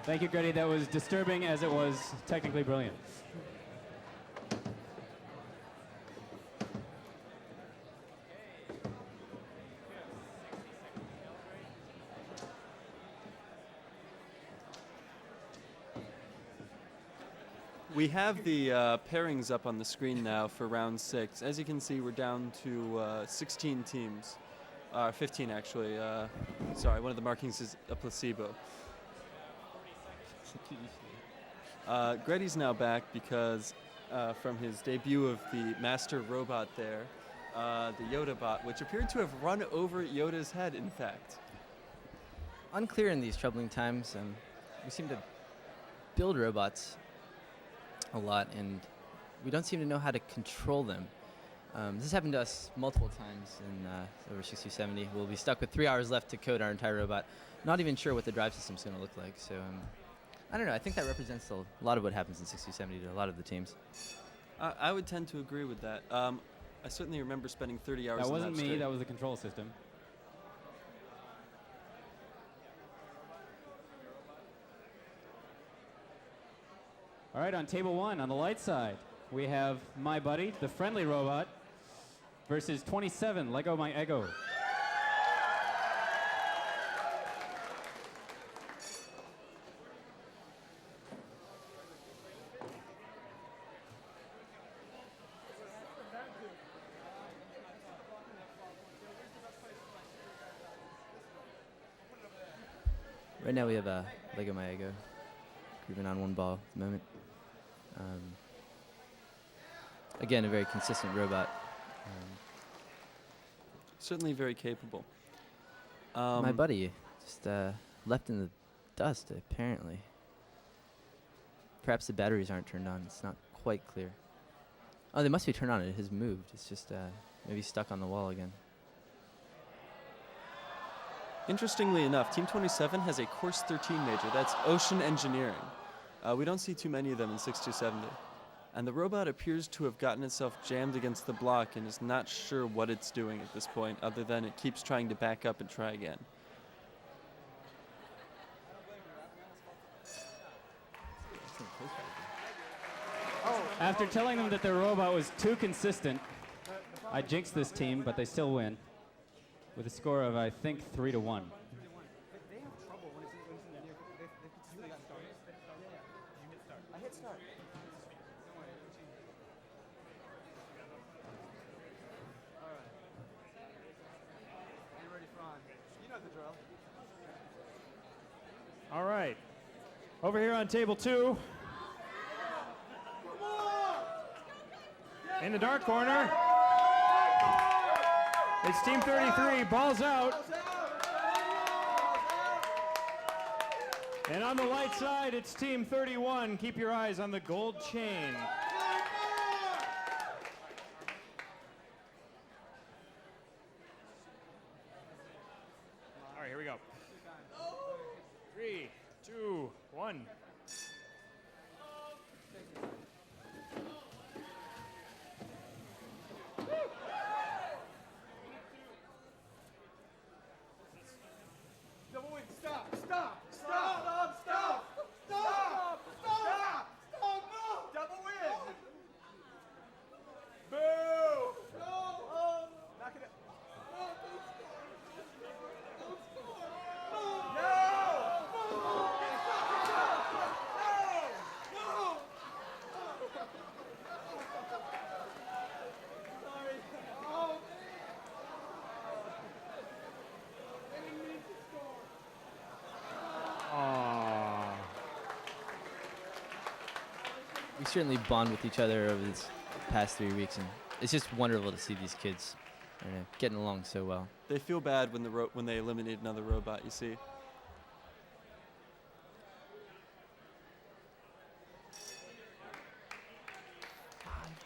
Thank you, Gretty. That was disturbing as it was technically brilliant. We have the pairings up on the screen now for round 6. As you can see, we're down to 16 teams. 15, actually. Sorry, one of the markings is a placebo. Gretty's now back because from his debut of the master robot there, the Yoda bot, which appeared to have run over Yoda's head, in fact. Unclear in these troubling times. We seem to build robots a lot, and we don't seem to know how to control them. This has happened to us multiple times in over 6070. We'll be stuck with 3 hours left to code our entire robot, not even sure what the drive system's going to look like. So I don't know. I think that represents a lot of what happens in 6070 to a lot of the teams. I would tend to agree with that. I certainly remember spending 30 hours That on wasn't that me, straight. that was the control system. All right, on table 1, on the light side, we have my buddy, the friendly robot, versus 27, Lego My Ego. Right now we have Lego My Ego grooving on one ball at the moment. again, a very consistent robot. Certainly very capable. My buddy just left in the dust, apparently. Perhaps the batteries aren't turned on. It's not quite clear. Oh, they must be turned on. It has moved. It's just maybe stuck on the wall again. Interestingly enough, Team 27 has a Course 13 major. That's ocean engineering. We don't see too many of them in 6270. And the robot appears to have gotten itself jammed against the block and is not sure what it's doing at this point, other than it keeps trying to back up and try again. After telling them that their robot was too consistent, I jinxed this team, but they still win with a score of, I think, 3-1. All right. Over here on table 2. In the dark corner. It's Team 33. Ball's out. And on the light side, it's Team 31. Keep your eyes on the gold chain. All right, here we go. 3, 2, 1. We certainly bond with each other over these past 3 weeks, and it's just wonderful to see these kids getting along so well. They feel bad when they eliminate another robot, you see.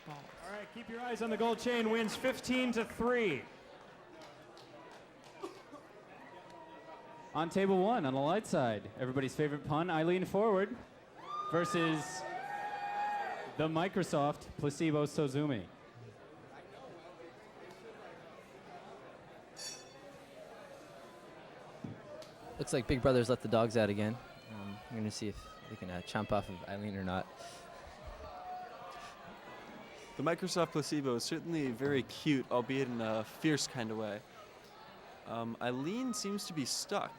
All right, keep your eyes on the gold chain. Wins 15-3. On table 1, on the light side, everybody's favorite pun, Eileen Forward versus the Microsoft Placebo Sozumi. Looks like Big Brother's let the dogs out again. I'm going to see if they can chomp off of Eileen or not. The Microsoft Placebo is certainly very cute, albeit in a fierce kind of way. Eileen seems to be stuck.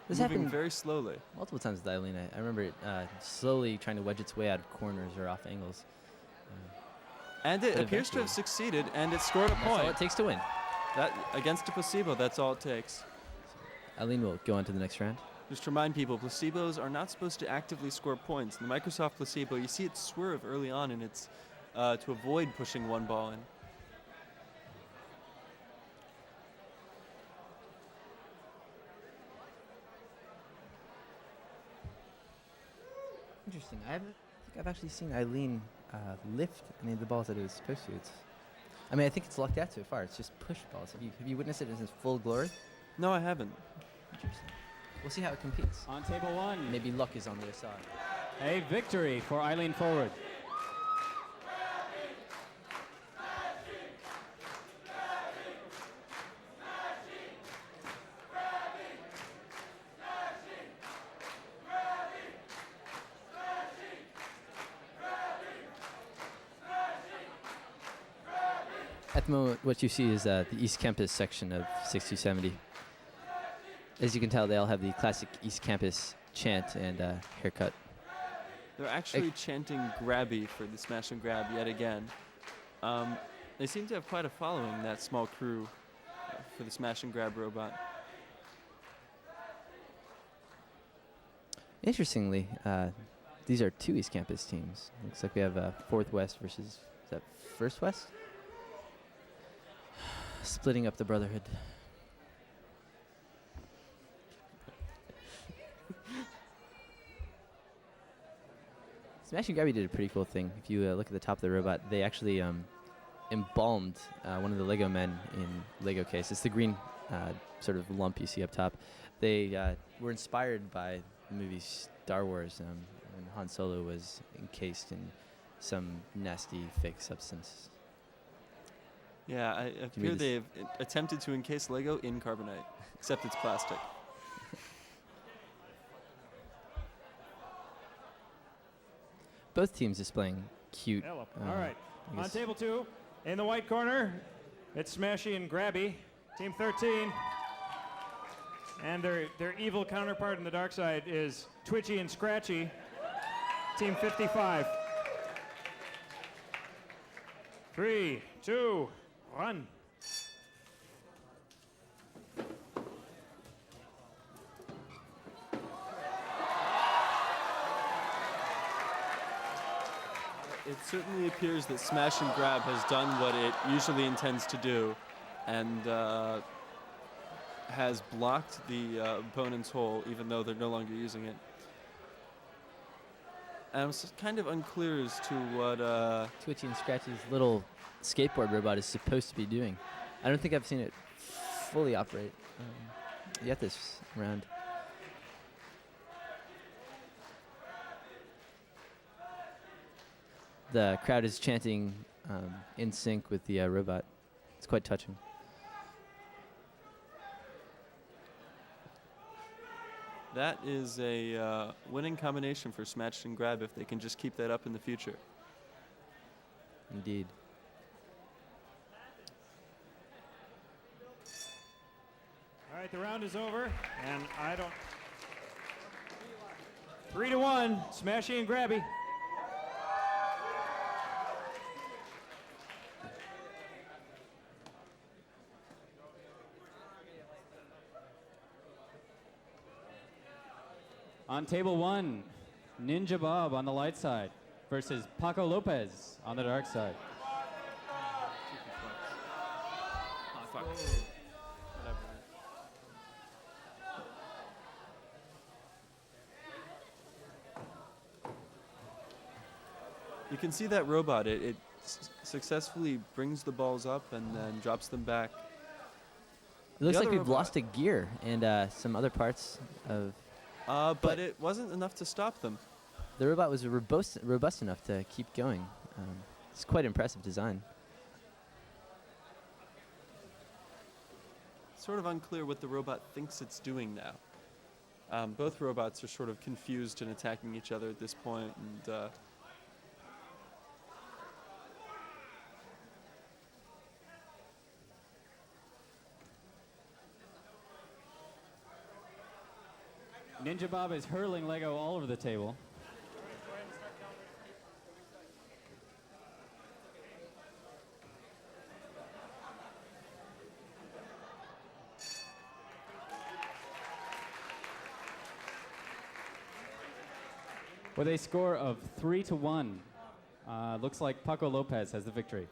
This moving happened very slowly. multiple times with Eileen. I remember it slowly trying to wedge its way out of corners or off angles. And it But appears to have eventually- succeeded, and it scored a That's all point. it takes to win. That against a placebo, that's all it takes. Eileen will go on to the next round. Just to remind people, placebos are not supposed to actively score points. In the Microsoft Placebo, you see it swerve early on, and it's to avoid pushing one ball in. Interesting. I think I've actually seen Eileen lift any of the balls that it was supposed to. I think it's lucked out so far. It's just push balls. Have you witnessed it in its full glory? No, I haven't. Interesting. We'll see how it competes. On table 1, Maybe luck is on their side. a victory for Eileen Forward. At the moment, what you see is the East Campus section of 6270. As you can tell, they all have the classic East Campus chant and haircut. They're actually chanting grabby for the smash and grab yet again. They seem to have quite a following, that small crew, for the smash and grab robot. Interestingly, these are two East Campus teams. Looks like we have Fourth West versus that First West? Splitting up the Brotherhood. Smash and Grabby did a pretty cool thing. If you look at the top of the robot, they actually embalmed one of the Lego men in Lego case. It's the green sort of lump you see up top. They were inspired by the movie Star Wars when Han Solo was encased in some nasty fake substance. Yeah, I fear they've attempted to encase Lego in carbonite, except it's plastic. Both teams displaying cute. All right. On table 2, in the white corner, it's Smashy and Grabby, Team 13. And their evil counterpart on the dark side is Twitchy and Scratchy, Team 55. 3, 2, 1. It certainly appears that Smash and Grab has done what it usually intends to do, and has blocked the opponent's hole, even though they're no longer using it. And I'm kind of unclear as to what Twitchy and Scratchy's little skateboard robot is supposed to be doing. I don't think I've seen it fully operate yet this round. The crowd is chanting in sync with the robot. It's quite touching. that is a winning combination for Smash and Grab if they can just keep that up in the future. Indeed. All right, the round is over, and I don't... 3-1, Smashy and Grabby. On table 1, Ninja Bob on the light side versus Paco Lopez on the dark side. Fuck. You can see that robot. It successfully brings the balls up and then drops them back. It looks The like other we've robot- lost a gear and some other parts of... But it wasn't enough to stop them. The robot was robust enough to keep going. It's quite impressive design. Sort of unclear what the robot thinks it's doing now. Both robots are sort of confused and attacking each other at this point, and Ninja Bob is hurling Lego all over the table. With a score of 3-1, looks like Paco Lopez has the victory.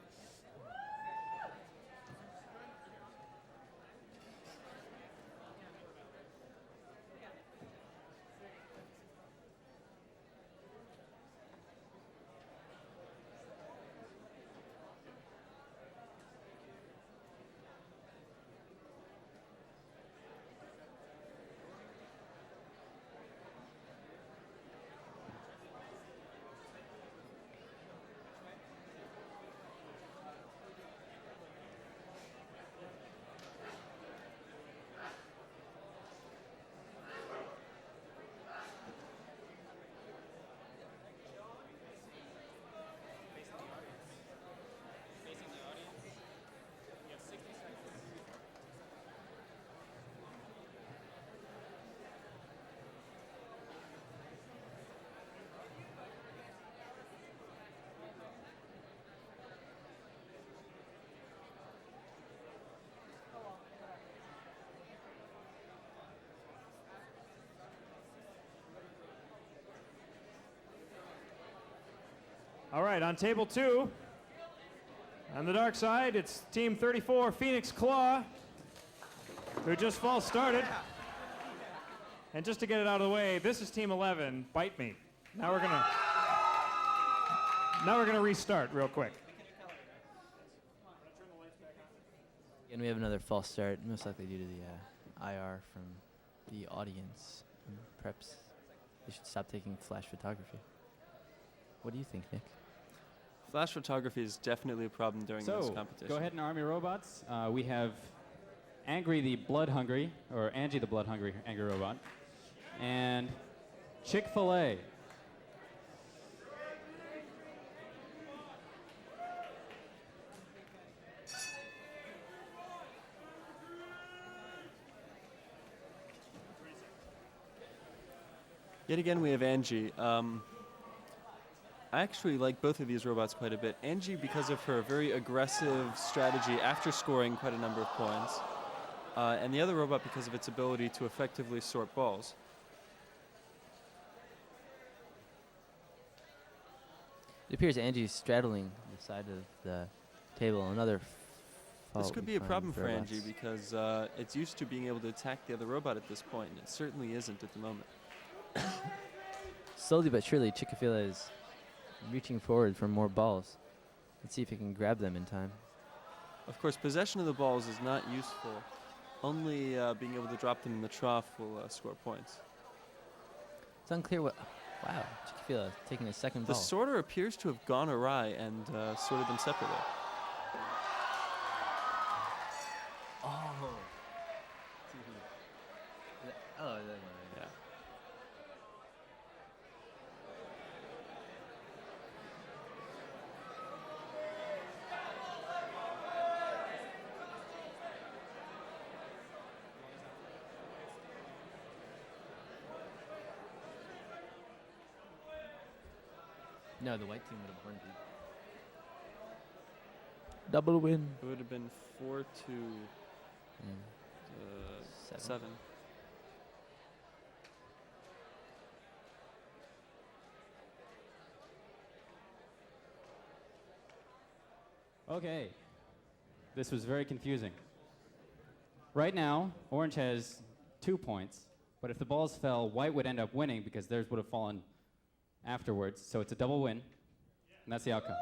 All right, on table 2, On the dark side, it's Team 34, Phoenix Claw, who just false started. And just to get it out of the way, this is Team 11, Bite Me. Now we're gonna restart real quick. And we have another false start, most likely due to the IR from the audience. Perhaps they should stop taking flash photography. What do you think, Nick? Flash photography is definitely a problem during this So, competition. go ahead and army robots. We have Angry the Blood Hungry, or Angie the Blood Hungry Angry Robot, and Chick-fil-A. Yet again, we have Angie. I actually like both of these robots quite a bit. Angie, because of her very aggressive strategy after scoring quite a number of points, and the other robot because of its ability to effectively sort balls. It appears Angie's straddling the side of the table. Another This could be a problem for robots. Angie because it's used to being able to attack the other robot at this point, and it certainly isn't at the moment. Slowly but surely, Chick-fil-A is reaching forward for more balls. Let's see if he can grab them in time. Of course, possession of the balls is not useful. Only being able to drop them in the trough will score points. It's unclear what... Wow, Chick-fil-A taking a second The ball. sorter appears to have gone awry and sorted them separately. Oh. Oh, Yeah. no, the white team would have won. Double win. It would have been 4-2. Seven. 7. Okay, this was very confusing. Right now, Orange has 2 points, but if the balls fell, White would end up winning because theirs would have fallen afterwards. So it's a double win, and that's the outcome.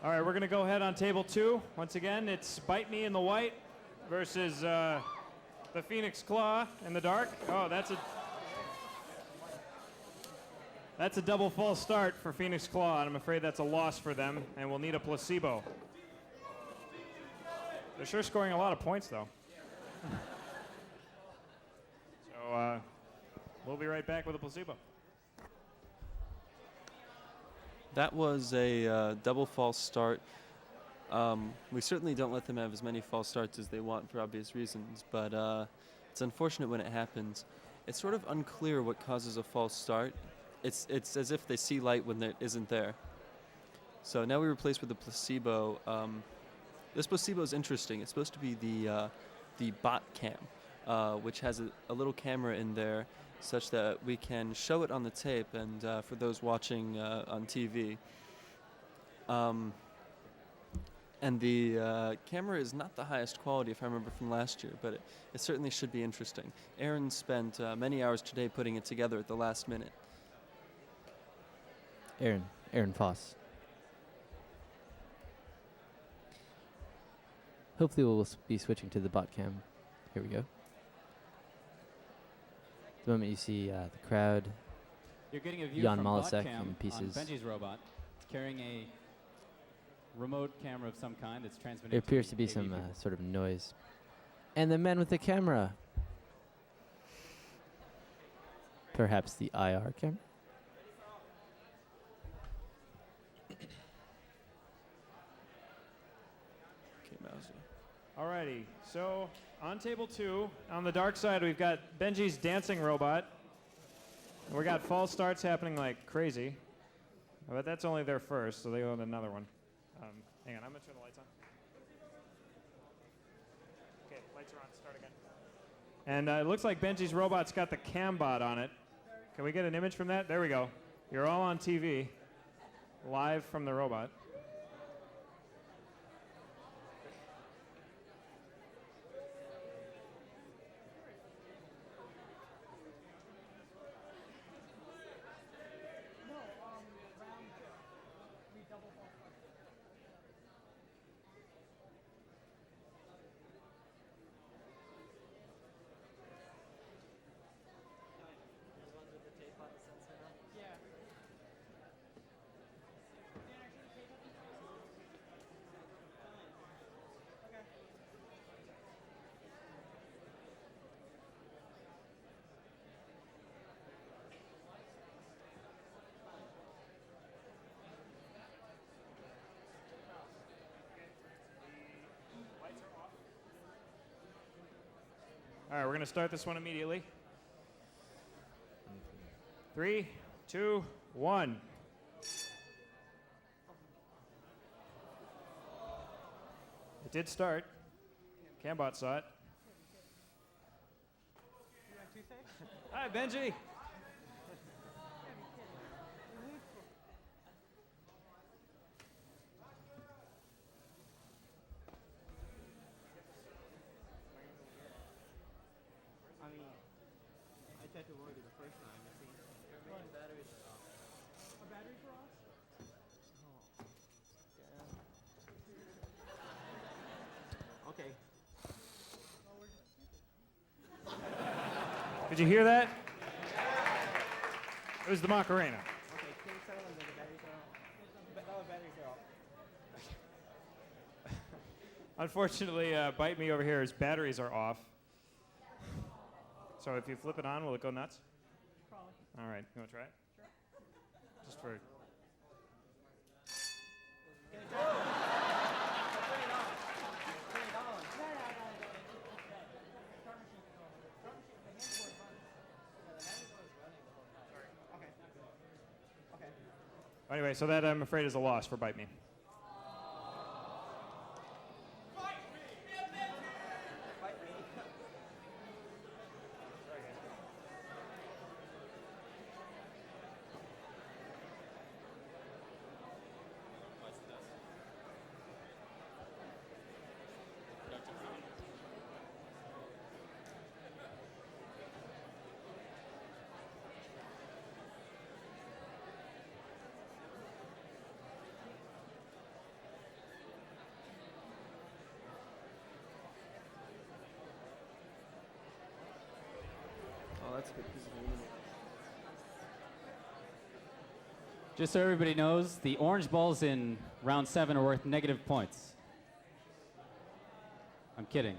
All right, we're going to go ahead on table 2. Once again, it's Bite Me in the white versus the Phoenix Claw in the dark. Oh, that's a double false start for Phoenix Claw, and I'm afraid that's a loss for them, and we'll need a placebo. They're sure scoring a lot of points, though. So we'll be right back with a placebo. That was a double false start. We certainly don't let them have as many false starts as they want for obvious reasons, but it's unfortunate when it happens. It's sort of unclear what causes a false start. It's as if they see light when it isn't there. So now we replace with the placebo. This placebo is interesting. It's supposed to be the bot cam, which has a little camera in there such that we can show it on the tape and for those watching on TV. And the camera is not the highest quality, if I remember from last year, but it certainly should be interesting. Aaron spent many hours today putting it together at the last minute. Aaron Foss. Hopefully we'll be switching to the bot cam. Here we go. The moment you see the crowd, You're getting a view Jan from Malasek BotCam in pieces. on Benji's robot. It's carrying a remote camera of some kind. It's transmitting. there appears the to be AV some people. sort of noise. And the man with the camera. Perhaps the IR camera? Okay, Mousy. Alrighty, so on table 2, on the dark side, we've got Benji's dancing robot. And we got false starts happening like crazy. But that's only their first, so they own another one. Hang on, I'm gonna turn the lights on. Okay, lights are on, start again. And it looks like Benji's robot's got the cambot on it. Can we get an image from that? There we go. You're all on TV, live from the robot. All right, we're going to start this one immediately. 3, 2, 1. It did start. Cambot saw it. Hi, Benji. I mean, I tried to work it the first time. I think the batteries are off. Our batteries were off? Oh. Okay. Did you hear that? It was the Macarena. Okay, can you tell them that the batteries are off? All the batteries are off. Unfortunately, Bite Me over here, his batteries are off. So if you flip it on, will it go nuts? Probably. All right, you want to try it? Sure. Just for... Anyway, so that I'm afraid is a loss for Bite Me. Oh, that's a good piece of aluminum. Just so everybody knows, the orange balls in round 7 are worth negative points. I'm kidding.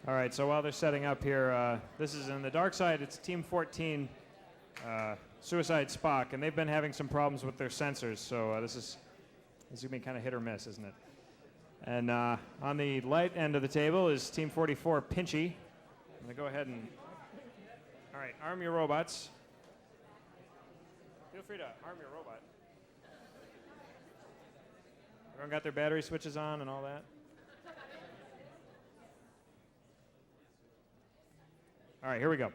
All right, so while they're setting up here, this is in the dark side. It's Team 14, Suicide Spock, and they've been having some problems with their sensors. So this is gonna be kind of hit or miss, isn't it? And on the light end of the table is Team 44, Pinchy. I'm gonna go ahead and, all right, arm your robots. Feel free to arm your robot. Everyone got their battery switches on and all that? All right, here we go.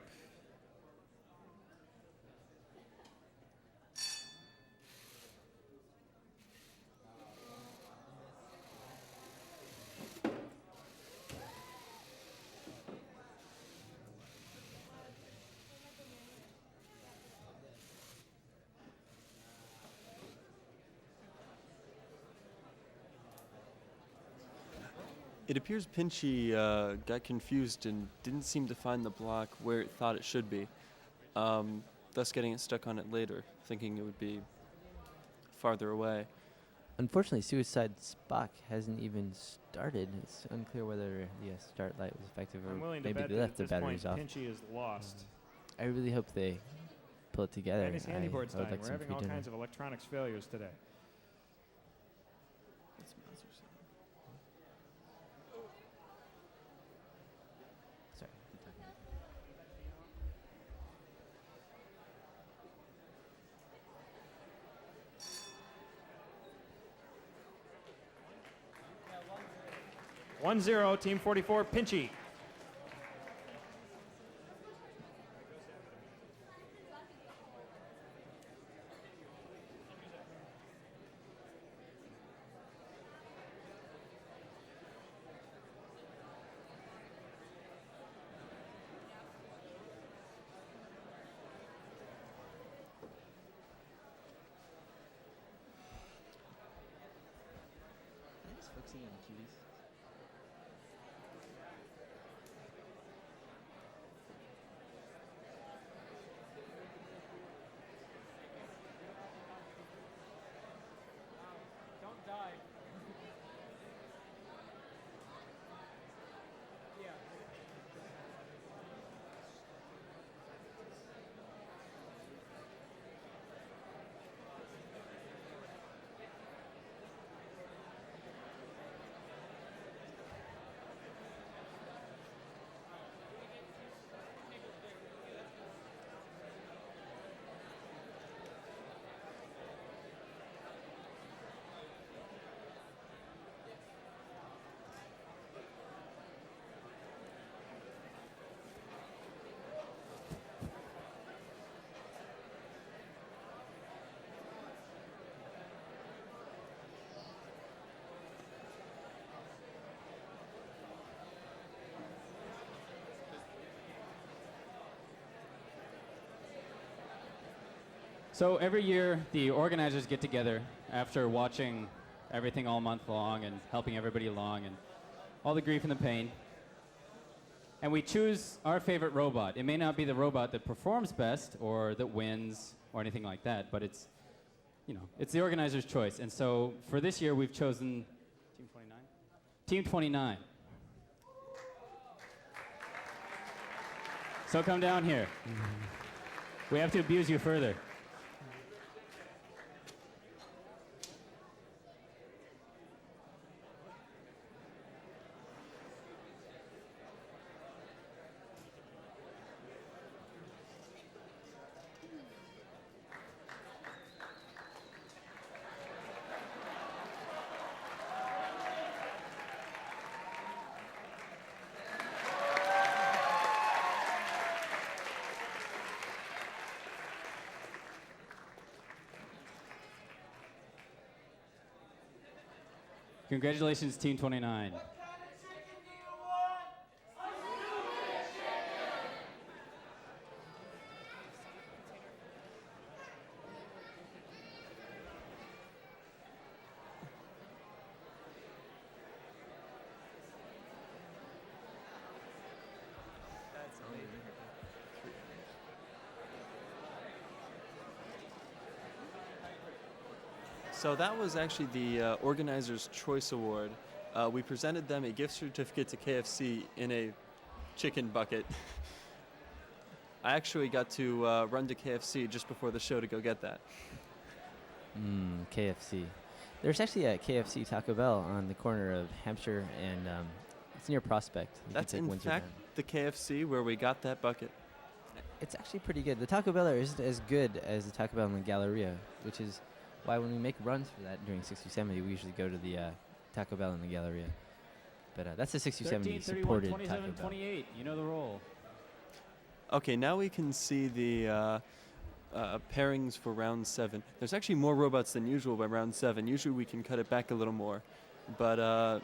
It appears Pinchy got confused and didn't seem to find the block where it thought it should be, thus getting it stuck on it later, thinking it would be farther away. Unfortunately, Suicide Spock hasn't even started. It's unclear whether the start light was effective or I'm willing to maybe bet they that left at the this batteries point, off. Pinchy is lost. I really hope they pull it together. And his handy board's I would dying. like We're some having free all dinner. kinds of electronics failures today. Sorry. 1-0, Team 44, Pinchy. So every year, the organizers get together after watching everything all month long and helping everybody along and all the grief and the pain. And we choose our favorite robot. It may not be the robot that performs best or that wins or anything like that, but it's, you know, it's the organizer's choice. And so for this year, we've chosen Team 29. Team 29. So come down here. We have to abuse you further. Congratulations, Team 29. So that was actually the Organizer's Choice Award. We presented them a gift certificate to KFC in a chicken bucket. I actually got to run to KFC just before the show to go get that. KFC. There's actually a KFC Taco Bell on the corner of Hampshire and it's near Prospect. You can That's take in Windsor fact down. the KFC where we got that bucket. It's actually pretty good. The Taco Bell isn't as good as the Taco Bell in the Galleria, which is why when we make runs for that during 6070, we usually go to the Taco Bell in the Galleria. But that's the 6070 13, 31, supported 27, Taco Bell. 28. You know the role. Okay, now we can see the pairings for round 7. There's actually more robots than usual by round 7. Usually we can cut it back a little more. But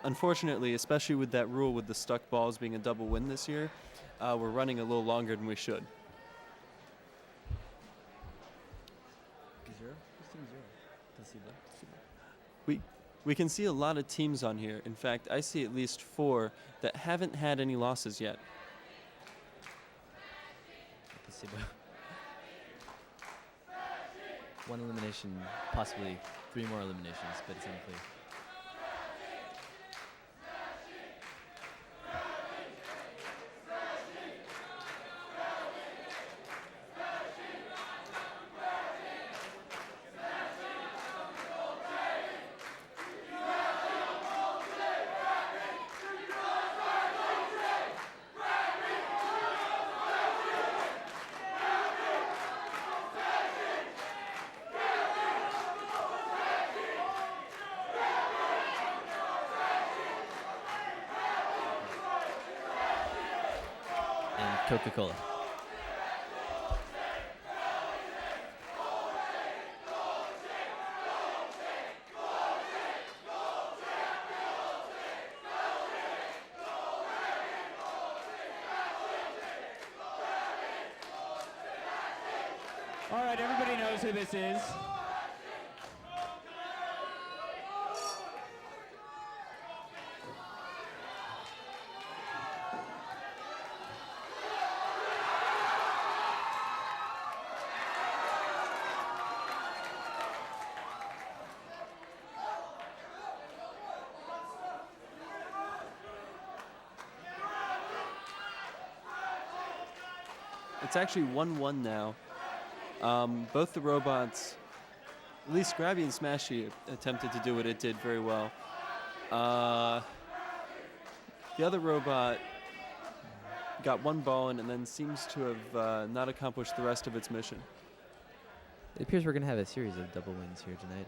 unfortunately, especially with that rule with the stuck balls being a double win this year, we're running a little longer than we should. We can see a lot of teams on here. In fact, I see at least 4 that haven't had any losses yet. Placebo. One elimination, possibly 3 more eliminations, but it's unclear. Coca-Cola. All right, everybody knows who this is. It's actually 1-1 now. Both the robots, at least Grabby and Smashy, attempted to do what it did very well. The other robot got 1 ball in and then seems to have not accomplished the rest of its mission. It appears we're going to have a series of double wins here tonight.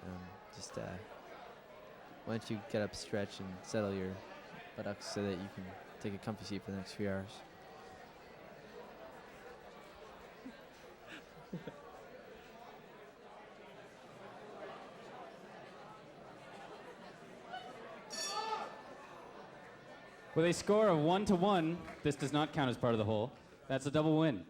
Why don't you get up, stretch, and settle your buttocks so that you can take a comfy seat for the next few hours. With a score of 1-1, this does not count as part of the whole. That's a double win.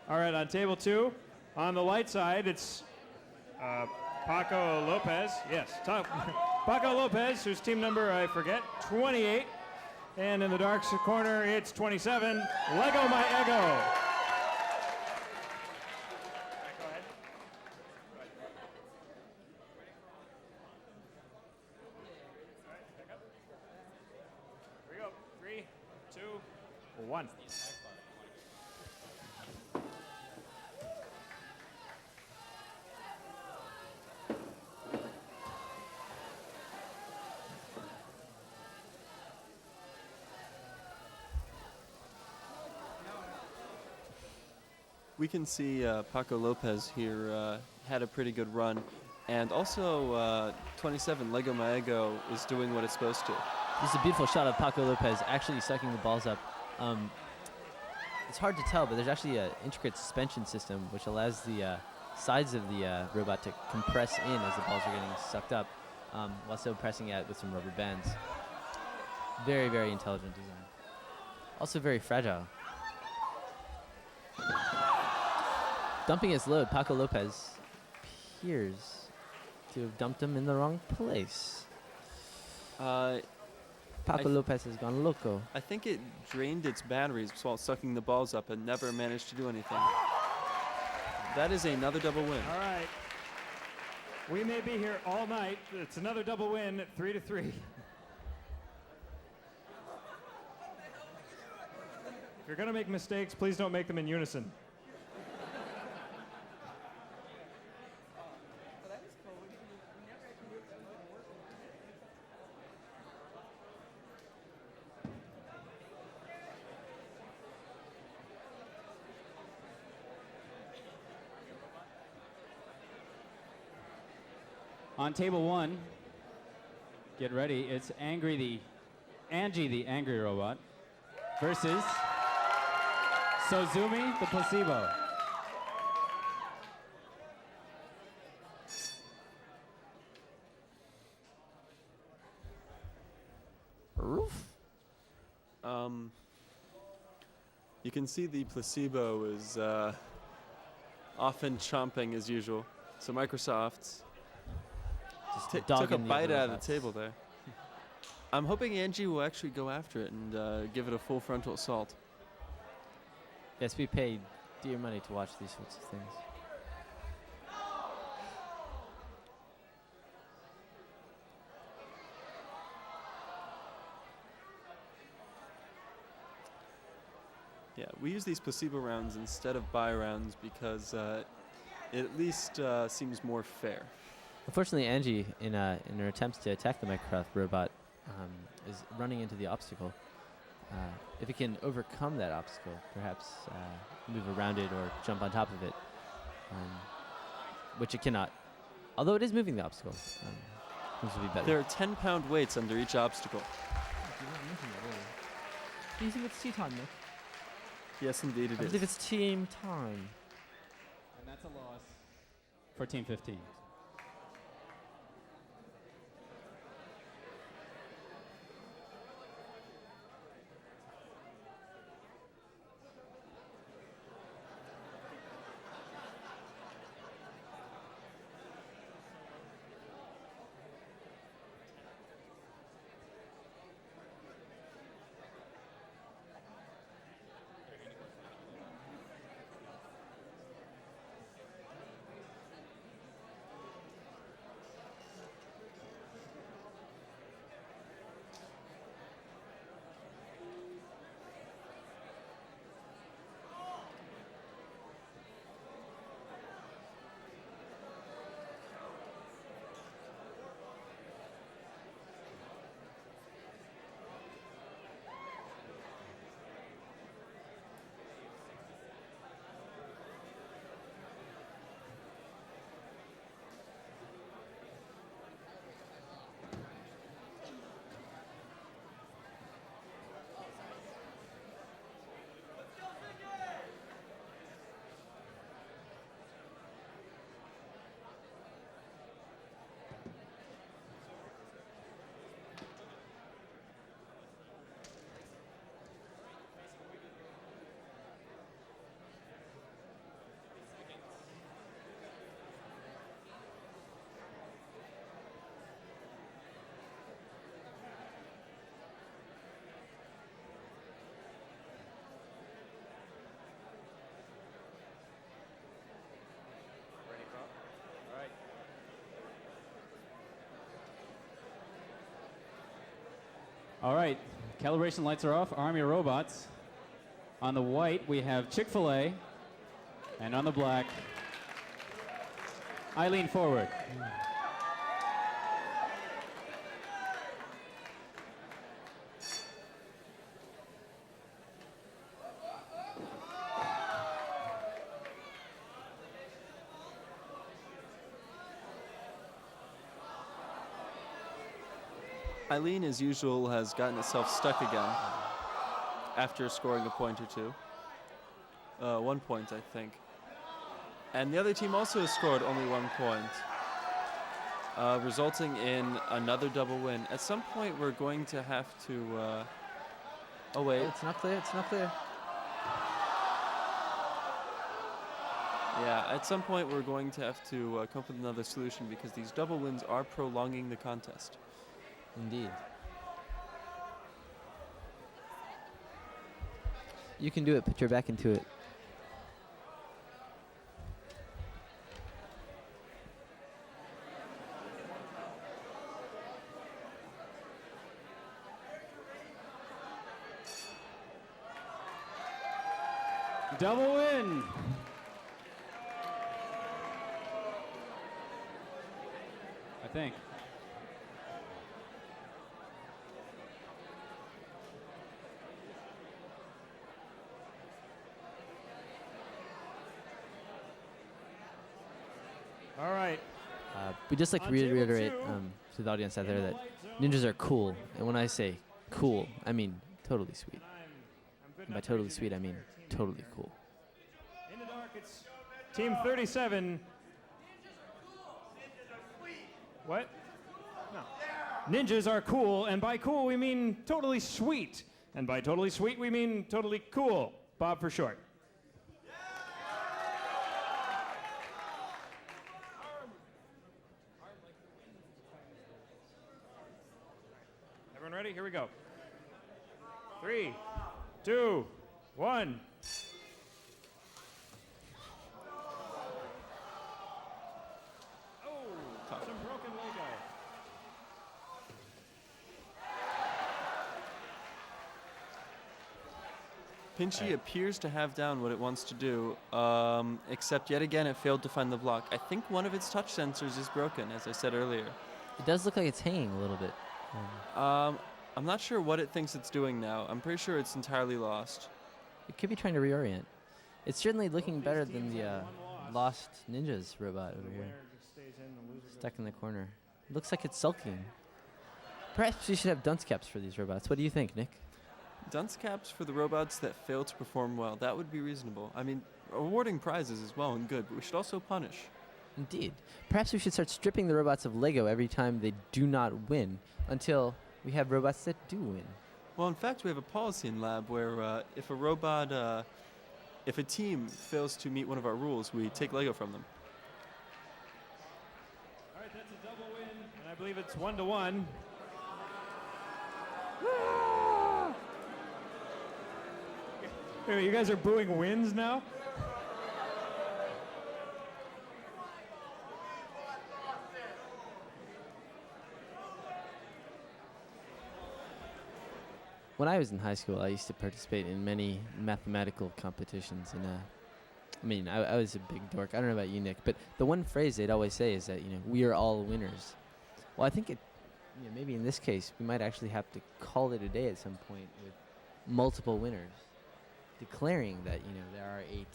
All right, on table 2, on the light side, it's Paco Lopez. Yes, Paco Lopez, whose team number I forget, 28. And in the dark corner, it's 27, Lego My Ego. Go ahead. Here we go. 3, 2, 1. We can see Paco Lopez here had a pretty good run. And also 27, Lego Maego, is doing what it's supposed to. This is a beautiful shot of Paco Lopez actually sucking the balls up. It's hard to tell, but there's actually an intricate suspension system which allows the sides of the robot to compress in as the balls are getting sucked up, while still pressing out with some rubber bands. Very, very intelligent design. Also very fragile. Dumping his load, Paco Lopez appears to have dumped him in the wrong place. Paco Lopez has gone loco. I think it drained its batteries while sucking the balls up and never managed to do anything. That is another double win. All right. We may be here all night. It's another double win at 3-3. If you're going to make mistakes, please don't make them in unison. On table 1, get ready. It's Angie the Angry Robot versus Sozumi the Placebo. You can see the placebo is often chomping as usual. So Microsoft Just took a dogging the bite other out of the robots. table there. I'm hoping Angie will actually go after it and give it a full frontal assault. Yes, we paid dear money to watch these sorts of things. Yeah, we use these placebo rounds instead of buy rounds because it at least seems more fair. Unfortunately, Angie, in her attempts to attack the Microsoft robot, is running into the obstacle. If it can overcome that obstacle, perhaps move around it or jump on top of it, which it cannot. Although it is moving the obstacle, this will be better. There are 10-pound weights under each obstacle. Do you think it's tea time, Nick? Yes, indeed I it believe is. it's team time. And that's a loss for Team 15. All right, calibration lights are off. Army of robots. On the white, we have Chick-fil-A. And on the black, Eileen forward. Eileen, as usual, has gotten itself stuck again after scoring a point or two. 1 point, I think. And the other team also has scored only 1 point, resulting in another double win. At some point, we're going to have to... oh, wait. It's not clear. It's not clear. Yeah, at some point, we're going to have to come up with another solution because these double wins are prolonging the contest. Indeed. You can do it. Put your back into it. Double win. I think. All right. We'd just like to On table reiterate two, to the audience out in there the that light zone. ninjas are cool. And when I say cool, I mean totally sweet. I'm good And by enough to totally raise sweet, your I mean entire team totally here. cool. In the dark, it's Team 37. What? No. Ninjas are cool, and by cool we mean totally sweet. And by totally sweet, we mean totally cool. Bob for short. Everyone ready? Here we go. 3, 2, 1. Oh, some broken Lego. Pinchy appears to have down what it wants to do, except yet again it failed to find the block. I think one of its touch sensors is broken, as I said earlier. It does look like it's hanging a little bit. I'm not sure what it thinks it's doing now. I'm pretty sure it's entirely lost. It could be trying to reorient. It's certainly looking better than the Lost Ninjas robot over here. Stuck in the corner. Looks like it's sulking. Perhaps we should have dunce caps for these robots. What do you think, Nick? Dunce caps for the robots that fail to perform well. That would be reasonable. I mean, awarding prizes is well and good, but we should also punish. Indeed. Perhaps we should start stripping the robots of Lego every time they do not win, until we have robots that do win. Well, in fact, we have a policy in lab where if a team fails to meet one of our rules, we take Lego from them. All right, that's a double win, and I believe it's 1-1. Wait, you guys are booing wins now? When I was in high school, I used to participate in many mathematical competitions, and I was a big dork. I don't know about you, Nick, but the one phrase they'd always say is that, we are all winners. Well, I think maybe in this case, we might actually have to call it a day at some point with multiple winners, declaring that, there are 8,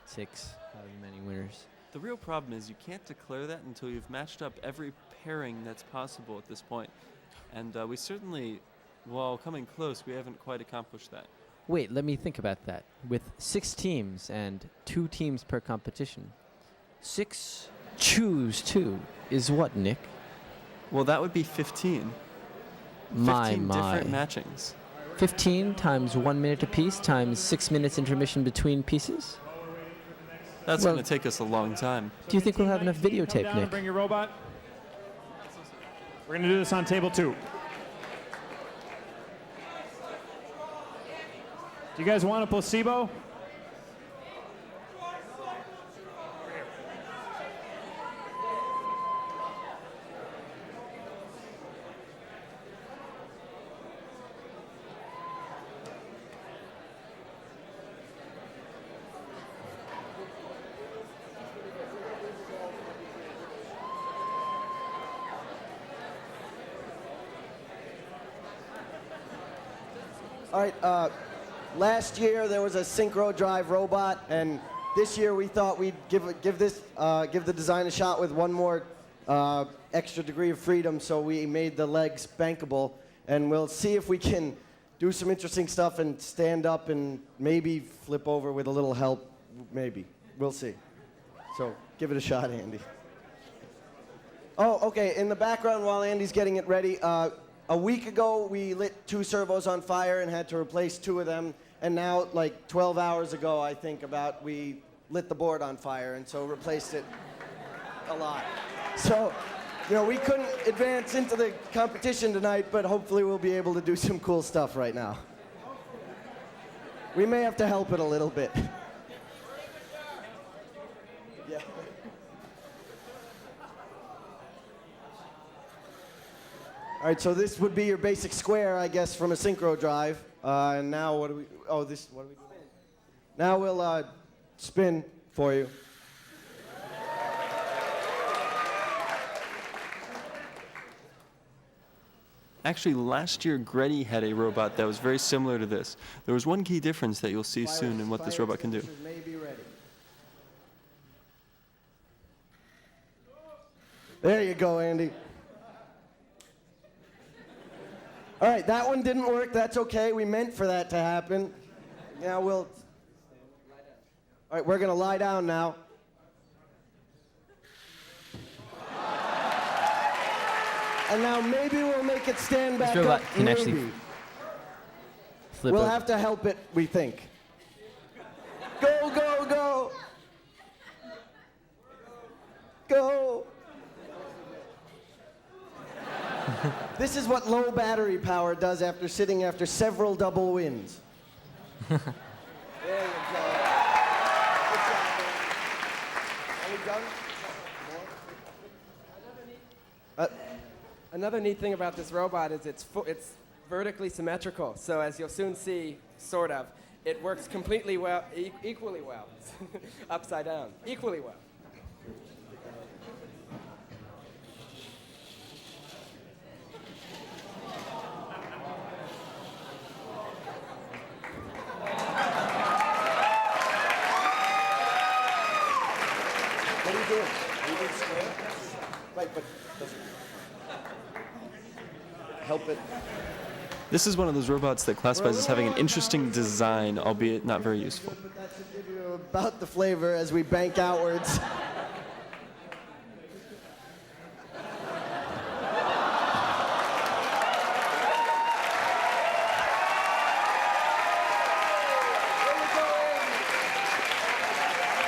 6, however many winners. The real problem is you can't declare that until you've matched up every pairing that's possible at this point. And we certainly, while coming close, we haven't quite accomplished that. Wait, let me think about that. With 6 teams and 2 teams per competition, 6 choose 2 is what, Nick? Well, that would be 15. 15 different matchings. 15 times 1 minute apiece times 6 minutes intermission between pieces? That's going to take us a long time. Do you think we'll have enough videotape, Nick? Nick? Bring your robot. We're going to do this on table 2. Do you guys want a placebo? All right, last year there was a synchro drive robot, and this year we thought we'd give the design a shot with one more extra degree of freedom, so we made the legs bankable, and we'll see if we can do some interesting stuff and stand up and maybe flip over with a little help, maybe. We'll see. So give it a shot, Andy. Oh, okay, in the background while Andy's getting it ready, a week ago, we lit 2 servos on fire and had to replace 2 of them. And now, like 12 hours ago, I think we lit the board on fire, and so replaced it a lot. So, we couldn't advance into the competition tonight, but hopefully we'll be able to do some cool stuff right now. We may have to help it a little bit. Yeah. All right, so this would be your basic square, I guess, from a synchro drive. And now what do we doing? Now we'll spin for you. Actually, last year, Gretty had a robot that was very similar to this. There was one key difference that you'll see soon in what this robot can do. May be ready. There you go, Andy. All right, that one didn't work. That's okay. We meant for that to happen. Now all right, we're going to lie down now. And now maybe we'll make it stand back This robot up. can actually flip We'll over. have to help it, we think. Go, go, go. Go. This is what low battery power does after sitting after several double wins. There you go. Good job, man. Are we done? Another neat thing about this robot is it's vertically symmetrical. So as you'll soon see, sort of, it works completely well, equally well, upside down, equally well. What are you doing? Are you doing square? Right, but doesn't help it. This is one of those robots that classifies as having an interesting design, albeit not very useful. But that should give you about the flavor as we bank outwards.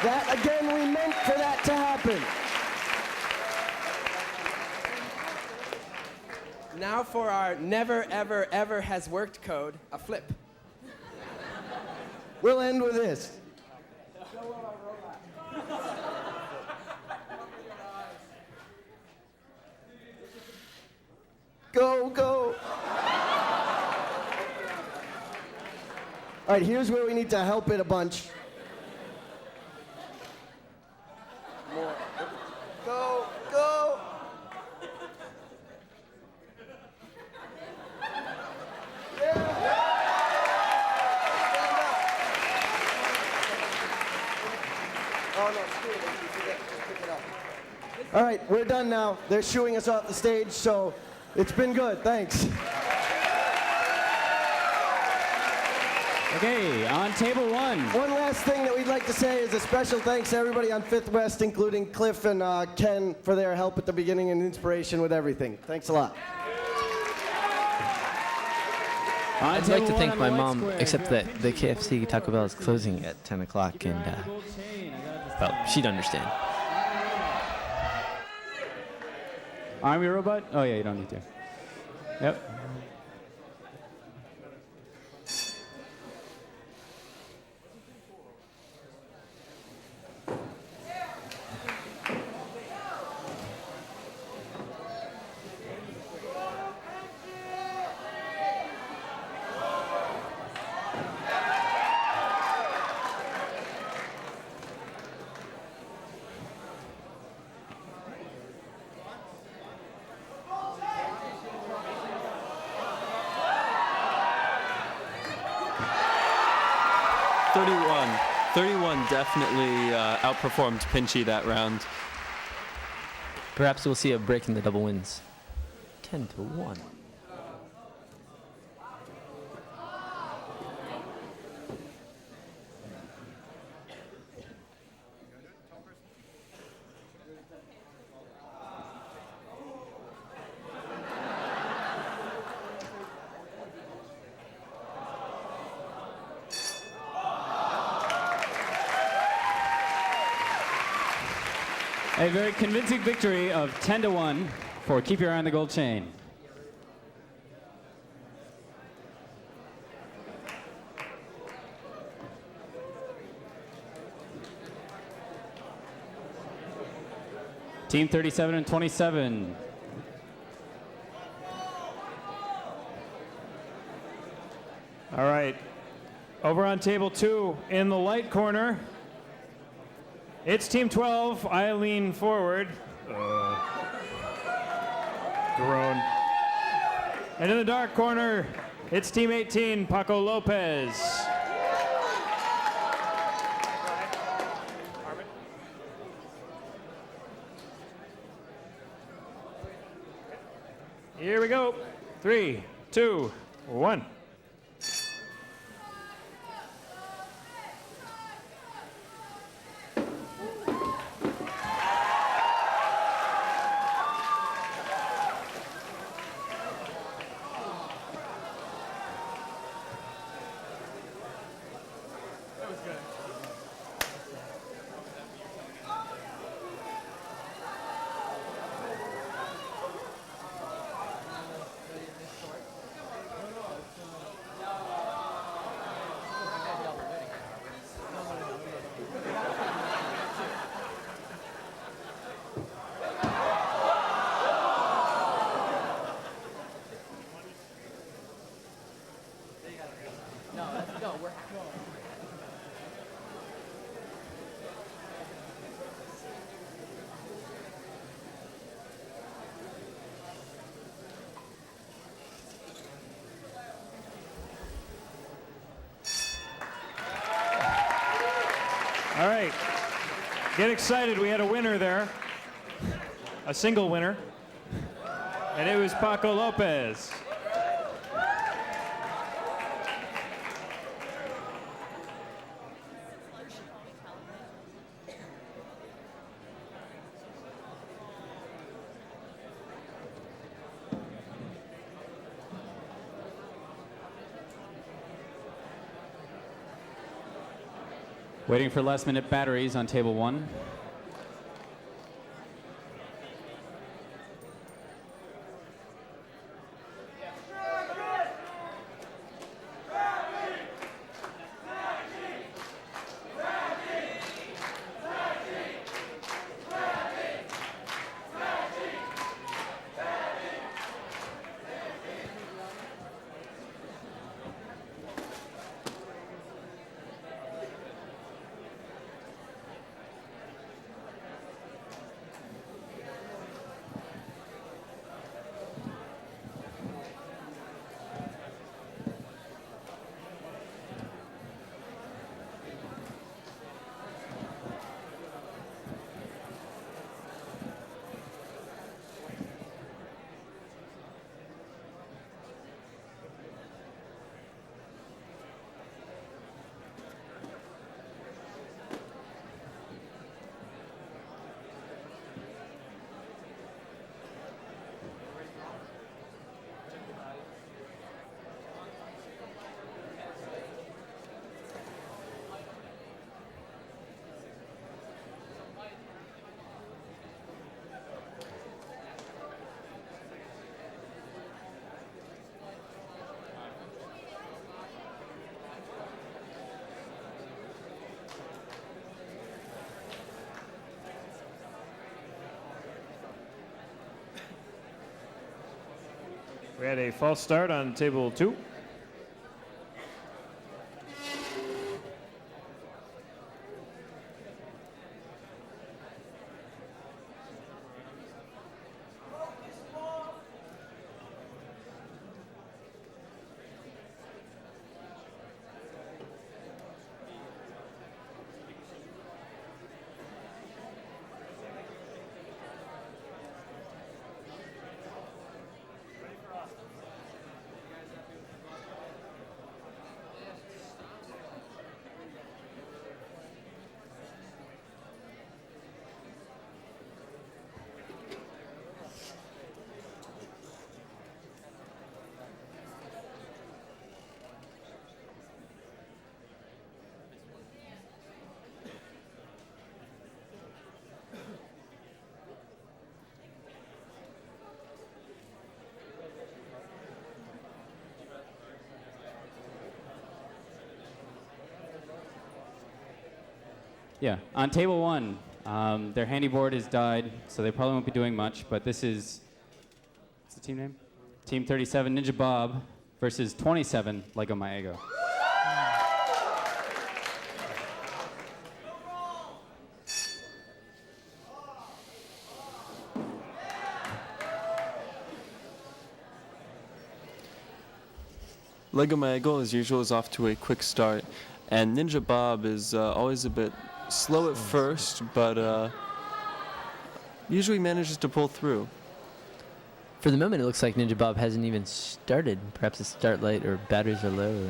That, again, we meant for that to happen. Now for our never, ever, ever has worked code, a flip. We'll end with this. Go, go. All right, here's where we need to help it a bunch. More. Go, go. Oh, no, screw it. You forget. Just pick it up. All right, we're done now. They're shooing us off the stage, so it's been good. Thanks. Okay, on table one. One last thing that we'd like to say is a special thanks to everybody on Fifth West, including Cliff and Ken, for their help at the beginning and inspiration with everything. Thanks a lot. I'd like to thank my mom, except that the KFC Taco Bell is closing at 10 o'clock, and, well, she'd understand. Army robot? Oh yeah, you don't need to. Yep. Definitely outperformed Pinchy that round. Perhaps we'll see a break in the double wins. 10-1. A very convincing victory of 10-1 for Keep Your Eye on the Gold Chain. Team 37 and 27. All right. Over on table 2 in the light corner, it's Team 12. I lean forward. Groan. And in the dark corner, it's Team 18, Paco Lopez. Here we go. 3, 2, 1. Get excited, we had a winner there. A single winner. And it was Paco Lopez. Waiting for last minute batteries on table 1. We had a false start on table 2. Yeah, on table 1, their handy board is died, so they probably won't be doing much, but this is, what's the team name? Team 37 Ninja Bob versus 27 Lego My Ego. Lego My Ego, as usual, is off to a quick start, and Ninja Bob is always a bit slow at first, but usually manages to pull through. For the moment, it looks like Ninja Bob hasn't even started. Perhaps it's start late or batteries are low. Or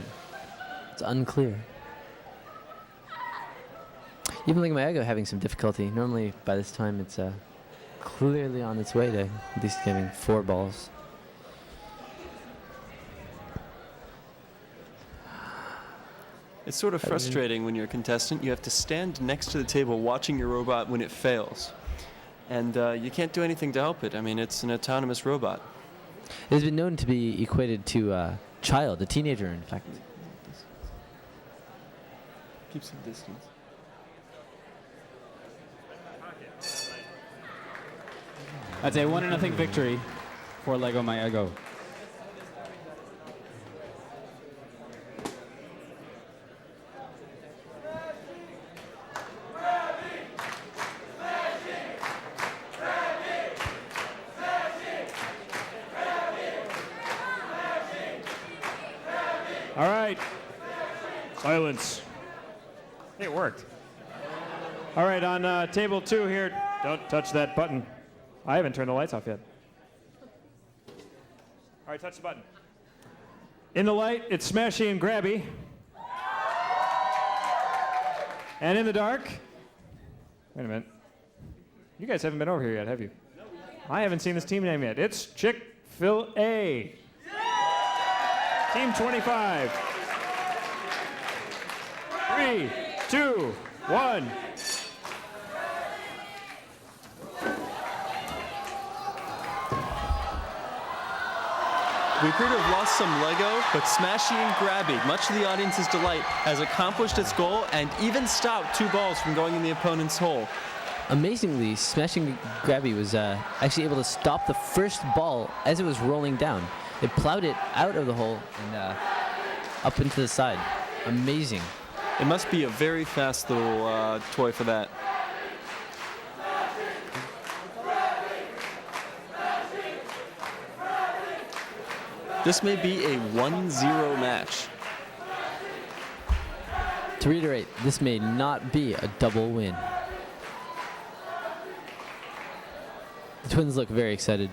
it's unclear. Even Lego My Ego having some difficulty. Normally, by this time, it's clearly on its way to at least getting 4 balls. It's sort of frustrating when you're a contestant. You have to stand next to the table watching your robot when it fails. And you can't do anything to help it. I mean, it's an autonomous robot. It has been known to be equated to a child, a teenager, in fact. Keep some distance. That's a 1-0 victory for Lego My Ego. All right. Silence. Hey, it worked. All right, on table 2 here, don't touch that button. I haven't turned the lights off yet. All right, touch the button. In the light, it's smashy and grabby. And in the dark, wait a minute. You guys haven't been over here yet, have you? I haven't seen this team name yet. It's Chick-fil-A. Team 25. 3, 2, 1. We appear to have lost some Lego, but Smashy and Grabby, much to the audience's delight, has accomplished its goal and even stopped 2 balls from going in the opponent's hole. Amazingly, Smashing Grabby was actually able to stop the first ball as it was rolling down. It plowed it out of the hole and up into the side. Amazing. It must be a very fast little toy for that. This may be a 1-0 match. To reiterate, this may not be a double win. The Twins look very excited.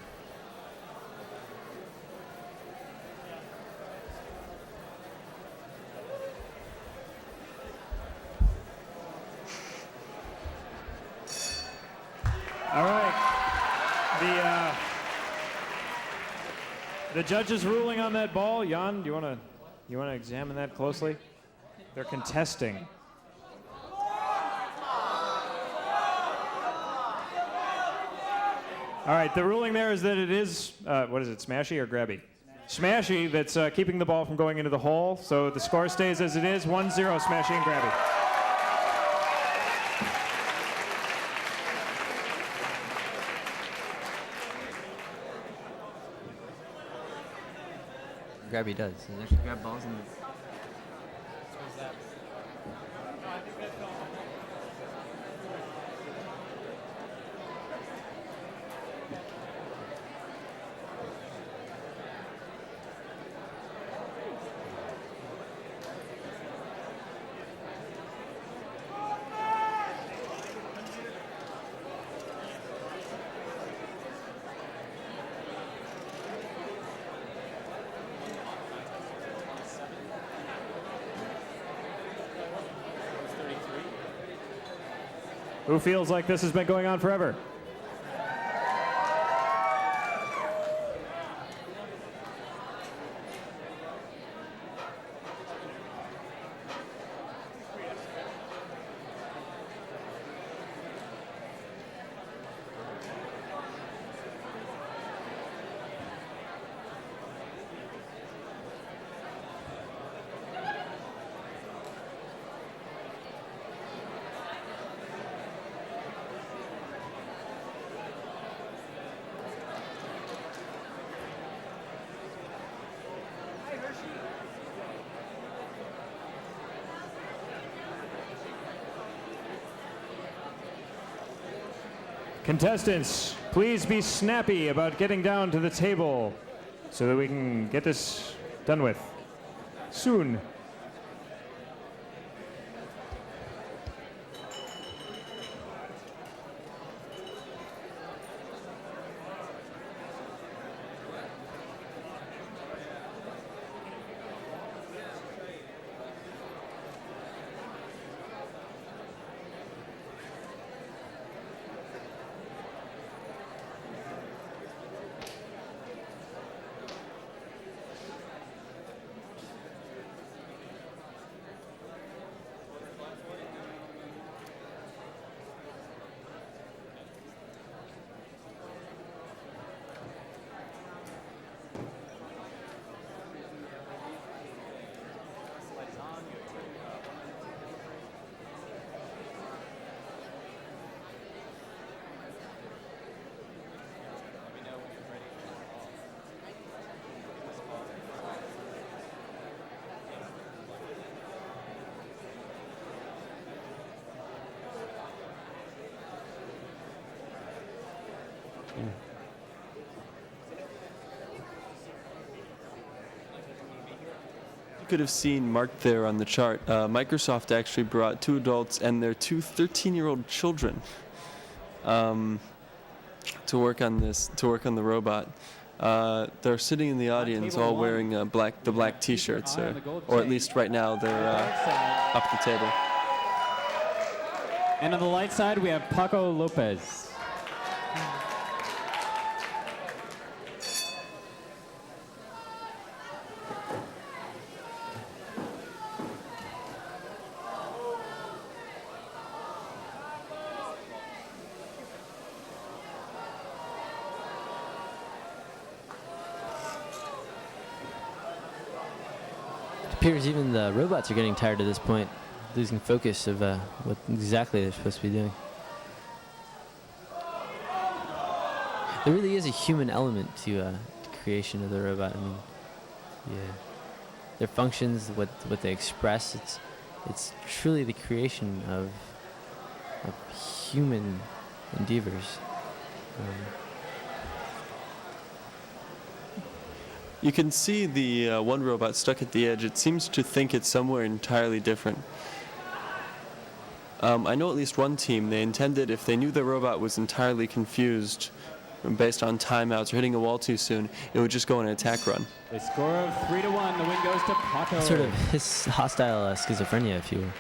All right. The judge is ruling on that ball. Jan, do you want to examine that closely? They're contesting. All right, the ruling there is that it is, what is it, Smashy or Grabby? Smashy that's keeping the ball from going into the hole. So the score stays as it is, 1-0 Smashy and Grabby. Grabby does. He actually grab balls in the... Who feels like this has been going on forever? Contestants, please be snappy about getting down to the table so that we can get this done with soon. could have seen marked there on the chart, Microsoft actually brought 2 adults and their 2 13-year-old children to work on the robot. They're sitting in the audience, all wearing the black T-shirts, or at least right now they're up the table. And on the light side, we have Paco Lopez. It appears even the robots are getting tired at this point, losing focus of what exactly they're supposed to be doing. There really is a human element to the creation of the robot. I mean, yeah, their functions, what they express, it's truly the creation of human endeavors. You can see the one robot stuck at the edge. It seems to think it's somewhere entirely different. I know at least one team, they intended if they knew the robot was entirely confused based on timeouts or hitting a wall too soon, it would just go on an attack run. A score of 3-1. The win goes to Paco. Sort of his hostile schizophrenia, if you will.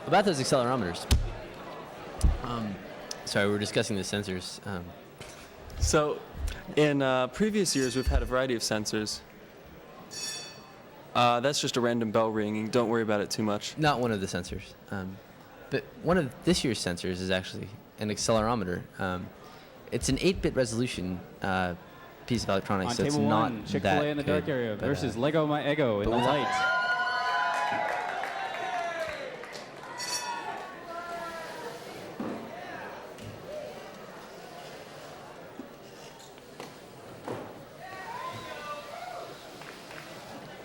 About those accelerometers. Sorry, we were discussing the sensors. So, in previous years, we've had a variety of sensors. That's just a random bell ringing. Don't worry about it too much. Not one of the sensors. But one of this year's sensors is actually an accelerometer. It's an 8-bit resolution piece of electronics. On So it's table not one, Chick-fil-A that in the good, dark area but, versus Lego My Ego in the but without- light.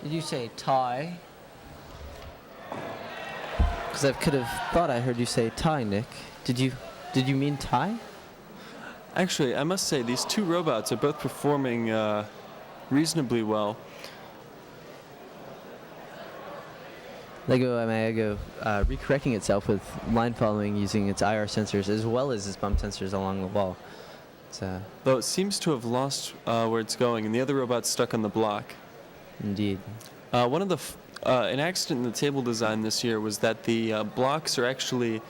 Did you say tie? Because I could have thought I heard you say tie, Nick. Did you mean tie? Actually, I must say, these 2 robots are both performing reasonably well. Lego My Ego recorrecting itself with line following using its IR sensors as well as its bump sensors along the wall. Though it seems to have lost where it's going, and the other robot's stuck on the block. Indeed. One of the an accident in the table design this year was that the blocks are actually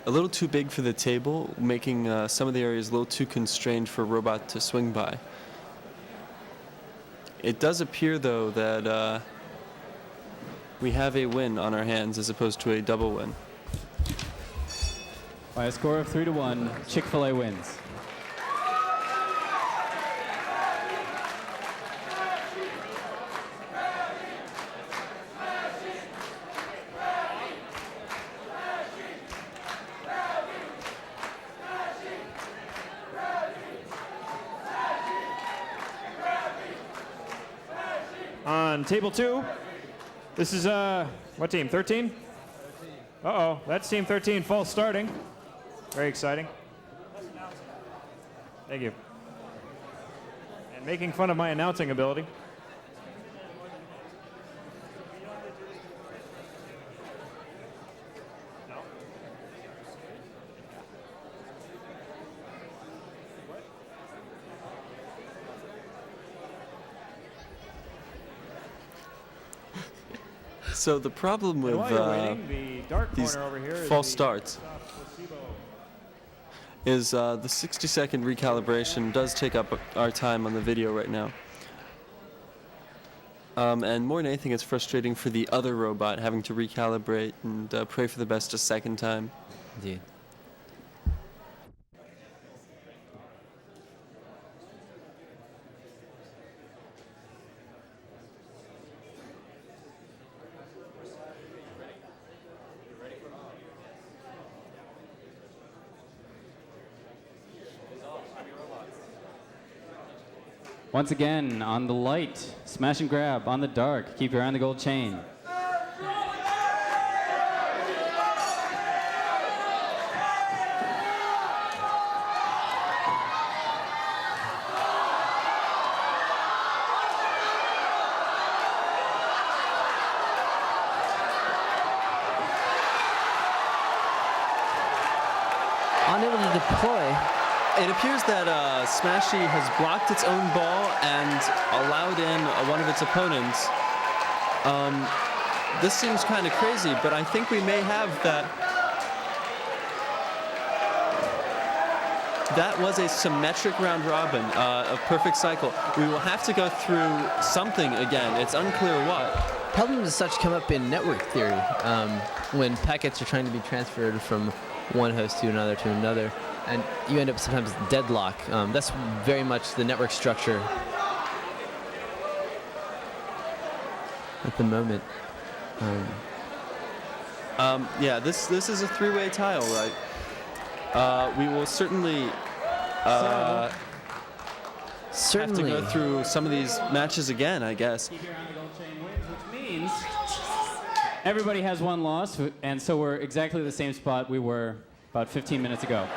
a little too big for the table, making some of the areas a little too constrained for a robot to swing by. It does appear, though, that we have a win on our hands as opposed to a double win. By a score of 3-1, Chick-fil-A wins. On table 2, this is, what team, 13? Uh-oh, that's team 13, false starting. Very exciting. Thank you. making fun of my announcing ability. So the problem with While you're waiting, the dark these corner over here is false the starts placebo. is the 60-second recalibration does take up our time on the video right now. And more than anything, it's frustrating for the other robot having to recalibrate and pray for the best a second time. Indeed. Once again, on the light, smash and grab. On the dark, keep your eye on the gold chain. Unable to deploy. It appears that Smashy has blocked its own ball and allowed in one of its opponents. This seems kind of crazy, but I think we may have that. That was a symmetric round robin, a perfect cycle. We will have to go through something again. It's unclear what. Problems as such come up in network theory when packets are trying to be transferred from one host to another, and you end up sometimes deadlock. That's very much the network structure at the moment. Yeah, this is a three-way tile, right? We will certainly have to go through some of these matches again, I guess. Keep your eye on the gold chain wins, which means everybody has one loss, and so we're exactly the same spot we were about 15 minutes ago.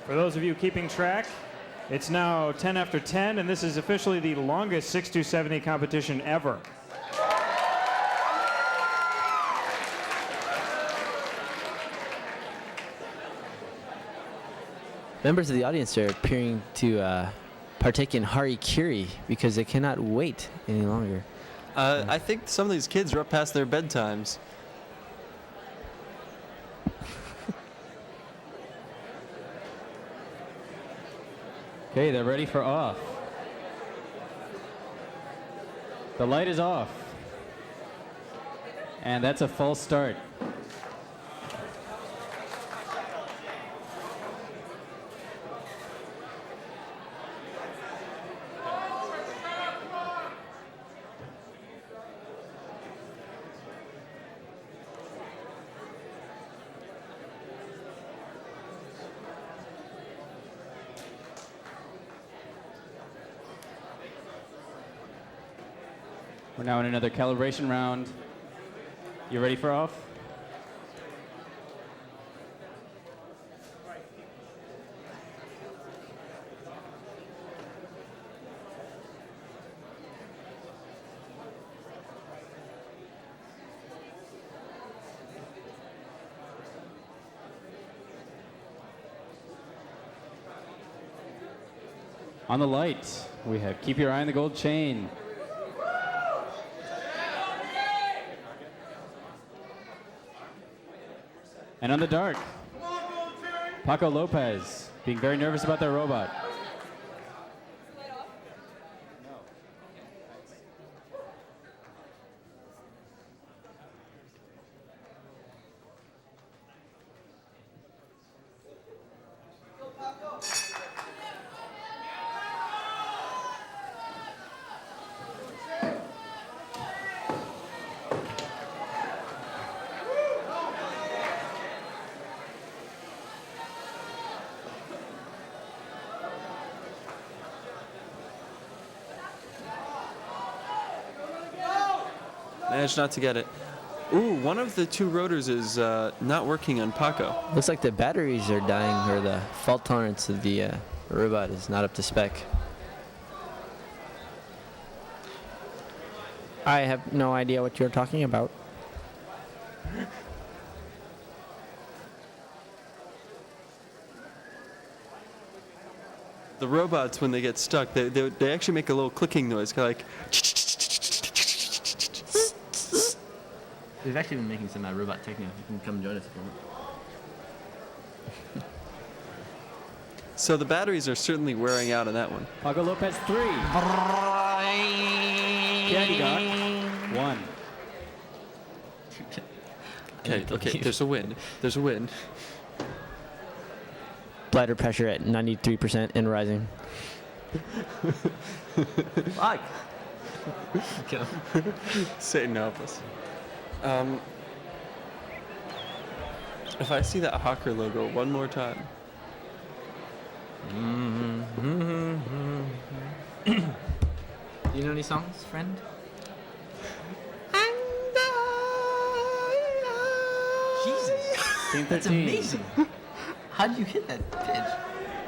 For those of you keeping track, it's now 10 after 10, and this is officially the longest 6270 competition ever. Members of the audience are appearing to partake in Harikiri because they cannot wait any longer. I think some of these kids are up past their bedtimes. Okay, they're ready for off. The light is off. And that's a false start. We're now in another calibration round. You ready for off? On the light, we have Keep Your Eye on the Gold Chain. And on the dark, Paco Lopez, being very nervous about their robot. Managed not to get it. Ooh, one of the two rotors is not working on Paco. Looks like the batteries are dying, or the fault tolerance of the robot is not up to spec. I have no idea what you're talking about. The robots, when they get stuck, they actually make a little clicking noise, kind of like. We've actually been making some robot techno. You can come join us if you want. So the batteries are certainly wearing out on that one. Paco Lopez 3. Candy got 1. Okay, there's a win. There's a win. Bladder pressure at 93% and rising. Fuck! Satan help us. If I see that Hawker logo one more time. Do you know any songs, friend? Jesus! Team 13. That's amazing! How did you hit that pitch?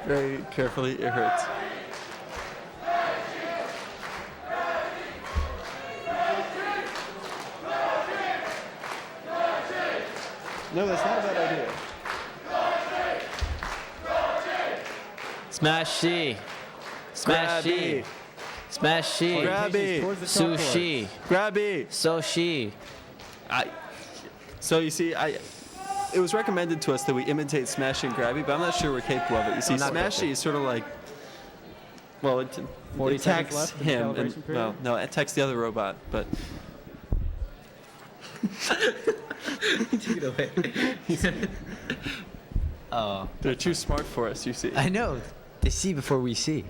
Very carefully, it hurts. No, that's not a bad idea. Smash C. Smash C. Smash C. Grabby. Sushi. Grabby. Soshi. So you see, it was recommended to us that we imitate Smashy and Grabby, but I'm not sure we're capable of it. You see, Smashy is sort of like, well, it 40 seconds attacks left in the him, calibration and period? well, no, it attacks the other robot, but. Take it away. Oh. They're too smart for us, you see. I know. They see before we see.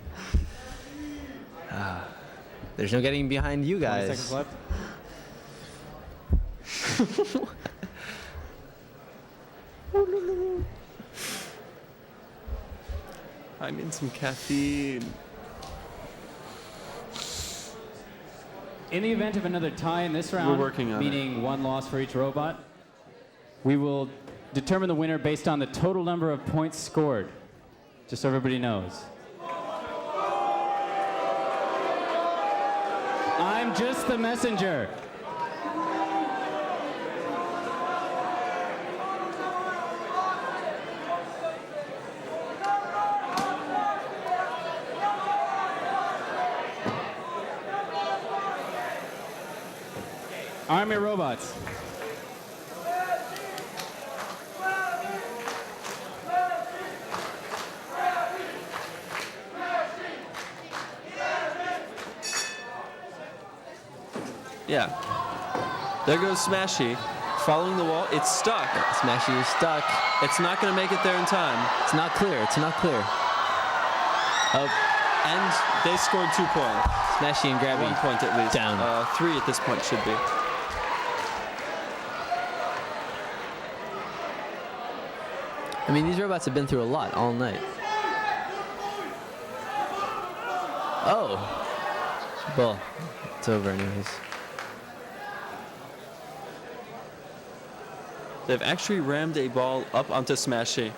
There's no getting behind you 20 guys. seconds left. I need some caffeine. In the event of another tie in this round, working on meaning one loss for each robot, we will determine the winner based on the total number of points scored, just so everybody knows. I'm just the messenger. Army robots. Yeah. There goes Smashy. Following the wall. It's stuck. Smashy is stuck. It's not going to make it there in time. It's not clear. It's not clear. Oh, And they scored 2 points. Smashy and Grabby. 1 point at least. Down. 3 at this point should be. I mean, these robots have been through a lot all night. Oh. Well, it's over anyways. They've actually rammed a ball up onto Smashy.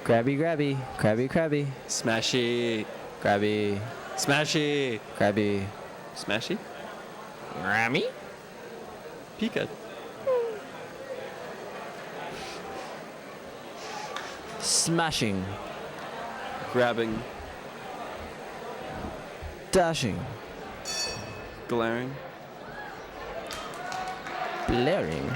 Grabby, grabby, crabby, crabby, Smashy. grabby, Smashy. grabby. Smashy? Grammy? Pika. Smashing, Grabbing. dashing, Glaring. blaring.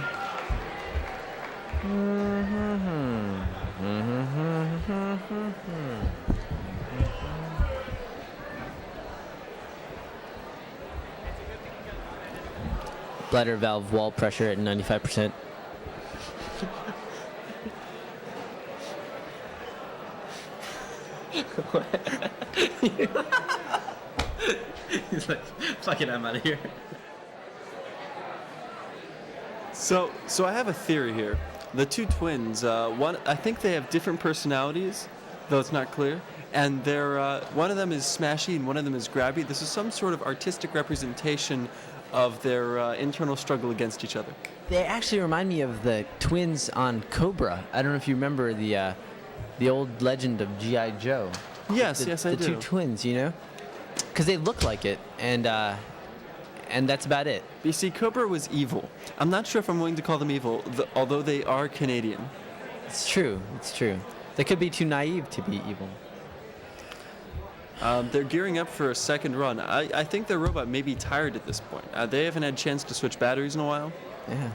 Bladder valve wall pressure at 95%. He's like, fuck it, I'm out of here. So I have a theory here. The two twins, I think they have different personalities, though it's not clear. And they're, one of them is Smashy and one of them is Grabby. This is some sort of artistic representation of their internal struggle against each other. They actually remind me of the twins on Cobra. I don't know if you remember the old legend of G.I. Joe. Yes, the, yes, I the do. two twins, you know? Because they look like it, and that's about it. You see, Cobra was evil. I'm not sure if I'm willing to call them evil, although they are Canadian. It's true. It's true. They could be too naive to be evil. They're gearing up for a second run. I think their robot may be tired at this point. They haven't had a chance to switch batteries in a while. Yeah.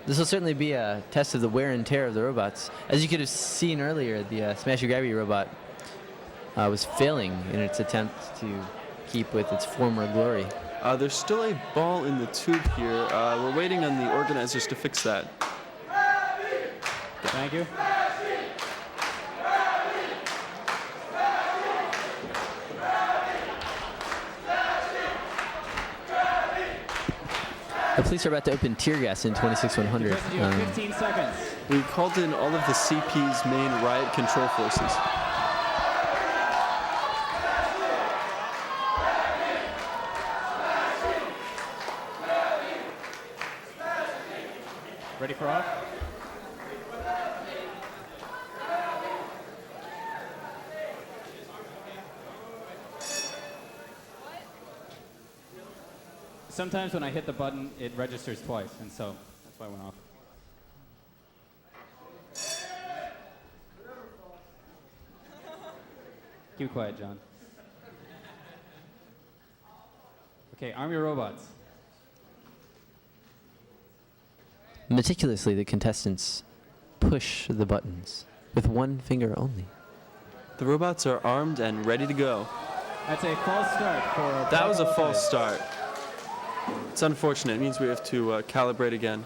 This will certainly be a test of the wear and tear of the robots. As you could have seen earlier, the Smashy Grabby robot was failing in its attempt to keep with its former glory. There's still a ball in the tube here. We're waiting on the organizers to fix that. Thank you. The police are about to open tear gas in 26100. You have 15 seconds. We called in all of the CP's main riot control forces. Ready for off? Sometimes when I hit the button, it registers twice, and so that's why I went off. Keep quiet, John. Okay, arm your robots. Meticulously, the contestants push the buttons with one finger only. The robots are armed and ready to go. That's a false start for... That was a false start. It's unfortunate. It means we have to calibrate again.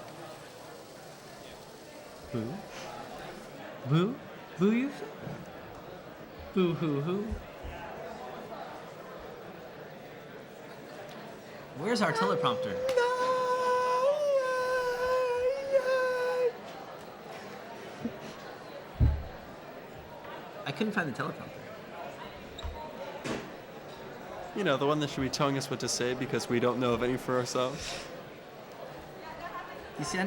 Boo? Boo? Boo you? Boo hoo hoo? Where's our teleprompter? I couldn't find the teleprompter. You know, the one that should be telling us what to say because we don't know of any for ourselves. You see,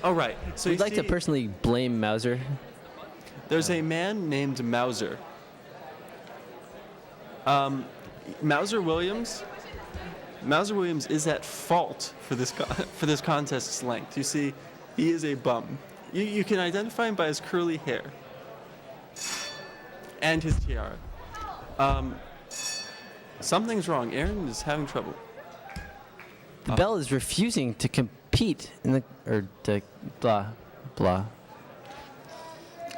All right. So we'd like to personally blame Mauser. There's a man named Mauser. Mauser Williams is at fault for this contest's length. You see, he is a bum. You can identify him by his curly hair and his tiara. Something's wrong. Aaron is having trouble. The bell is refusing to compete in the blah blah.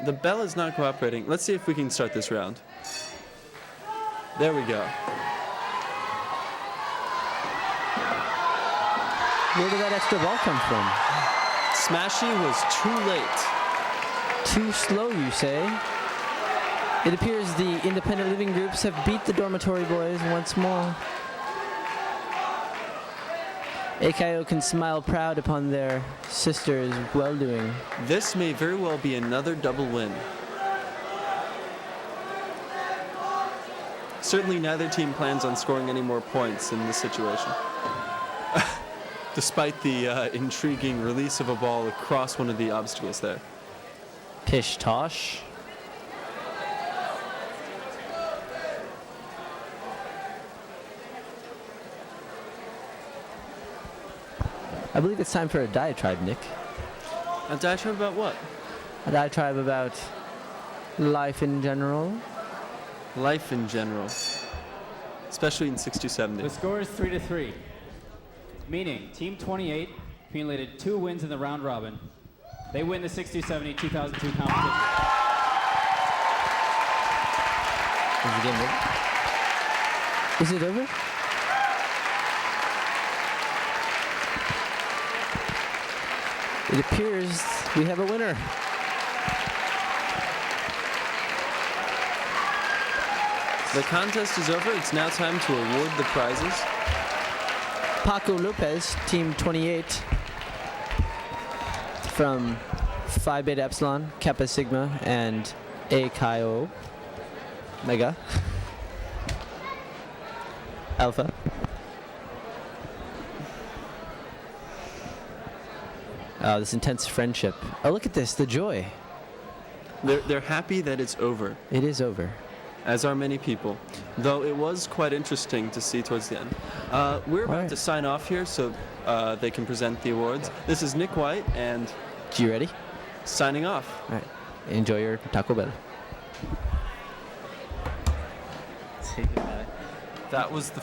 The bell is not cooperating. Let's see if we can start this round. There we go. Where did that extra ball come from? Smashy was too late. Too slow, you say? It appears the independent living groups have beat the dormitory boys once more. AKO can smile proud upon their sister's well-doing. This may very well be another double win. Certainly neither team plans on scoring any more points in this situation. Despite the intriguing release of a ball across one of the obstacles there. Pish tosh. I believe it's time for a diatribe, Nick. A diatribe about what? A diatribe about life in general. Life in general. Especially in The 6270. score is 3-3, meaning Team 28 accumulated 2 wins in the round robin. They win the 6270 2002 competition. Is the game over? Is it over? It appears we have a winner. The contest is over. It's now time to award the prizes. Paco Lopez, Team 28, from Phi Beta Epsilon, Kappa Sigma, and A Chi O Mega Alpha. This intense friendship. Oh, look at this, the joy. They're happy that it's over, It is over. as are many people. Though it was quite interesting to see towards the end. We're about Alright. to sign off here so they can present the awards. This is Nick White and You ready? signing off. All right. Enjoy your Taco Bell. That was the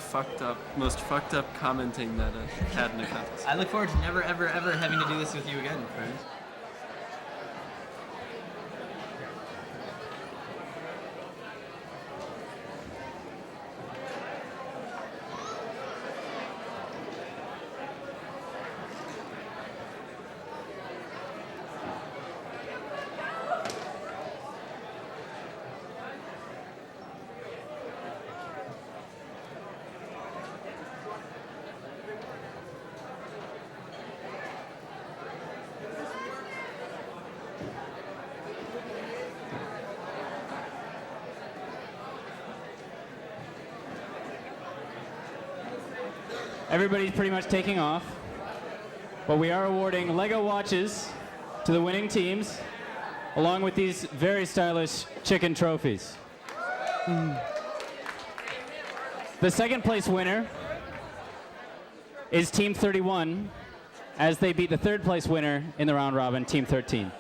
most fucked up commenting that I had in a contest. I look forward to never, ever, ever having to do this with you again, friends. Everybody's pretty much taking off, but we are awarding Lego watches to the winning teams, along with these very stylish chicken trophies. The second place winner is Team 31, as they beat the third place winner in the round robin, Team 13.